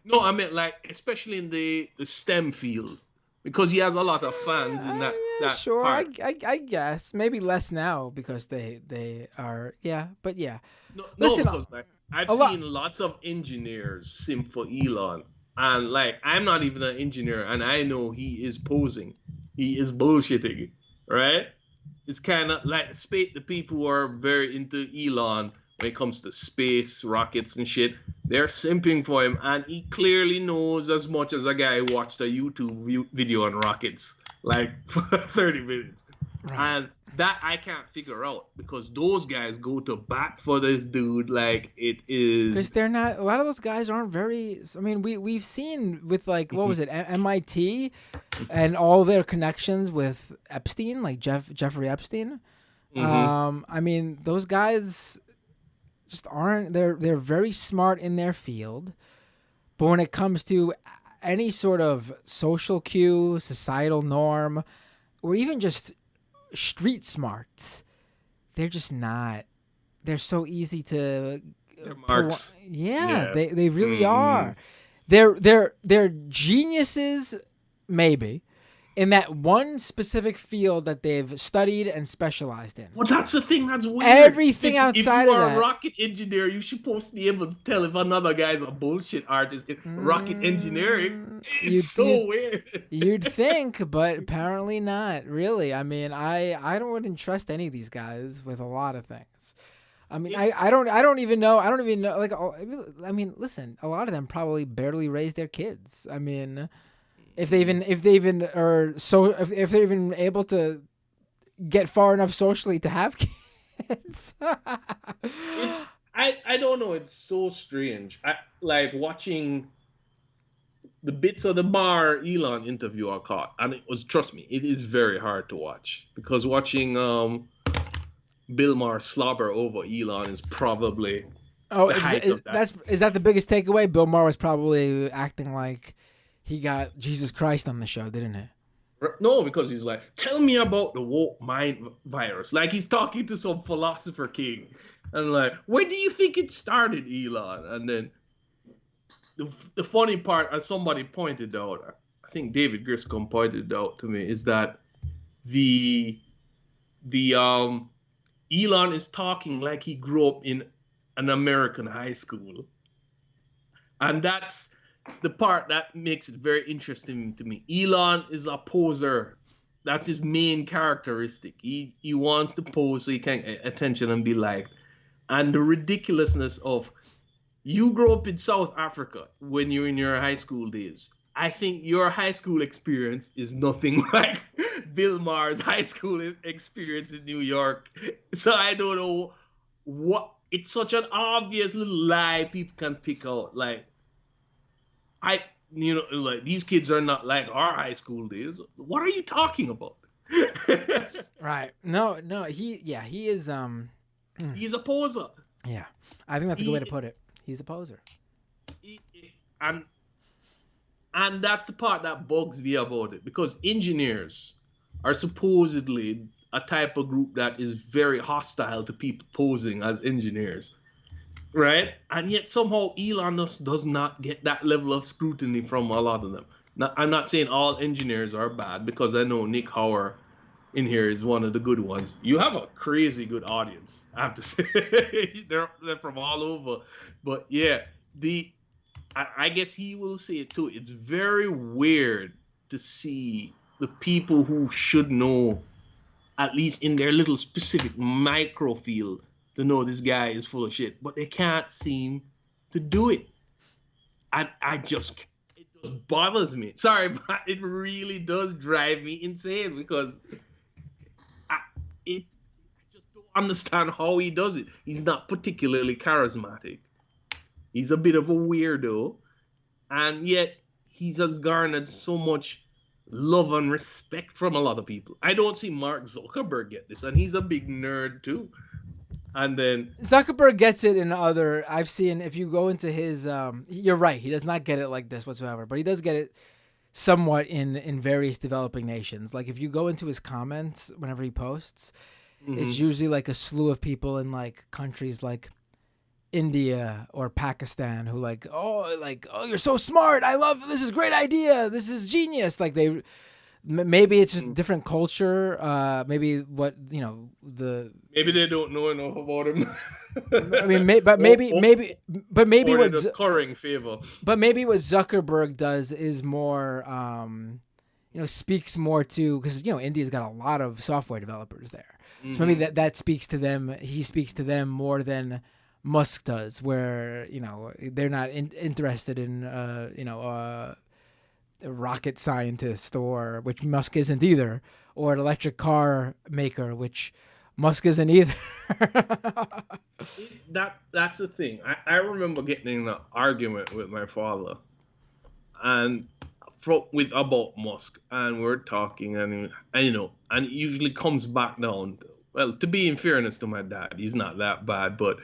S1: No,
S4: I mean, like, especially in the STEM field, because he has a lot of fans in that.
S1: Sure,
S4: part.
S1: I guess maybe less now because they are. Yeah, but yeah.
S4: No, because like I've seen lots of engineers simp for Elon, and like I'm not even an engineer, and I know he is posing, he is bullshitting, right? It's kind of like the people who are very into Elon when it comes to space, rockets, and shit. They're simping for him, and he clearly knows as much as a guy who watched a YouTube video on rockets, like for 30 minutes. Right. And that I can't figure out because those guys go to bat for this dude like it is.
S1: Because they're not. A lot of those guys aren't very. I mean, we've seen with like what was it, MIT, and all their connections with Epstein, like Jeffrey Epstein. I mean, those guys just aren't. They're very smart in their field, but when it comes to any sort of social cue, societal norm, or even just street smarts, they're just not. They're so easy to.
S4: Marks.
S1: Yeah, they really are. They're geniuses, maybe, in that one specific field that they've studied and specialized in.
S4: Well, that's the thing that's weird.
S1: Everything outside
S4: if you
S1: of
S4: are
S1: that.
S4: a rocket engineer, you're supposed to be able to tell if another guy's a bullshit artist in rocket engineering. It's so weird.
S1: You'd think, but apparently not. Really, I mean, I wouldn't trust any of these guys with a lot of things. I mean, I don't even know. Like, I mean, listen, a lot of them probably barely raise their kids. I mean, if they even are so, if they're even able to get far enough socially to have kids.
S4: I don't know. It's so strange. I like watching the bits of the Maher Elon interview I caught, and it was, trust me, it is very hard to watch because watching Bill Maher slobber over Elon is probably the height of that.
S1: Is that the biggest takeaway? Bill Maher was probably acting like he got Jesus Christ on the show, didn't he?
S4: No, because he's like, tell me about the woke mind virus. Like he's talking to some philosopher king. And like, where do you think it started, Elon? And then the funny part, as somebody pointed out, I think David Griscom pointed out to me, is that the Elon is talking like he grew up in an American high school. And that's the part that makes it very interesting to me. Elon is a poser. That's his main characteristic. He wants to pose so he can get attention and be liked. And the ridiculousness of, you grew up in South Africa when you're in your high school days. I think your high school experience is nothing like Bill Maher's high school experience in New York. So I don't know what, it's such an obvious little lie people can pick out. Like, like these kids are not like our high school days. What are you talking about?
S1: Right. No, he is,
S4: he's a poser.
S1: Yeah. I think that's a good way to put it. He's a poser.
S4: And that's the part that bugs me about it, because engineers are supposedly a type of group that is very hostile to people posing as engineers, right? And yet somehow Elon does not get that level of scrutiny from a lot of them. Now, I'm not saying all engineers are bad, because I know Nick Hauer in here is one of the good ones. You have a crazy good audience, I have to say. they're from all over. But yeah, I guess he will say it too. It's very weird to see the people who should know, at least in their little specific micro field, to know this guy is full of shit, but they can't seem to do it. And it just bothers me. Sorry, but it really does drive me insane, because I just don't understand how he does it. He's not particularly charismatic. He's a bit of a weirdo, and yet he has garnered so much love and respect from a lot of people. I don't see Mark Zuckerberg get this, and he's a big nerd too. And then
S1: Zuckerberg gets it in other. I've seen, if you go into his, you're right, he does not get it like this whatsoever, but he does get it somewhat in various developing nations. Like if you go into his comments whenever he posts, it's usually like a slew of people in like countries like India or Pakistan who like, oh, you're so smart. I love, this is a great idea. This is genius. Like maybe it's just different culture. Maybe maybe
S4: they don't know enough about him.
S1: I mean, maybe what
S4: does currying favor.
S1: But maybe what Zuckerberg does is more, speaks more to, because India's got a lot of software developers there. So maybe that speaks to them. He speaks to them more than Musk does, where they're not interested in a rocket scientist, or which Musk isn't either, or an electric car maker, which Musk isn't either.
S4: That's the thing. I remember getting in an argument with my father, and about Musk, and we're talking, and and it usually comes back down. Well, to be in fairness to my dad, he's not that bad, but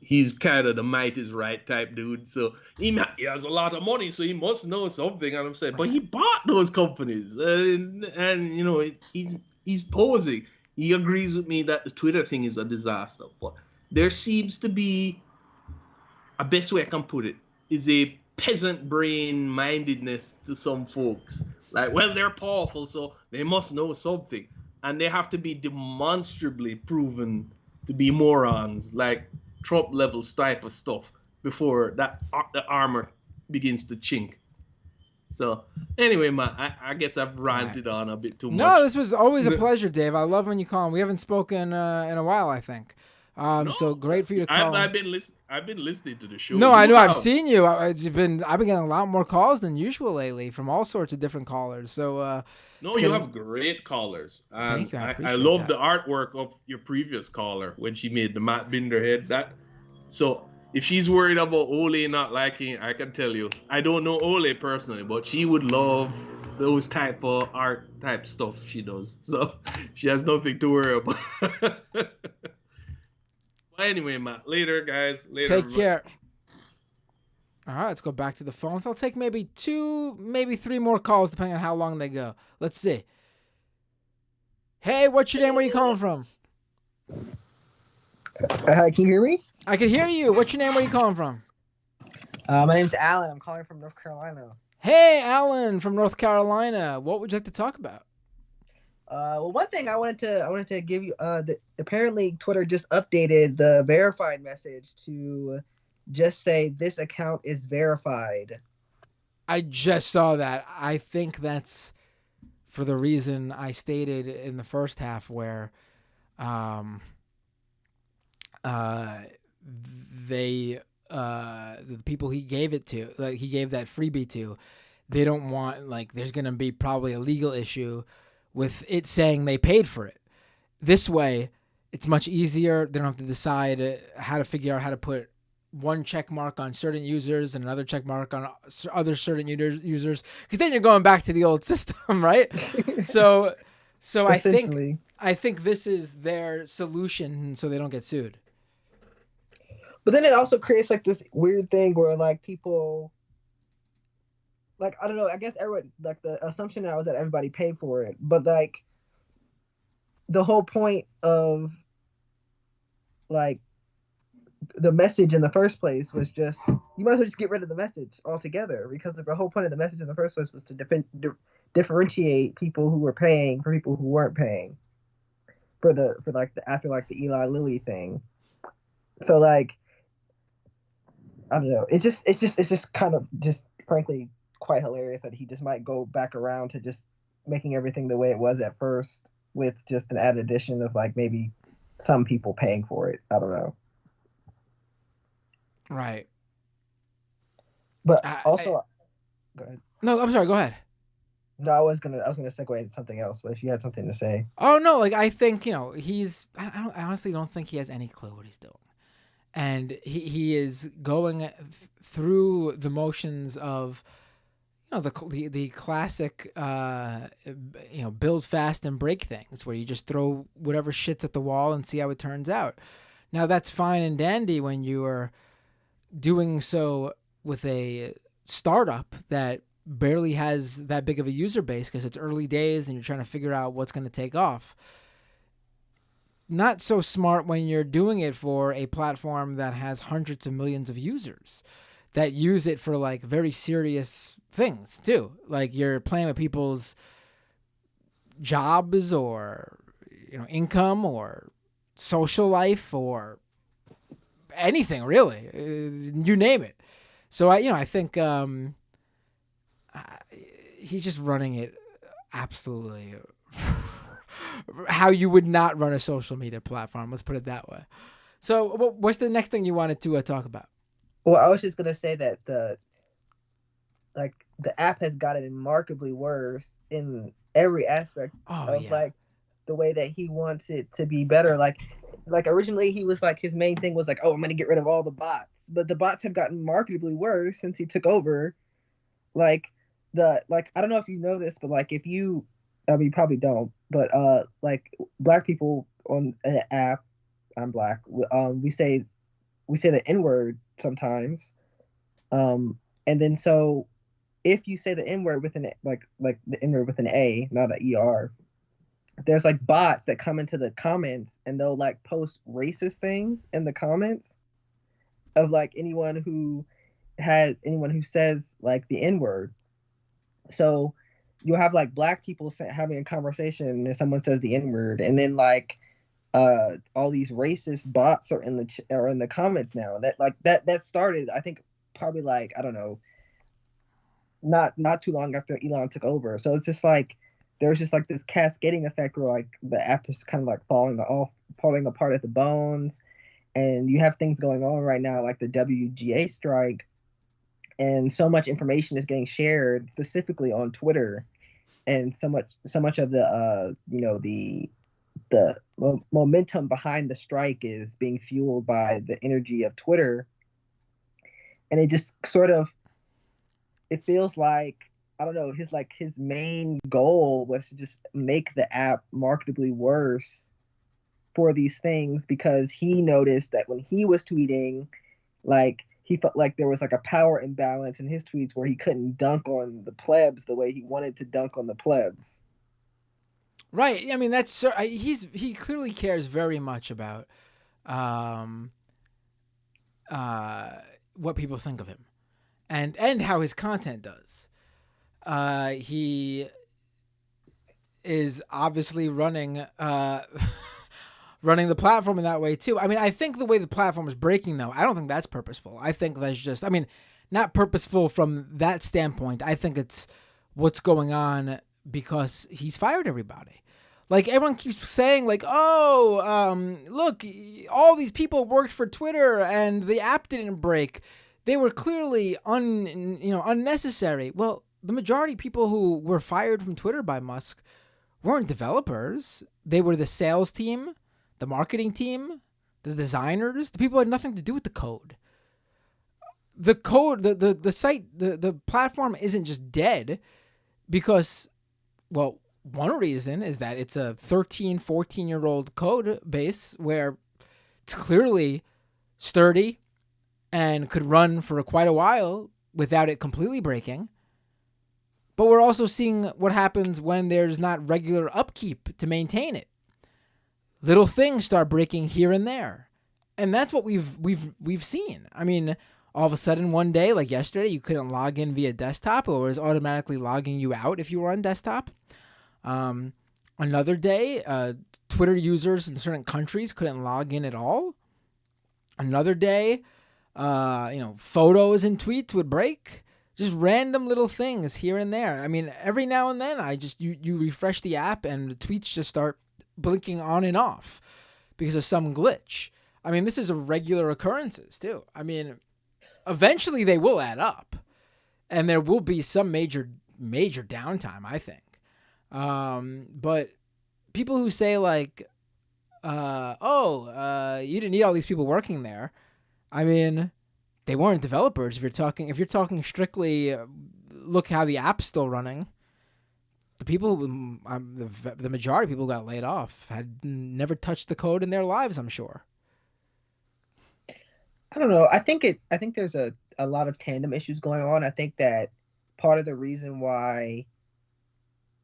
S4: he's kind of the might is right type dude. So he has a lot of money, so he must know something. And I'm saying, but he bought those companies, and he's posing. He agrees with me that the Twitter thing is a disaster, but there seems to be a best way I can put it is a peasant brain mindedness to some folks. Like, well, they're powerful, so they must know something, and they have to be demonstrably proven to be morons, like Trump levels type of stuff, before the armor begins to chink. So anyway, I guess I've ranted on a bit too much.
S1: No, this was always a pleasure, Dave. I love when you call. We haven't spoken in a while, I think. So great for you to call.
S4: I've been listening to the show.
S1: No, I know. I've seen you. I've been getting a lot more calls than usual lately from all sorts of different callers. So
S4: no, you have great callers.
S1: Thank you.
S4: I love the artwork of your previous caller when she made the Matt Binder head. So if she's worried about Ole not liking, I can tell you, I don't know Ole personally, but she would love those type of art type stuff she does. So she has nothing to worry about. But anyway, Matt, later, guys. Later.
S1: Take care. All right, let's go back to the phones. I'll take maybe 2, maybe 3 more calls, depending on how long they go. Let's see. Hey, what's your name? Where are you calling from?
S10: Can you hear me?
S1: I can hear you. What's your name? Where are you calling from?
S10: My name's Alan. I'm calling from North Carolina.
S1: Hey, Alan from North Carolina. What would you like to talk about?
S10: Well, one thing I wanted to give you. Apparently, Twitter just updated the verified message to just say this account is verified.
S1: I just saw that. I think that's for the reason I stated in the first half, where the people he gave it to, like he gave that freebie to, they don't want, like, there's going to be probably a legal issue with it saying they paid for it. This way, it's much easier. They don't have to decide how to figure out how to put one check mark on certain users and another check mark on other certain users, because then you're going back to the old system, right? So I think this is their solution, so they don't get sued.
S10: But then it also creates like this weird thing where like people, like, I don't know, I guess everyone, like the assumption now is that everybody paid for it, but like the whole point of like the message in the first place was just, you might as well just get rid of the message altogether, because the whole point of the message in the first place was to differentiate people who were paying from people who weren't paying after the Eli Lilly thing. So like, I don't know. It's just kind of just frankly quite hilarious that he just might go back around to just making everything the way it was at first, with just an added addition of like maybe some people paying for it. I don't know.
S1: Right.
S10: But also, go ahead.
S1: No, I'm sorry. Go ahead.
S10: No, I was gonna segue into something else, but if you had something to say.
S1: Oh no, like I think I honestly don't think he has any clue what he's doing, and he is going through the motions of, the classic build fast and break things, where you just throw whatever shit's at the wall and see how it turns out. Now that's fine and dandy when you are doing so with a startup that barely has that big of a user base, because it's early days and you're trying to figure out what's going to take off. Not so smart when you're doing it for a platform that has hundreds of millions of users that use it for like very serious things too. Like you're playing with people's jobs or income or social life or anything really, you name it. So I think he's just running it absolutely how you would not run a social media platform. Let's put it that way. So what's the next thing you wanted to talk about?
S10: Well, I was just gonna say that the app has gotten remarkably worse in every aspect of like the way that he wants it to be better. Like originally he was like, his main thing was like, oh, I'm gonna get rid of all the bots, but the bots have gotten markedly worse since he took over. Like I don't know if you know this, but like if you, I mean, you probably don't, but like black people on an app, I'm black, we say the N word sometimes, and then so if you say the N word with an like the N word with an A, not an ER, there's like bots that come into the comments and they'll like post racist things in the comments of like anyone who says like the N word. So you'll have like black people having a conversation and someone says the N word, and then like all these racist bots are in the comments now. That started, I think, probably like, I don't know, not too long after Elon took over. So it's just like there's just like this cascading effect where like the app is kind of like falling apart at the bones, and you have things going on right now like the WGA strike, and so much information is getting shared specifically on Twitter, and so much of the momentum behind the strike is being fueled by the energy of Twitter, and it just sort of, it feels like, I don't know, his main goal was to just make the app markedly worse for these things, because he noticed that when he was tweeting, like he felt like there was like a power imbalance in his tweets where he couldn't dunk on the plebs the way he wanted to dunk on the plebs.
S1: Right. I mean, he clearly cares very much about what people think of him, and how his content does. He is obviously running the platform in that way too. I mean, I think the way the platform is breaking, though, I don't think that's purposeful. I think that's just, I mean, not purposeful from that standpoint. I think it's what's going on because he's fired everybody. Like, everyone keeps saying, like, look, all these people worked for Twitter and the app didn't break. They were clearly unnecessary. Well, the majority of people who were fired from Twitter by Musk weren't developers. They were the sales team, the marketing team, the designers. The people had nothing to do with the code. The code, the site, the platform isn't just dead because, well, one reason is that it's a 13, 14-year-old code base where it's clearly sturdy and could run for quite a while without it completely breaking. But we're also seeing what happens when there's not regular upkeep to maintain it. Little things start breaking here and there. And that's what we've seen. I mean, all of a sudden one day, like yesterday, you couldn't log in via desktop, or it was automatically logging you out if you were on desktop. Another day, Twitter users in certain countries couldn't log in at all. Another day, photos and tweets would break. Just random little things here and there. I mean, every now and then, you refresh the app and the tweets just start blinking on and off because of some glitch. I mean, this is a regular occurrences too. I mean, eventually they will add up, and there will be some major downtime, I think. But people who say like, you didn't need all these people working there. I mean, they weren't developers. If you're talking strictly, look how the app's still running. The people, the majority of people who got laid off had never touched the code in their lives, I'm sure.
S10: I don't know. I think there's a lot of tandem issues going on. I think that part of the reason why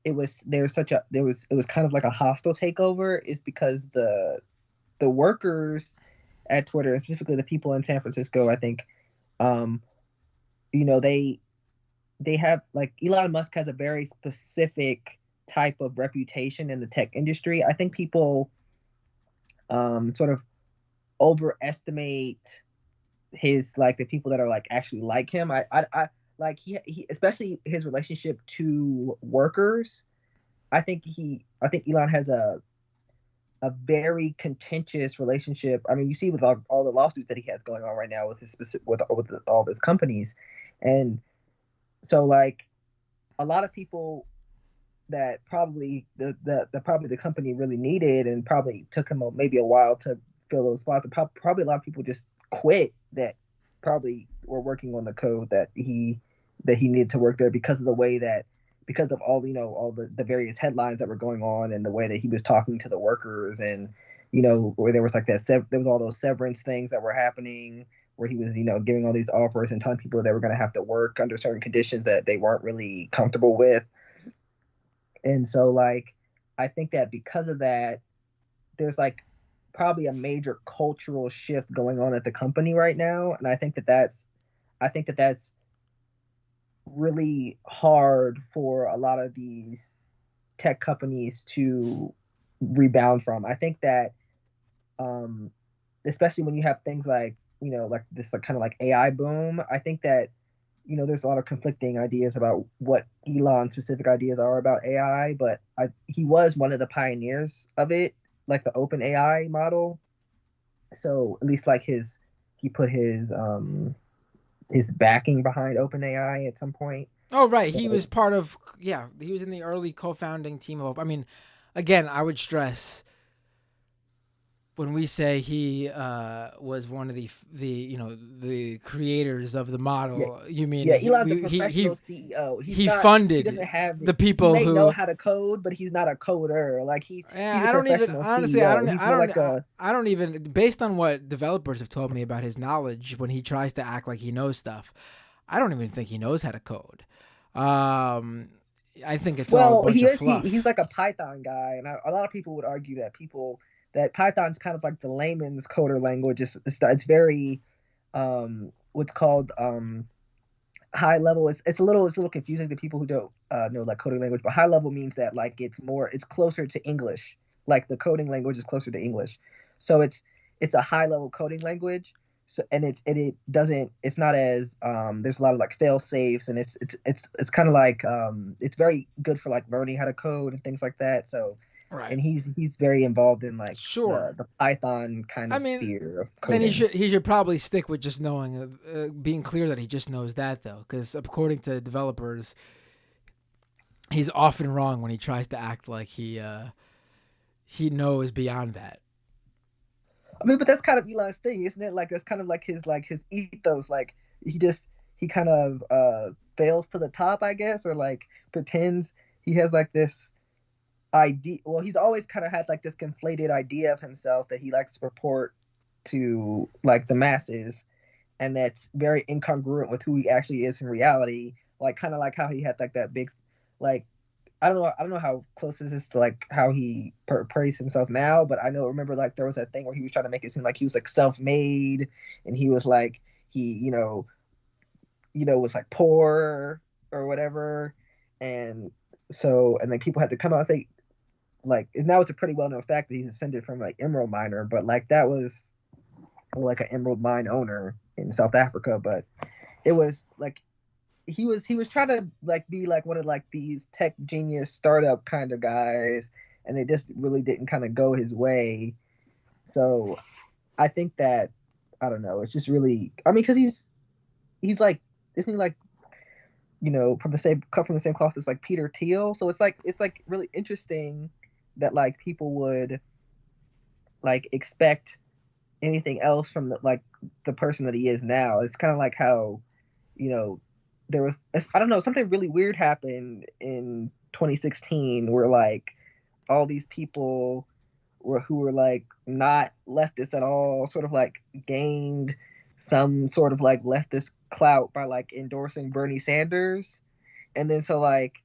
S10: it was kind of like a hostile takeover is because the workers at Twitter, and specifically the people in San Francisco, I think, they have, like, Elon Musk has a very specific type of reputation in the tech industry. I think people sort of overestimate his, like, the people that are like actually like him. I like he especially his relationship to workers. I think Elon has a very contentious relationship. I mean, you see with all the lawsuits that he has going on right now with all his companies, and so like a lot of people that probably the company really needed and probably took him maybe a while to fill those spots. Probably a lot of people just quit that probably were working on the code that he needed to work there because of the way that because of all all the various headlines that were going on and the way that he was talking to the workers and where there was like there was all those severance things that were happening where he was giving all these offers and telling people they were going to have to work under certain conditions that they weren't really comfortable with. And so like I think that because of that there's like probably a major cultural shift going on at the company right now, and I think that that's really hard for a lot of these tech companies to rebound from. I think that especially when you have things like like this like, kind of like AI boom, I think that there's a lot of conflicting ideas about what Elon's specific ideas are about AI, but he was one of the pioneers of it, like the open AI model. So at least like he put his backing behind open AI at some point.
S1: Oh, right. He was part of, he was in the early co-founding team of, I mean, again, I would stress when we say he was one of the creators of the model, you mean
S10: Elon's a professional CEO.
S1: He funded the people
S10: he may
S1: who
S10: know how to code, but he's not a coder. Like he's
S1: I
S10: a
S1: don't even
S10: professional
S1: honestly
S10: CEO.
S1: I don't even based on what developers have told me about his knowledge when he tries to act like he knows stuff, I don't even think he knows how to code. I think it's all a bunch of fluff.
S10: He's like a Python guy, and a lot of people would argue that Python's kind of like the layman's coder language. It's very what's called high level. It's a little confusing to people who don't know like coding language, but high level means that like it's closer to English. Like the coding language is closer to English, so it's a high level coding language. So and it's not as there's a lot of like fail safes, and it's kind of like it's very good for like learning how to code and things like that. So.
S1: Right.
S10: And he's very involved in like
S1: sure
S10: the Python kind of sphere of coding.
S1: Then he should probably stick with just knowing, being clear that he just knows that though, because according to developers, he's often wrong when he tries to act like he knows beyond that.
S10: I mean, but that's kind of Elon's thing, isn't it? Like that's kind of like his ethos. Like he kind of fails to the top, I guess, or like pretends he has like this idea. Well, he's always kind of had like this conflated idea of himself that he likes to purport to like the masses, and that's very incongruent with who he actually is in reality. Like kind of like how he had like that big, like I don't know how close this is to like how he praised himself now, but remember like there was that thing where he was trying to make it seem like he was like self-made, and he was like he was like poor or whatever, and then people had to come out and say. Like now it's a pretty well-known fact that he's descended from like emerald miner, but like that was like an emerald mine owner in South Africa. But it was like he was trying to like be like one of like these tech genius startup kind of guys, and it just really didn't kind of go his way. So I think that I don't know. It's just really because he's like isn't he like from the same cloth as like Peter Thiel? So it's like really interesting that like people would like expect anything else from the person that he is now. It's kind of like how there was I don't know, something really weird happened in 2016 where like all these people who were like not leftists at all sort of like gained some sort of like leftist clout by like endorsing Bernie Sanders, and then so like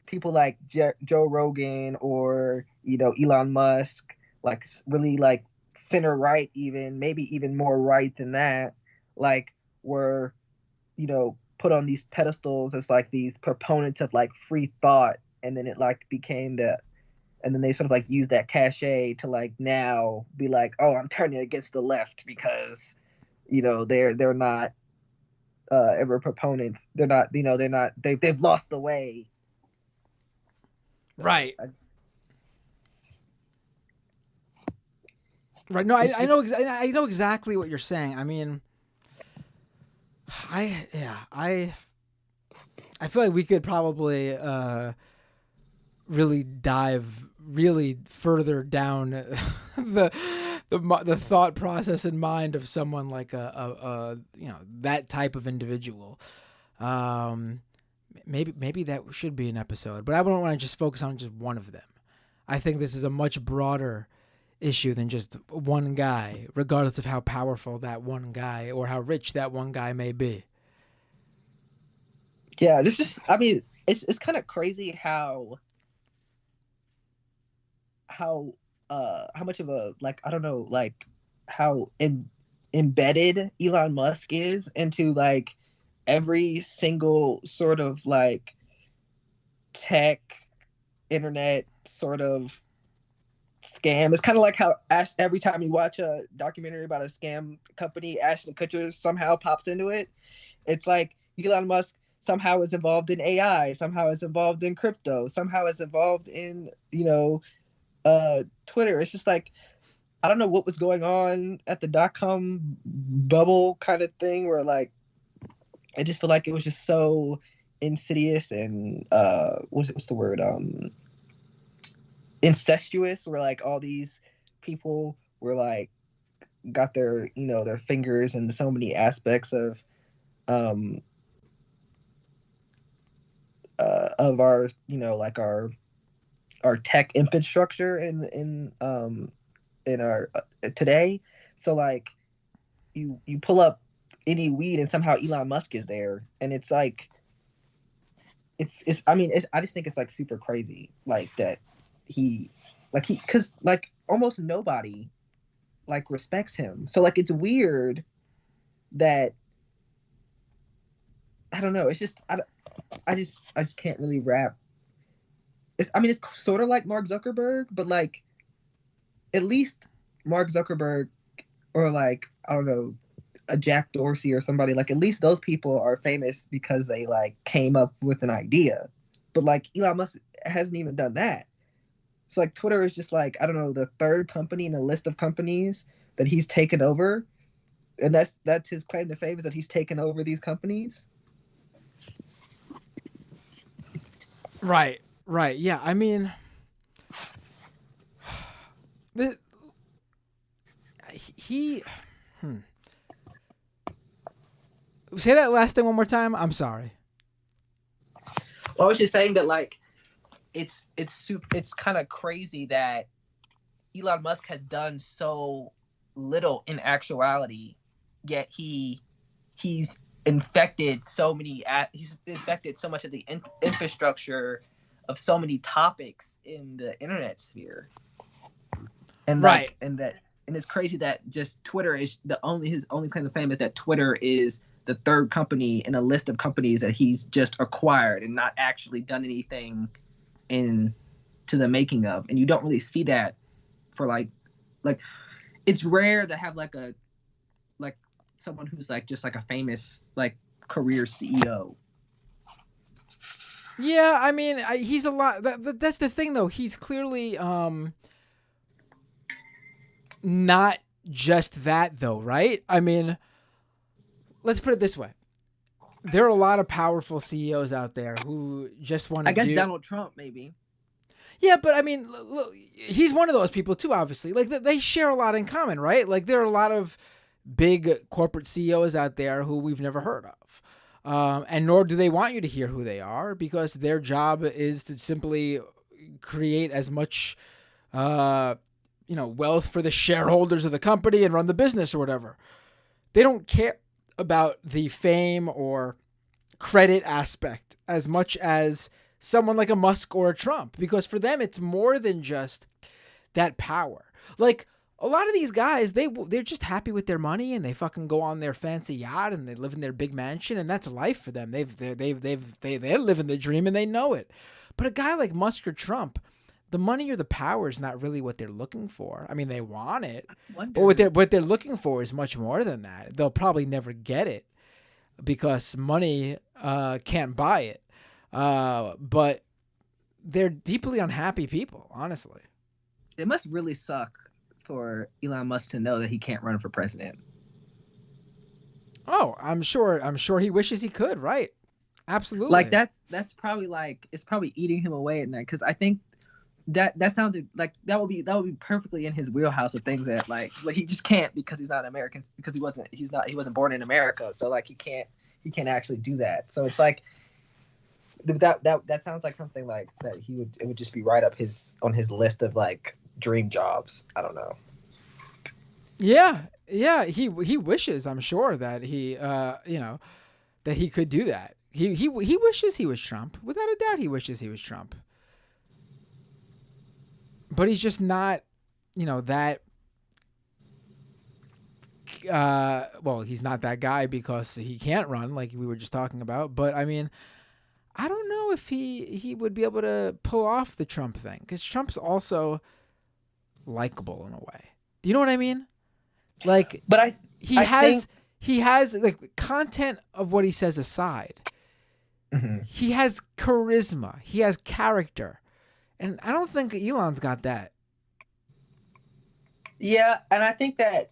S10: people like Joe Rogan or Elon Musk, like really like center right, even maybe even more right than that, like were put on these pedestals as like these proponents of like free thought, and then it like became that, and then they sort of like use that cachet to like now be like, oh, I'm turning against the left because they're not ever proponents. They're not they've lost the way. So
S1: right. Right. No, I know exactly what you're saying. I mean, I I feel like we could probably really dive really further down the thought process and mind of someone like a that type of individual. Maybe that should be an episode, but I don't want to just focus on just one of them. I think this is a much broader issue than just one guy, regardless of how powerful that one guy or how rich that one guy may be.
S10: Yeah, there's just, I mean, it's kind of crazy how much of a, like, I don't know, like how embedded Elon Musk is into like every single sort of like tech internet sort of scam. It's kind of like how every time you watch a documentary about a scam company, Ashton Kutcher somehow pops into it. It's like Elon Musk somehow is involved in AI, somehow is involved in crypto, somehow is involved in, Twitter. It's just like, I don't know what was going on at the .com bubble kind of thing, where like, I just feel like it was just so insidious and what's the word? Incestuous, where like all these people were like got their their fingers in so many aspects of our like our tech infrastructure in our today. So like you pull up any weed and somehow Elon Musk is there, and it's like it's I just think it's like super crazy, like that because like almost nobody like respects him. So like it's weird that, I don't know, it's just I just can't really wrap. It's sort of like Mark Zuckerberg, but like at least Mark Zuckerberg, or like, I don't know, a Jack Dorsey or somebody, like at least those people are famous because they like came up with an idea. But like Elon Musk hasn't even done that. So like Twitter is just like, I don't know, the third company in a list of companies that he's taken over. And that's his claim to fame, is that he's taken over these companies.
S1: Right. Yeah. I mean, Say that last thing one more time. I'm sorry.
S10: Well, I was just saying that like it's kind of crazy that Elon Musk has done so little in actuality, yet he's infected so much of the infrastructure of so many topics in the internet sphere. And
S1: right.
S10: And it's crazy that just Twitter is his only claim to fame is that Twitter is the third company in a list of companies that he's just acquired and not actually done anything to the making of. And you don't really see that for like it's rare to have like someone who's like just like a famous like career CEO.
S1: Yeah, I mean, he's a lot. That's the thing, though. He's clearly not just that, though, right? I mean, let's put it this way: there are a lot of powerful CEOs out there who just want to.
S10: I guess Donald Trump, maybe.
S1: Yeah, but I mean, look, he's one of those people too. Obviously, like they share a lot in common, right? Like there are a lot of big corporate CEOs out there who we've never heard of. And nor do they want you to hear who they are, because their job is to simply create as much, wealth for the shareholders of the company and run the business or whatever. They don't care about the fame or credit aspect as much as someone like a Musk or a Trump, because for them, it's more than just that power. Like, a lot of these guys, they're just happy with their money, and they fucking go on their fancy yacht and they live in their big mansion, and that's life for them. They're living the dream and they know it. But a guy like Musk or Trump, the money or the power is not really what they're looking for. I mean, they want it, but what they're looking for is much more than that. They'll probably never get it because money can't buy it. But they're deeply unhappy people, honestly.
S10: It must really suck for Elon Musk to know that he can't run for president.
S1: Oh, I'm sure he wishes he could, right? Absolutely.
S10: Like that's probably like it's probably eating him away at night because I think that sounded like that would be perfectly in his wheelhouse of things that like he just can't because he's not American because he wasn't born in America, so like he can't actually do that. So it's like that sounds like something like that it would just be right up on his list of like dream jobs. I don't know.
S1: Yeah, he wishes, I'm sure, that he that he could do that. He wishes he was Trump. Without a doubt, he wishes he was Trump. But he's just not, that. He's not that guy because he can't run, like we were just talking about. But I mean, I don't know if he would be able to pull off the Trump thing because Trump's also likable in a way. Do you know what I mean? Like,
S10: but
S1: he has like content of what he says aside.
S10: Mm-hmm.
S1: He has charisma. He has character, and I don't think Elon's got that.
S10: Yeah, and I think that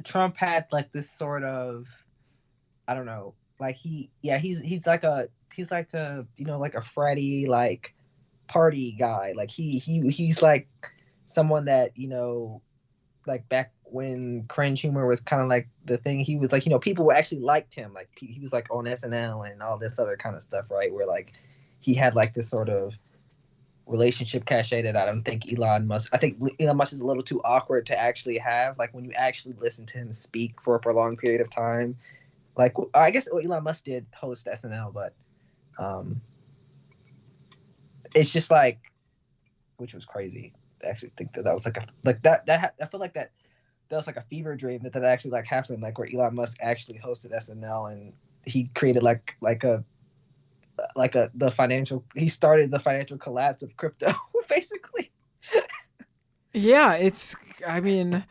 S10: Trump had like this sort of, I don't know, like he's like a like a fratty like party guy. Like he's like someone that like back when cringe humor was kind of like the thing, he was like, people actually liked him. Like he was like on SNL and all this other kind of stuff, right? Where like he had like this sort of relationship cachet that I don't think Elon Musk. I think Elon Musk is a little too awkward to actually have. Like when you actually listen to him speak for a prolonged period of time. Like I guess Elon Musk did host SNL, but it's just like, which was crazy. I actually think that was like that I feel like that was like a fever dream that actually like happened, like where Elon Musk actually hosted SNL and he created he started the financial collapse of crypto basically.
S1: Yeah, I mean,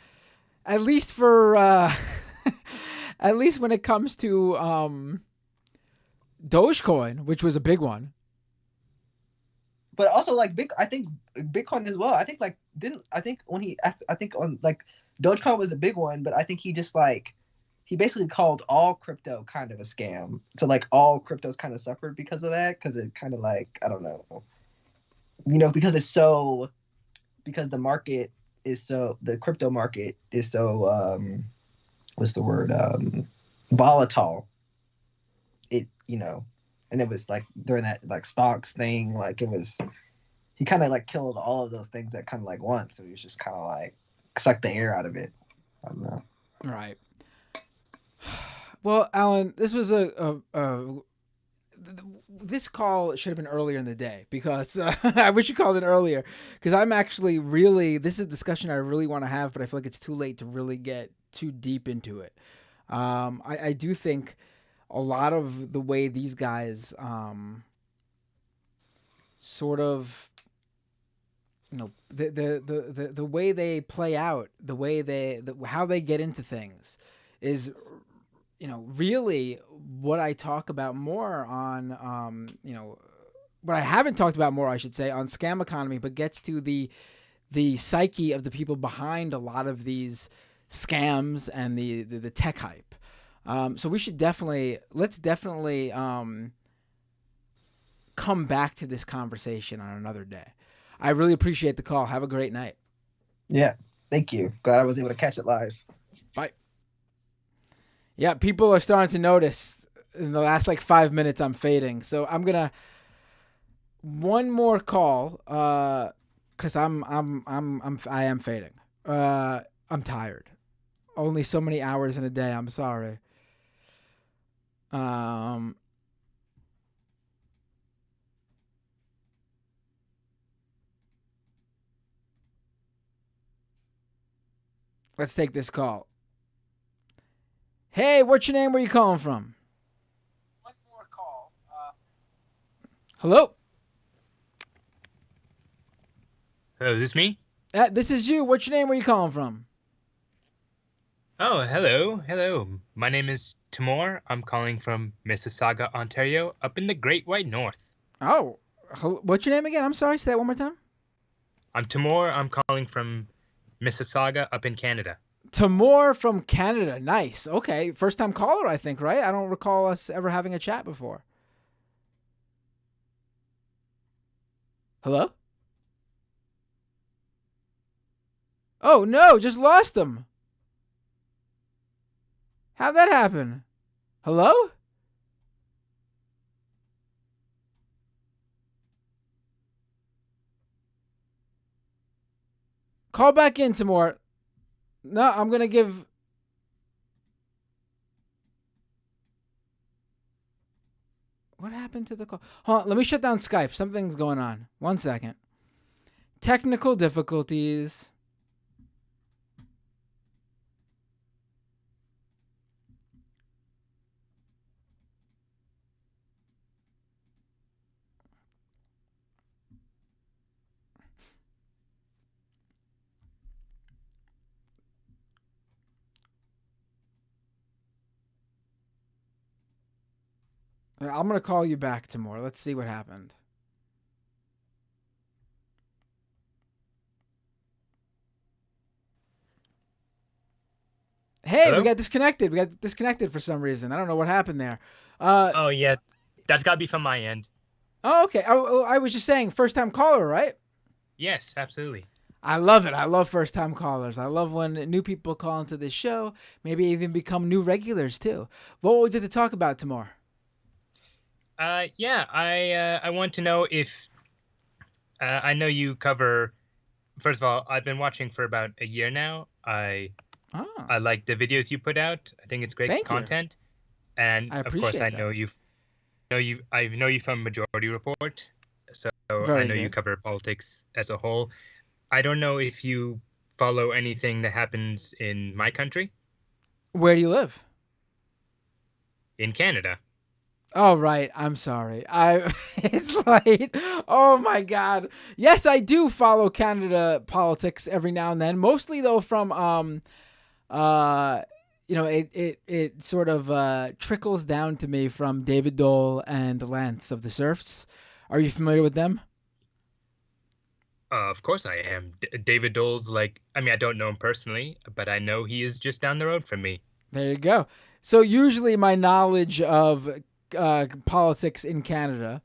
S1: at least for at least when it comes to Dogecoin, which was a big one.
S10: But also like I think Bitcoin as well. I think like I think on like Dogecoin was a big one, but I think he just like he basically called all crypto kind of a scam. So like all cryptos kind of suffered because of that, because it kind of like, I don't know, because the market is so, the crypto market is so what's the word, volatile. And it was like during that like stocks thing, like he kind of like killed all of those things at kind of like once. So he was just kind of like sucked the air out of it. I don't know.
S1: Right. Well, Alan, this was this call should have been earlier in the day because I wish you called it earlier because I'm actually this is a discussion I really want to have, but I feel like it's too late to really get too deep into it. I do think a lot of the way these guys sort of the way they play out, the way how they get into things is really what I talk about more on what I haven't talked about more, I should say, on Scam Economy, but gets to the psyche of the people behind a lot of these scams and the tech hype. So we should let's definitely come back to this conversation on another day. I really appreciate the call. Have a great night.
S10: Yeah, thank you. Glad I was able to catch it live.
S1: Bye. Yeah, people are starting to notice in the last like 5 minutes I'm fading. So I'm gonna one more call because I am fading. I'm tired. Only so many hours in a day. I'm sorry. Let's take this call. Hey, what's your name? Where you calling from?
S10: One more call.
S1: Hello?
S11: Hello, is this me?
S1: This is you. What's your name? Where you calling from?
S11: Oh, hello. My name is Timur. I'm calling from Mississauga, Ontario, up in the Great White North.
S1: Oh, what's your name again? I'm sorry, say that one more time.
S11: I'm Timur. I'm calling from Mississauga, up in Canada.
S1: Timur from Canada. Nice. Okay. First time caller, I think, right? I don't recall us ever having a chat before. Hello? Oh, no. Just lost him. How'd that happen? Hello? Call back in, Timur. No, I'm going to give... What happened to the call? Hold on, let me shut down Skype. Something's going on. 1 second. Technical difficulties. I'm going to call you back, Timur. Let's see what happened. Hey,
S11: Hello?
S1: we got disconnected. We got disconnected for some reason. I don't know what happened there.
S11: Oh, yeah. That's got to be from my end.
S1: Oh, okay. I was just saying, first-time caller, right?
S11: Yes, absolutely.
S1: I love it. I love first-time callers. I love when new people call into this show, maybe even become new regulars, too. What would you like to talk about, Timur?
S11: Yeah, I want to know if... I know you cover... First of all, I've been watching for about a year now. I like the videos you put out. I think it's great content. And
S1: I
S11: of course,
S1: appreciate
S11: I
S1: that.
S11: know you from Majority Report, so
S1: Very
S11: I know you
S1: good.
S11: cover politics as a whole. I don't know if you follow anything that happens in my country,
S1: Where do you live?
S11: in Canada.
S1: Oh, right. I'm sorry. It's late. Oh my God. Yes, I do follow Canada politics every now and then. Mostly though from it sort of trickles down to me from David Dole and Lance of the Surfs. Are you familiar with them?
S11: Of course I am. David Dole's I don't know him personally, but I know he is just down the road from me.
S1: There you go. So usually my knowledge of politics in Canada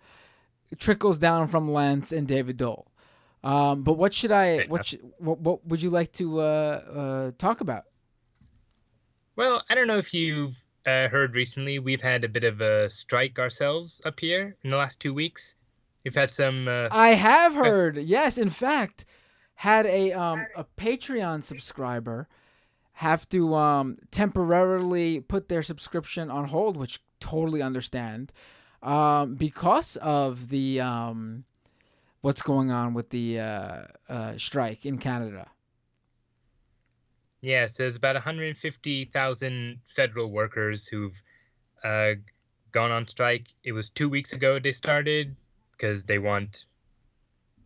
S1: trickles down from Lance and David Dole. But what should I? What would you like to talk about?
S11: Well, I don't know if you've heard recently, we've had a bit of a strike ourselves up here in the last 2 weeks. We've had some...
S1: I have heard, yes. In fact, had a Patreon subscriber have to temporarily put their subscription on hold, which totally understand, because of the what's going on with the strike in Canada.
S11: Yes, there's about 150,000 federal workers who've gone on strike. It was 2 weeks ago they started because they want...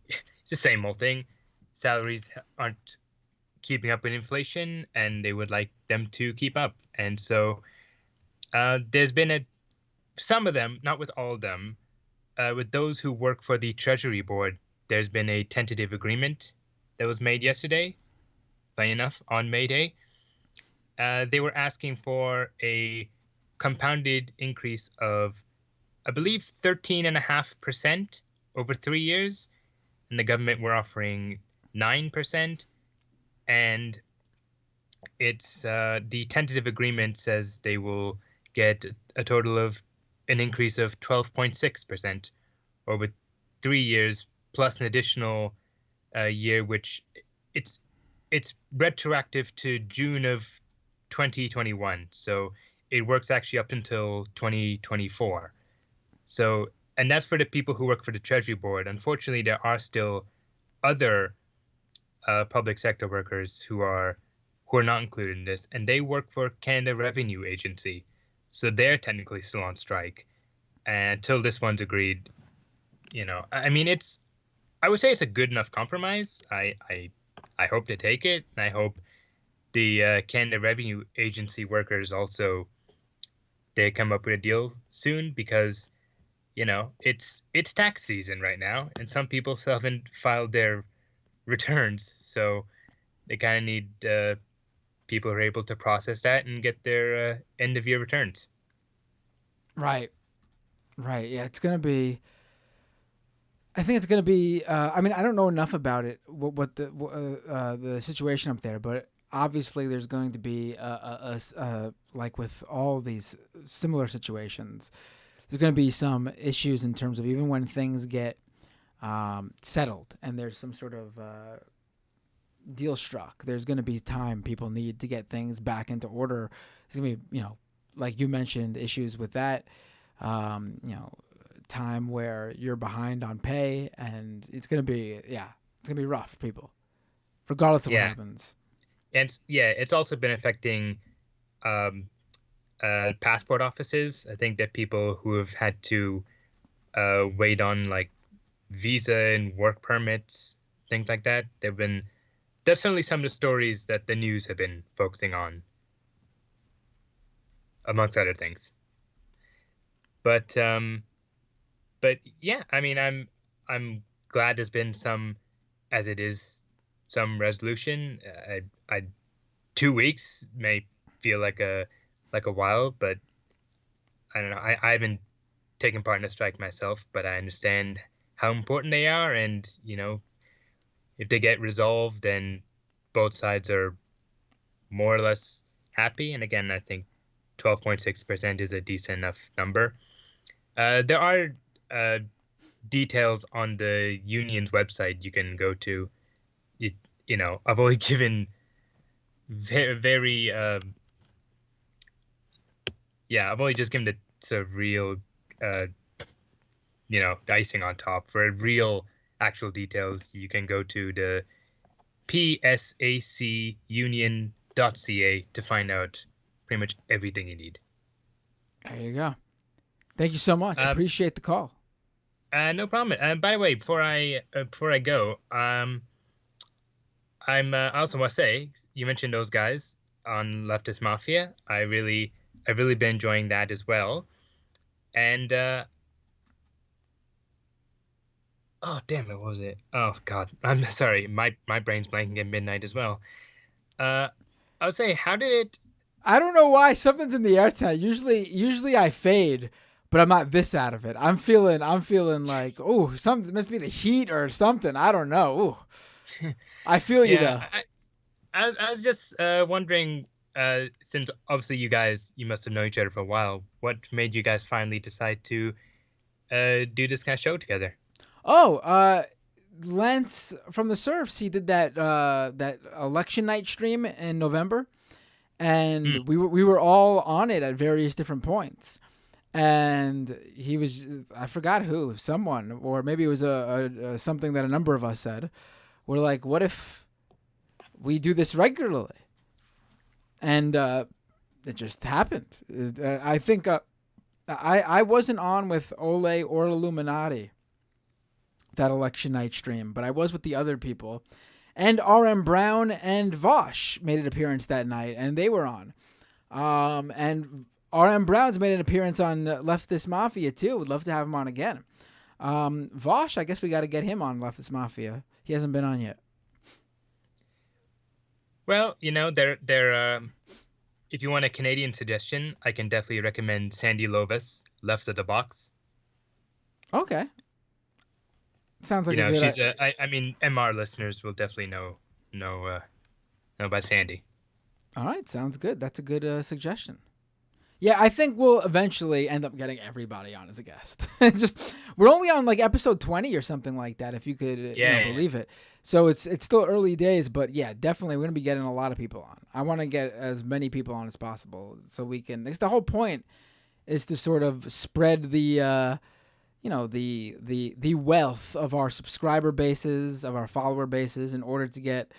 S11: It's the same old thing. Salaries aren't keeping up with inflation, and they would like them to keep up. And so there's been some of them, not with all of them, with those who work for the Treasury Board, there's been a tentative agreement that was made yesterday. Funny enough, on May Day, they were asking for a compounded increase of, I believe, 13.5% over 3 years, and the government were offering 9%. And it's the tentative agreement says they will get a total of an increase of 12.6% over 3 years, plus an additional year, which it's retroactive to June of 2021. So it works actually up until 2024. So, and that's for the people who work for the Treasury Board. Unfortunately, there are still other public sector workers who are not included in this, and they work for Canada Revenue Agency. So they're technically still on strike. And until this one's agreed, I mean, I would say it's a good enough compromise. I hope they take it, and I hope the Canada Revenue Agency workers also, they come up with a deal soon, because it's tax season right now, and some people still haven't filed their returns, so they kind of need people are able to process that and get their end of year returns.
S1: Right. Yeah, it's gonna be. I think it's gonna be. I mean, I don't know enough about it. What the situation up there, but obviously there's going to be like with all these similar situations, there's going to be some issues in terms of even when things get settled and there's some sort of deal struck. There's going to be time people need to get things back into order. It's going to be, like you mentioned, issues with that. Time where you're behind on pay, and it's going to be, it's going to be rough, people, regardless of what happens.
S11: And it's also been affecting passport offices. I think that people who have had to wait on like visa and work permits, things like that, they've been definitely some of the stories that the news have been focusing on, amongst other things. But yeah, I mean, I'm glad there's been some resolution. I 2 weeks may feel like a while, but I don't know. I haven't taken part in a strike myself, but I understand how important they are, and if they get resolved, then both sides are more or less happy. And again, I think 12.6% is a decent enough number. There are details on the union's website you can go to. I've only given very I've only just given the real icing on top. For real actual details, you can go to the psacunion.ca to find out pretty much everything you need.
S1: There you go. Thank you so much. Appreciate the call.
S11: No problem. By the way, before I go, I also want to say, you mentioned those guys on Leftist Mafia. I've really been enjoying that as well. And oh damn it, what was it? Oh god, I'm sorry. My brain's blanking at midnight as well. I would say, how did it?
S1: I don't know why something's in the air tonight. Usually I fade, but I'm not this out of it. I'm feeling like, oh, something must be the heat or something. I don't know. Ooh. I feel you though.
S11: I was just wondering, since obviously you must have known each other for a while, what made you guys finally decide to do this kind of show together?
S1: Oh, Lance from the Surfs, he did that election night stream in November, and we were all on it at various different points. And he was, I forgot who, someone, or maybe it was a something that a number of us said. We're like, what if we do this regularly? And it just happened. I think I wasn't on with Ole or Illuminati that election night stream, but I was with the other people. And RM Brown and Vosh made an appearance that night, and they were on. And RM Brown's made an appearance on Leftist Mafia too. Would love to have him on again. Vosh, I guess we got to get him on Leftist Mafia. He hasn't been on yet.
S11: Well, they're if you want a Canadian suggestion, I can definitely recommend Sandy Lovis, Left of the Box.
S1: Okay. Sounds like
S11: she's I mean, MR listeners will definitely know about Sandy.
S1: All right, sounds good. That's a good suggestion. Yeah, I think we'll eventually end up getting everybody on as a guest. Just we're only on like episode 20 or something like that, if you could believe it. So it's still early days, but yeah, definitely we're gonna be getting a lot of people on. I want to get as many people on as possible so we can. Because the whole point is to sort of spread the the wealth of our subscriber bases, of our follower bases, in order to get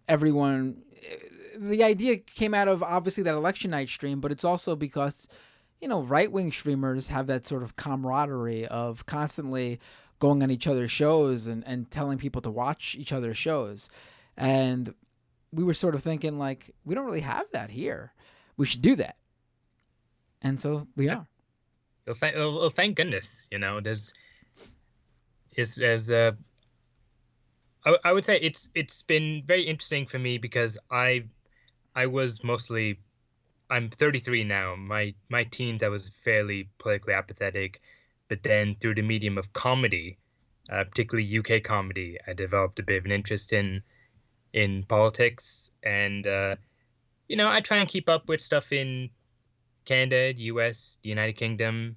S1: everyone. The idea came out of obviously that election night stream, but it's also because, right-wing streamers have that sort of camaraderie of constantly going on each other's shows and telling people to watch each other's shows. And we were sort of thinking like, we don't really have that here. We should do that. And so we are.
S11: Well, thank goodness, there's I would say it's been very interesting for me because I was mostly. I'm 33 now. My teens, I was fairly politically apathetic, but then through the medium of comedy, particularly UK comedy, I developed a bit of an interest in politics, and I try and keep up with stuff in Canada, the US, the United Kingdom,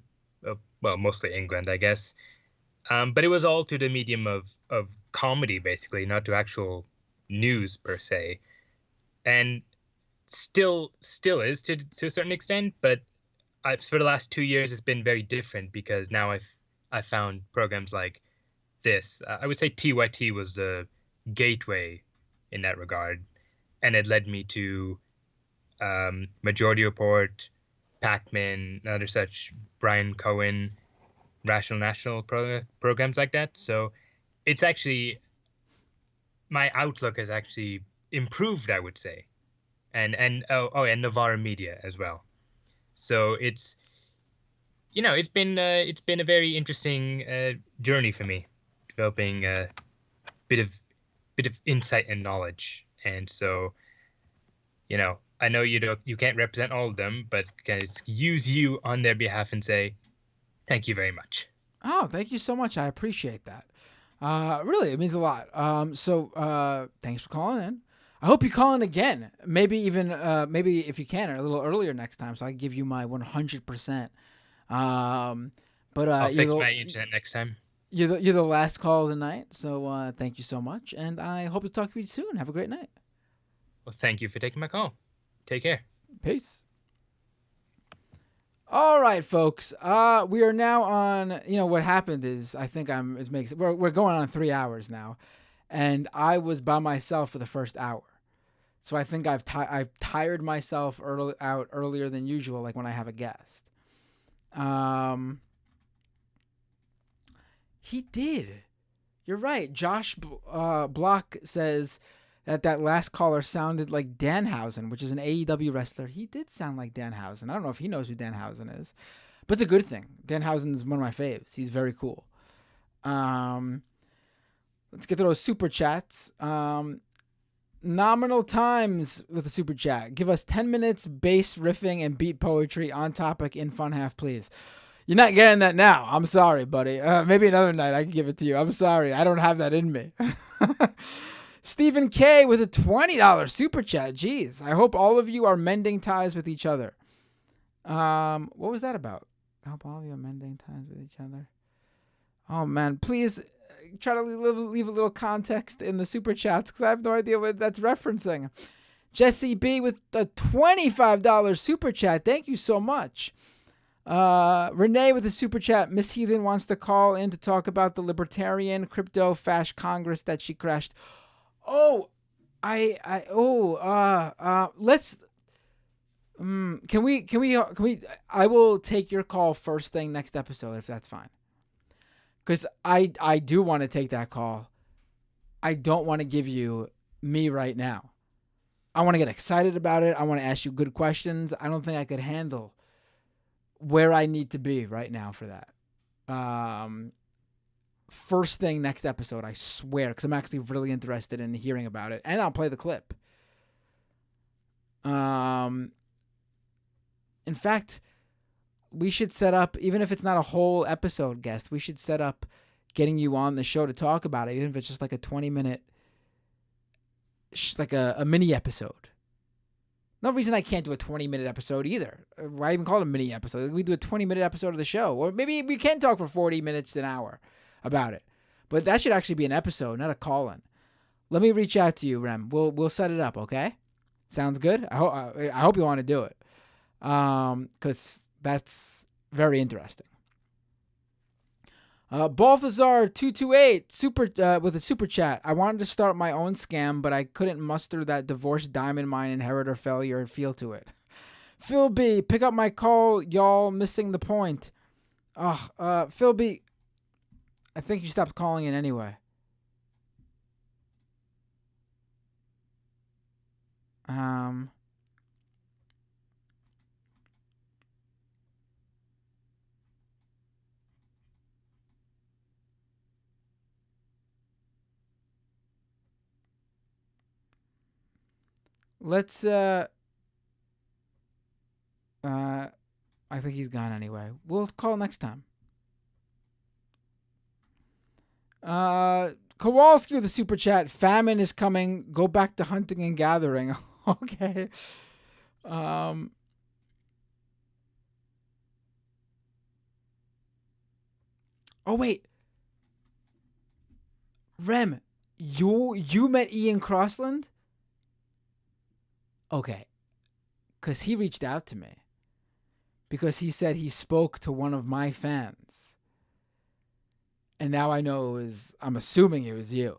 S11: well, mostly England, I guess. But it was all through the medium of comedy, basically, not to actual news per se, and still is to a certain extent. But for the last 2 years, it's been very different because now I've found programs like this. I would say TYT was the gateway in that regard, and it led me to Majority Report, Pac-Man, and other such Brian Cohen, Rational National programs like that. So it's actually, my outlook has actually improved, I would say, and and Navarre Media as well. So it's it's been a very interesting journey for me, developing a bit of insight and knowledge. And so, I know you can't represent all of them, but can use you on their behalf and say thank you very much.
S1: Oh, thank you so much. I appreciate that. Really, it means a lot. So thanks for calling in. I hope you call in again. Maybe even maybe if you can, or a little earlier next time, so I can give you my 100%. But
S11: I'll fix my internet next time.
S1: You're the last call of the night, so thank you so much, and I hope to talk to you soon. Have a great night.
S11: Well, thank you for taking my call. Take care.
S1: Peace. All right, folks. We are now on. What happened is, I think we're going on 3 hours now, and I was by myself for the first hour, so I think I've tired myself out earlier than usual, like when I have a guest. He did. You're right. Josh Block says that last caller sounded like Danhausen, which is an AEW wrestler. He did sound like Danhausen. I don't know if he knows who Danhausen is, but it's a good thing. Danhausen is one of my faves. He's very cool. Let's get to those super chats. Nominal Times with a super chat. Give us 10 minutes bass riffing and beat poetry on topic in fun half, please. You're not getting that now. I'm sorry, buddy. Maybe another night I can give it to you. I'm sorry. I don't have that in me. Stephen K with a $20 super chat. Jeez. I hope all of you are mending ties with each other. What was that about? I hope all of you are mending ties with each other. Oh, man. Please try to leave a little context in the super chats because I have no idea what that's referencing. Jesse B with a $25 super chat. Thank you so much. Renee with a super chat. Miss Heathen wants to call in to talk about the Libertarian Crypto Fash Congress that she crashed. Oh, let's, can we, I will take your call first thing next episode if that's fine. Because I do want to take that call. I don't want to give you me right now. I want to get excited about it. I want to ask you good questions. I don't think I could handle where I need to be right now for that. First thing next episode, I swear, because I'm actually really interested in hearing about it, and I'll play the clip. In fact, we should set up, even if it's not a whole episode guest, we should set up getting you on the show to talk about it, even if it's just like a 20-minute, like a mini episode. No reason I can't do a 20-minute episode either. Why even call it a mini episode? We do a 20-minute episode of the show. Or maybe we can talk for 40 minutes, an hour about it. But that should actually be an episode, not a call-in. Let me reach out to you, Rem. We'll set it up, okay? Sounds good? I hope you want to do it. Because that's very interesting. Balthazar228 with a super chat. I wanted to start my own scam, but I couldn't muster that divorced diamond mine inheritor failure feel to it. Phil B, pick up my call, y'all missing the point. Phil B, I think you stopped calling in anyway. let's I think he's gone anyway. We'll call next time. Kowalski with the super chat. Famine is coming. Go back to hunting and gathering. Okay. Oh wait. Rem, you met Ian Crossland? Okay. Cause he reached out to me. Because he said he spoke to one of my fans. And now I know I'm assuming it was you.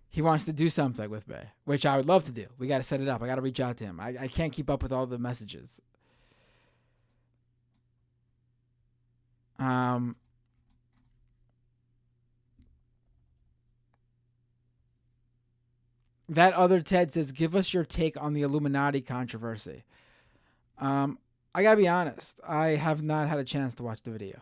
S1: He wants to do something with me, which I would love to do. We got to set it up. I got to reach out to him. I can't keep up with all the messages. That other Ted says, give us your take on the Illuminati controversy. I got to be honest. I have not had a chance to watch the video.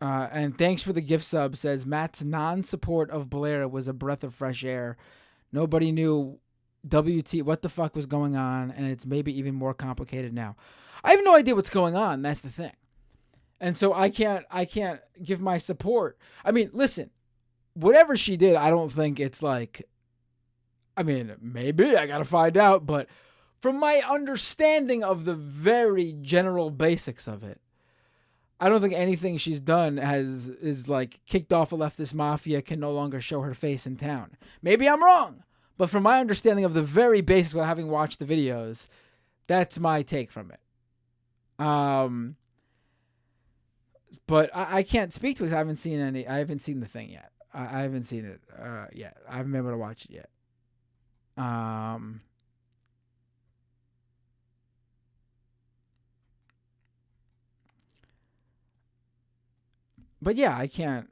S1: And thanks for the gift sub, says Matt's non-support of Blair was a breath of fresh air. Nobody knew what the fuck was going on, and it's maybe even more complicated now. I have no idea what's going on. That's the thing. And so I can't give my support. I mean, listen, whatever she did, I don't think it's like, I mean, maybe I got to find out, but from my understanding of the very general basics of it, I don't think anything she's done is like kicked off a leftist mafia, can no longer show her face in town. Maybe I'm wrong, but from my understanding of the very basics while having watched the videos, that's my take from it. But I can't speak to it. I haven't seen the thing yet. I haven't seen it yet. I haven't been able to watch it yet. But yeah, I can't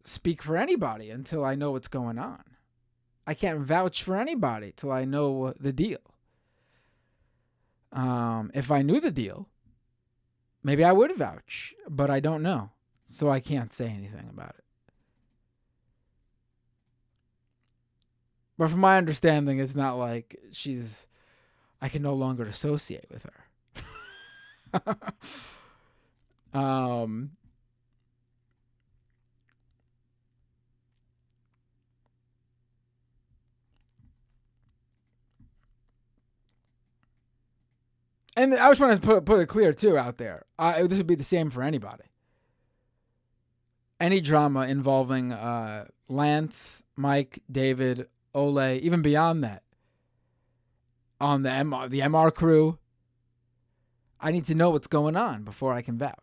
S1: speak for anybody until I know what's going on. I can't vouch for anybody till I know the deal. If I knew the deal, maybe I would vouch, but I don't know, so I can't say anything about it. But from my understanding, it's not like I can no longer associate with her. And I just want to put it clear too out there. This would be the same for anybody. Any drama involving Lance, Mike, David, Ole, even beyond that, on the MR crew, I need to know what's going on before I can vouch.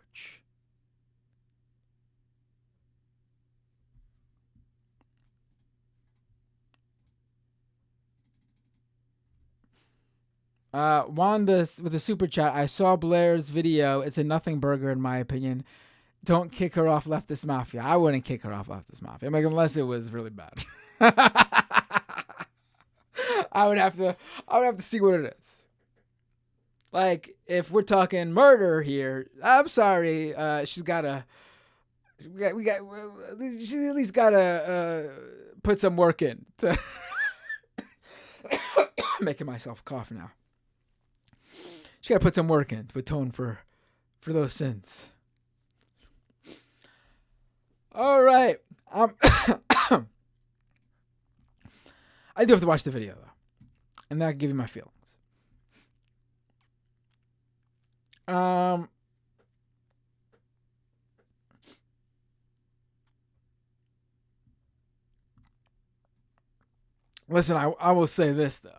S1: Wanda with a super chat. I saw Blair's video. It's a nothing burger in my opinion. Don't kick her off leftist mafia. I wouldn't kick her off leftist mafia. I mean, unless it was really bad. I would have to see what it is. Like, if we're talking murder here, I'm sorry. She's at least gotta put some work in to making myself cough now. She gotta put some work in to atone for those sins. All right. I do have to watch the video though, and then I can give you my feelings. Listen, I will say this though.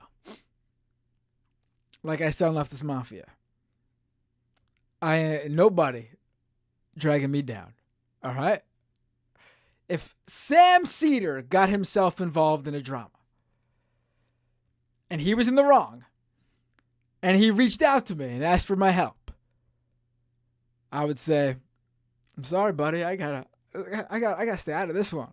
S1: Like I said on Leftist Mafia, nobody dragging me down. All right. If Sam Cedar got himself involved in a drama and he was in the wrong and he reached out to me and asked for my help, I would say, I'm sorry, buddy. I gotta stay out of this one.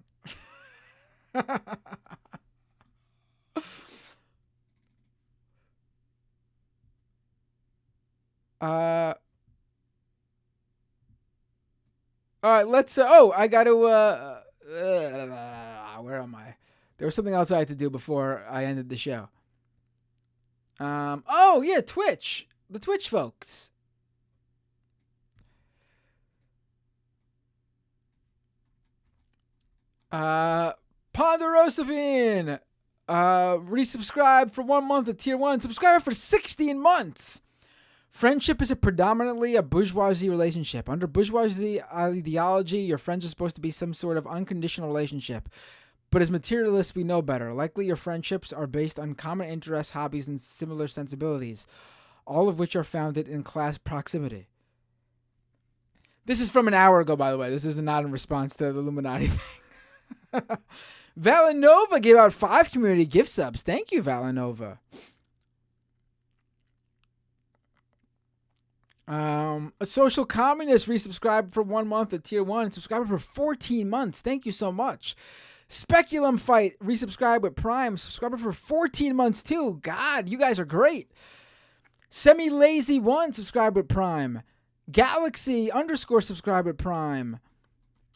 S1: All right, let's. I got to. Where am I? There was something else I had to do before I ended the show. Oh yeah, Twitch. The Twitch folks. Ponderosapine. Resubscribe for 1 month at tier 1. Subscriber for 16 months. Friendship is predominantly a bourgeoisie relationship. Under bourgeoisie ideology, your friends are supposed to be some sort of unconditional relationship. But as materialists, we know better. Likely your friendships are based on common interests, hobbies, and similar sensibilities, all of which are founded in class proximity. This is from an hour ago, by the way. This is not in response to the Illuminati thing. Valinova gave out 5 community gift subs. Thank you, Valinova. A social communist resubscribed for 1 month at tier 1 and subscribed for 14 months. Thank you so much. Speculum Fight resubscribed with Prime, subscriber for 14 months too. God, you guys are great. Semi Lazy 1 subscribed with Prime. Galaxy _ subscribed with Prime.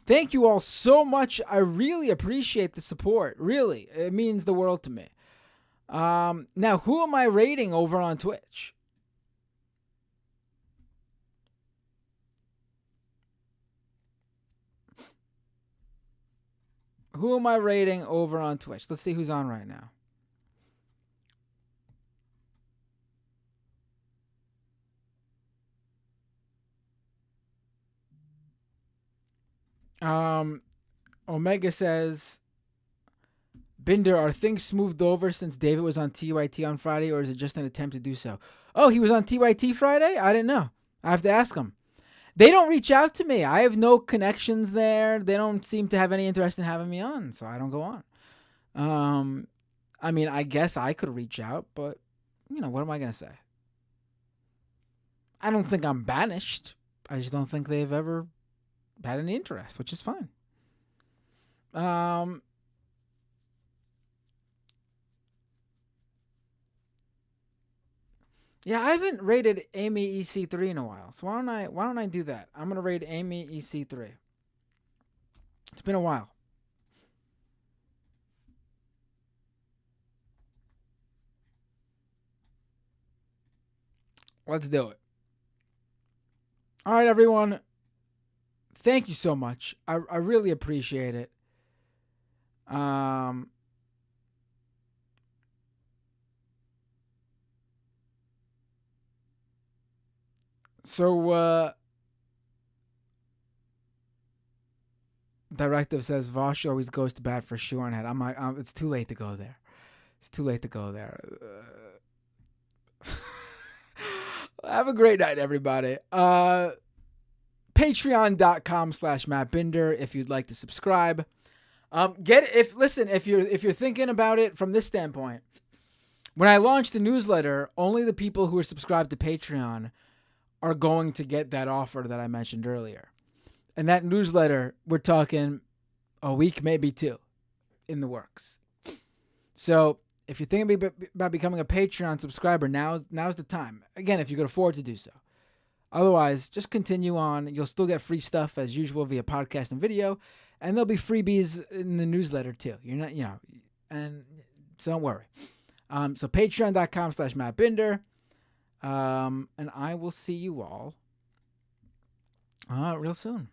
S1: Thank you all so much. I really appreciate the support. Really, it means the world to me. Now, who am I rating over on Twitch? Who am I rating over on Twitch? Let's see who's on right now. Omega says, Binder, are things smoothed over since David was on TYT on Friday, or is it just an attempt to do so? Oh, he was on TYT Friday? I didn't know. I have to ask him. They don't reach out to me. I have no connections there. They don't seem to have any interest in having me on, so I don't go on. I mean, I guess I could reach out, but, you know, what am I going to say? I don't think I'm banished. I just don't think they've ever had any interest, which is fine. Yeah, I haven't rated Amy EC3 in a while, so why don't I do that? I'm gonna rate Amy EC3. It's been a while. Let's do it. All right, everyone. Thank you so much. I really appreciate it. So, Directive says Vosh always goes to bat for Shorehead. I'm like, it's too late to go there. It's too late to go there. Have a great night, everybody. Patreon.com/MattBinder if you'd like to subscribe. If you're thinking about it from this standpoint, when I launch the newsletter, only the people who are subscribed to Patreon are going to get that offer that I mentioned earlier. And that newsletter, we're talking a week, maybe 2 in the works. So if you're thinking about becoming a Patreon subscriber, now's the time. Again, if you could afford to do so. Otherwise, just continue on. You'll still get free stuff as usual via podcast and video. And there'll be freebies in the newsletter too. You're not, and so don't worry. So patreon.com/MattBinder. And I will see you all real soon.